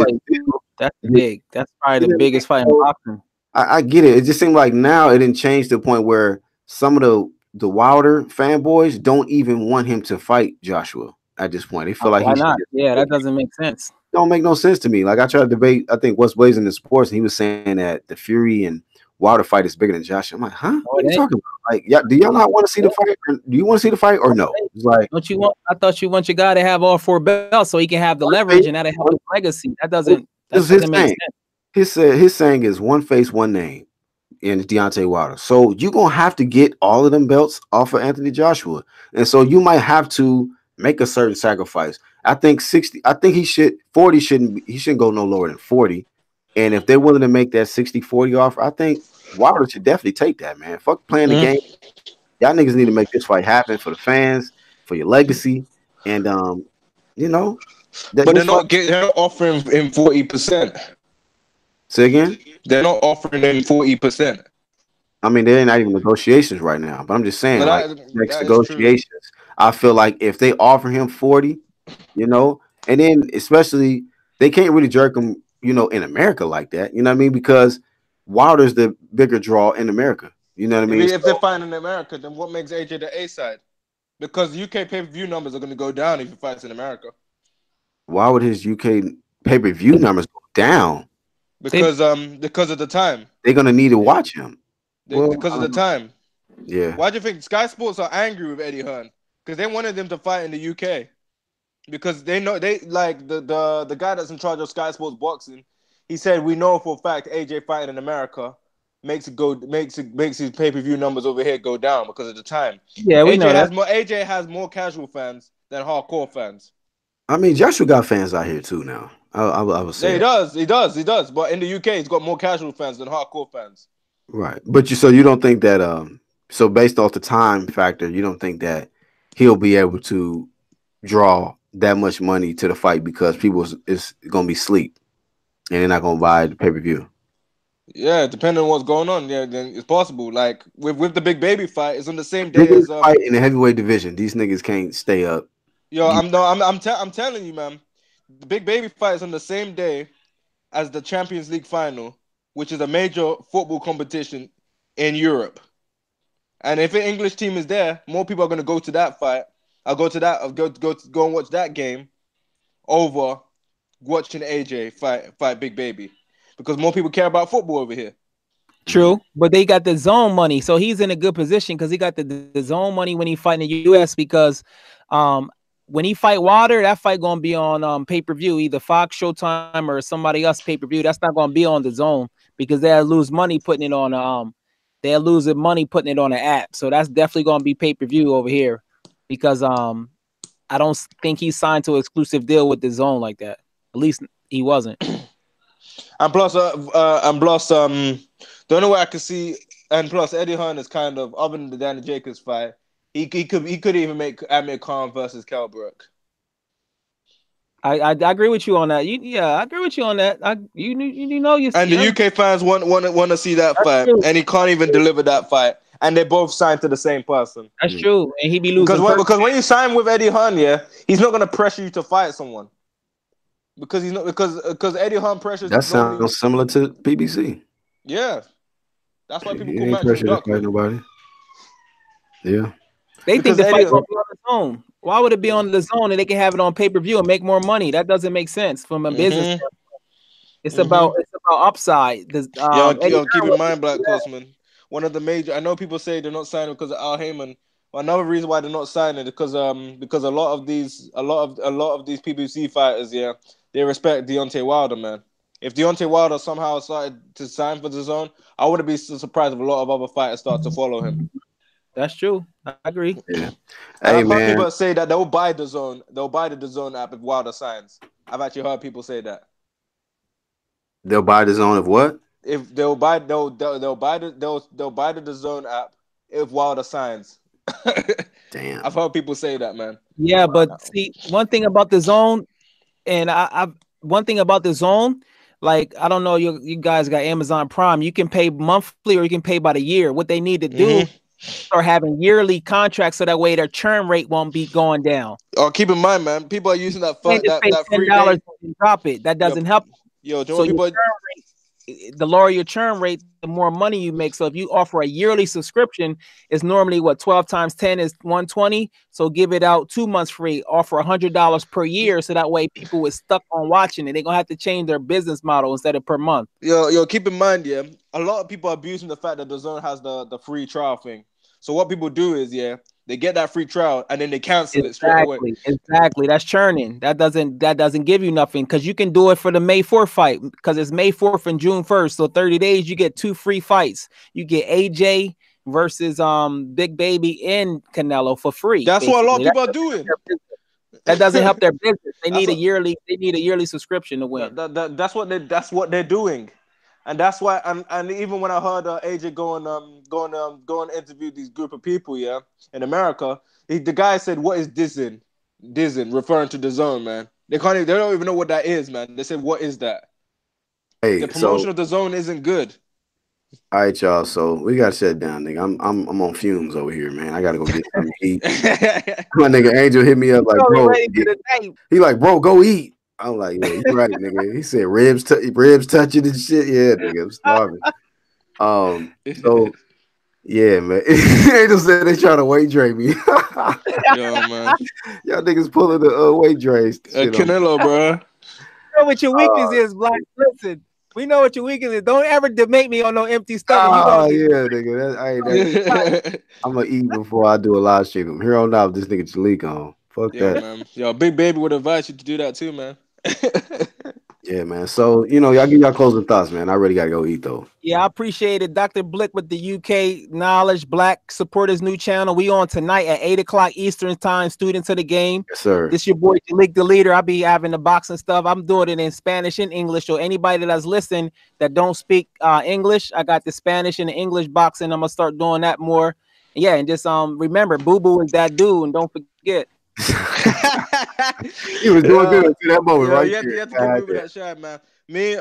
that's big. That's probably the biggest fight in boxing. I get it. It just seemed like now it didn't change to the point where some of the Wilder fanboys don't even want him to fight Joshua at this point. They feel like why not? Yeah, that doesn't make sense. Don't make no sense to me. Like I tried to debate, I think What's Blazing in Sports, and he was saying that the Fury and Wilder fight is bigger than Joshua. I'm like, huh? What are you talking about? Like, do y'all not want to see the fight? Do you want to see the fight or no? It's like, don't you want? I thought you want your guy to have all 4 belts so he can have the leverage and that'll help his legacy. That doesn't make sense. His saying is one face, one name. And it's Deontay Wilder. So you're gonna have to get all of them belts off of Anthony Joshua. And so you might have to make a certain sacrifice. I think 60, I think he shouldn't go no lower than 40. And if they're willing to make that 60-40 offer, I think Wilder should definitely take that, man. Fuck playing the game. Y'all niggas need to make this fight happen for the fans, for your legacy. And but they're not offering him 40%. Say again. They're not offering them 40%. I mean, they're not even negotiations right now. But I'm just saying, But like next that is true. negotiations, I feel like if they offer him 40, and then especially they can't really jerk him, in America like that. You know what I mean? Because Wilder's the bigger draw in America. You know what I mean? If they're fighting in America, then what makes AJ the A side? Because UK pay-per-view numbers are going to go down if he fights in America. Why would his UK pay-per-view numbers go down? Because of the time. They're gonna need to watch him. Because of the time. Yeah. Why do you think Sky Sports are angry with Eddie Hearn? Because they wanted them to fight in the UK. Because they know they like the guy that's in charge of Sky Sports boxing. He said we know for a fact AJ fighting in America makes his pay-per-view numbers over here go down because of the time. Yeah, we know that. AJ has more casual fans than hardcore fans. I mean, Joshua got fans out here too now. I would say. Yeah, he does. But in the UK, he's got more casual fans than hardcore fans. Right, but you don't think that so based off the time factor, you don't think that he'll be able to draw that much money to the fight because people is gonna be asleep and they're not gonna buy the pay-per-view. Yeah, depending on what's going on, yeah, then it's possible. Like with the big baby fight, it's on the same day as fight in the heavyweight division. These niggas can't stay up. Yo, I'm telling you, man. The big baby fight is on the same day as the Champions League final, which is a major football competition in Europe. And if an English team is there, more people are going to go to that fight. I'll go to that. I'll go and watch that game over watching AJ fight Big Baby because more people care about football over here. True, but they got the zone money, so he's in a good position because he got the zone money when he fight in the US. Because when he fight Wilder, that fight gonna be on pay-per-view, either Fox, Showtime, or somebody else pay-per-view. That's not gonna be on the zone because they'll lose money putting it on they're losing money putting it on an app. So that's definitely gonna be pay-per-view over here because I don't think he signed to an exclusive deal with the zone like that. At least he wasn't. And plus, the only way I can see, and plus Eddie Hearn is kind of, other than the Danny Jacobs fight, he could even make Amir Khan versus Kell Brook. I agree with you on that. I agree with you on that. You know you. And the UK fans want to see that fight, true. And he can't even deliver that fight. And they both signed to the same person. That's true, and he be losing because when you sign with Eddie Hearn, he's not gonna pressure you to fight someone because he's not because Eddie Hearn pressures. That sounds similar to BBC. Yeah, that's why people call matches nobody. Yeah, they think the fight gonna be on the zone. Why would it be on the zone and they can have it on pay-per-view and make more money? That doesn't make sense from a business standpoint. It's about upside. Keep in mind, Black Cosman. One of the major. I know people say they're not signing because of Al Heyman. Well, another reason why they're not signing is because a lot of these PBC fighters, they respect Deontay Wilder, man. If Deontay Wilder somehow started to sign for the zone, I wouldn't be so surprised if a lot of other fighters start to follow him. That's true. I agree. Yeah. I've heard people say that they'll buy the zone. They'll buy the DAZN app if Wilder signs. I've actually heard people say that. They'll buy the zone of what? If they'll buy the DAZN app if Wilder signs. Damn. I've heard people say that, man. Yeah, but see, one thing about the zone, and like I don't know, you guys got Amazon Prime. You can pay monthly or you can pay by the year. What they need to do. Or having yearly contracts so that way their churn rate won't be going down. Oh, keep in mind, man, people are using that free $10 and drop it. That doesn't help. The lower your churn rate, the more money you make. So if you offer a yearly subscription, it's normally 12 times 10 is 120. So give it out 2 months free. Offer $100 per year, so that way people is stuck on watching it. They're gonna have to change their business model instead of per month. Yo, keep in mind, a lot of people are abusing the fact that the zone has the free trial thing. So what people do is, they get that free trial and then they cancel it straight away. Exactly. That's churning. That doesn't give you nothing because you can do it for the May 4th fight because it's May 4th and June 1st. So 30 days, you get 2 free fights. You get AJ versus Big Baby and Canelo for free. That's basically what a lot of people are doing. That doesn't help their business. They need a yearly subscription to win. That's what they're doing. And that's why, and even when I heard AJ go and interview these group of people, in America, the guy said, "What is DAZN?" DAZN, referring to the zone, man. They don't even know what that is, man. They said, "What is that?" The Hey, promotion so of the zone isn't good. all right, y'all. So we gotta shut down, nigga. I'm on fumes over here, man. I gotta go get something to eat. My nigga Angel hit me up like, Totally bro. ready for the day. He like, bro, go eat. I'm like, yeah, you right, nigga. He said ribs touching and shit. Yeah, nigga, I'm starving. So yeah, man. Angel said they trying to weight drain me. Yo, man. Y'all niggas pulling the weight drains shit on me. Canelo, bro. You know what your weakness is, Black. Listen, we know what your weakness is. Don't ever debate me on no empty stomach. You Oh gonna get yeah, nigga. I'm gonna eat before I do a live stream. From here on out, this nigga Jalik on. Fuck Yo, that. man. Yo, Big Baby would advise you to do that too, man. Yeah, man. So y'all give y'all closing thoughts, man. I really gotta go eat though. Yeah, I appreciate it. Dr. Blick with the UK Knowledge Black Supporters new channel. We on tonight at 8 o'clock Eastern time, students of the game. Yes, sir. This your boy Jalik the Leader. I'll be having the boxing stuff. I'm doing it in Spanish and English. So anybody that's listening that don't speak English, I got the Spanish and the English boxing. I'm gonna start doing that more. Yeah, and just remember, Boo Boo is that dude, and don't forget. He was doing good to that moment, Yeah, right? you have to give Boo that shot, man. Me,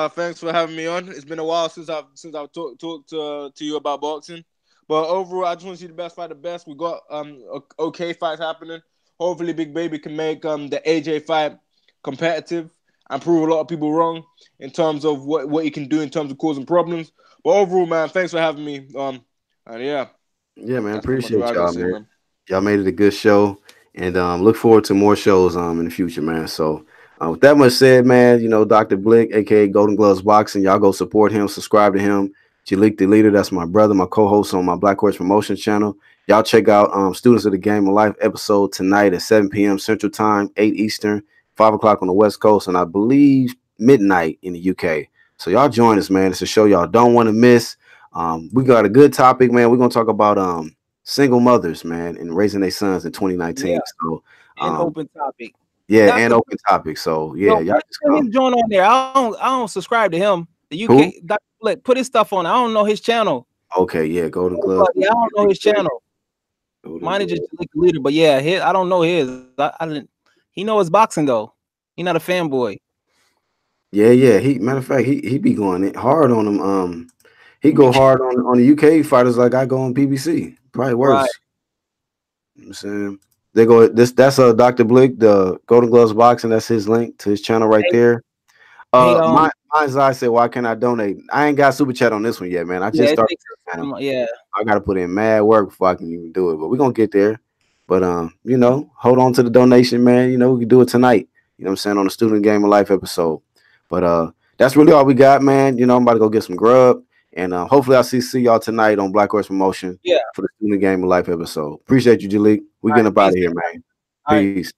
thanks for having me on. It's been a while since I've talked to you about boxing. But overall, I just want to see the best fight the best. We got okay fights happening. Hopefully, Big Baby can make the AJ fight competitive and prove a lot of people wrong in terms of what he can do in terms of causing problems. But overall, man, thanks for having me. And yeah, man. that's pretty much what Appreciate I y'all, gotta say, man. Y'all made it a good show, and look forward to more shows in the future, man. So with that much said, man, Dr. Blick, aka Golden Gloves Boxing, y'all go support him, subscribe to him. Jalik the Leader, that's my brother, my co-host on my Black Horse Promotions channel. Y'all check out Students of the Game of Life episode tonight at 7 p.m. Central Time, 8 Eastern, 5 o'clock on the West Coast, and I believe midnight in the UK. So y'all join us, man. It's a show y'all don't want to miss. We got a good topic, man. We're gonna talk about single mothers, man, and raising their sons in 2019. Yeah. So And open topic. yeah, and open topic. So yeah, y'all just put his joint on there. I don't subscribe to him. The UK Who? Dr. Blick, put his stuff on. I don't know his channel. Okay, yeah, Golden Club. Yeah, I don't know his channel. Mine is just Jalik the Leader, but yeah, I don't know his. I didn't. He know his boxing though. He not a fanboy. Yeah. Matter of fact, he be going hard on them. He go hard on the UK fighters like I go on PBC. Probably worse. Right. You know what I'm saying? They go that's Dr. Blick, the Golden Gloves Boxing. That's his link to his channel right there. Mine's I said, why can't I donate? I ain't got super chat on this one yet, man. I just started. Yeah. I gotta put in mad work before I can even do it, but we're gonna get there. But hold on to the donation, man. We can do it tonight. You know what I'm saying, on the Student Game of Life episode. But that's really all we got, man. I'm about to go get some grub. And hopefully I'll see y'all tonight on Black Horse Promotion for the Student Game of Life episode. Appreciate you, Jalik. We getting up out of here, man. Peace.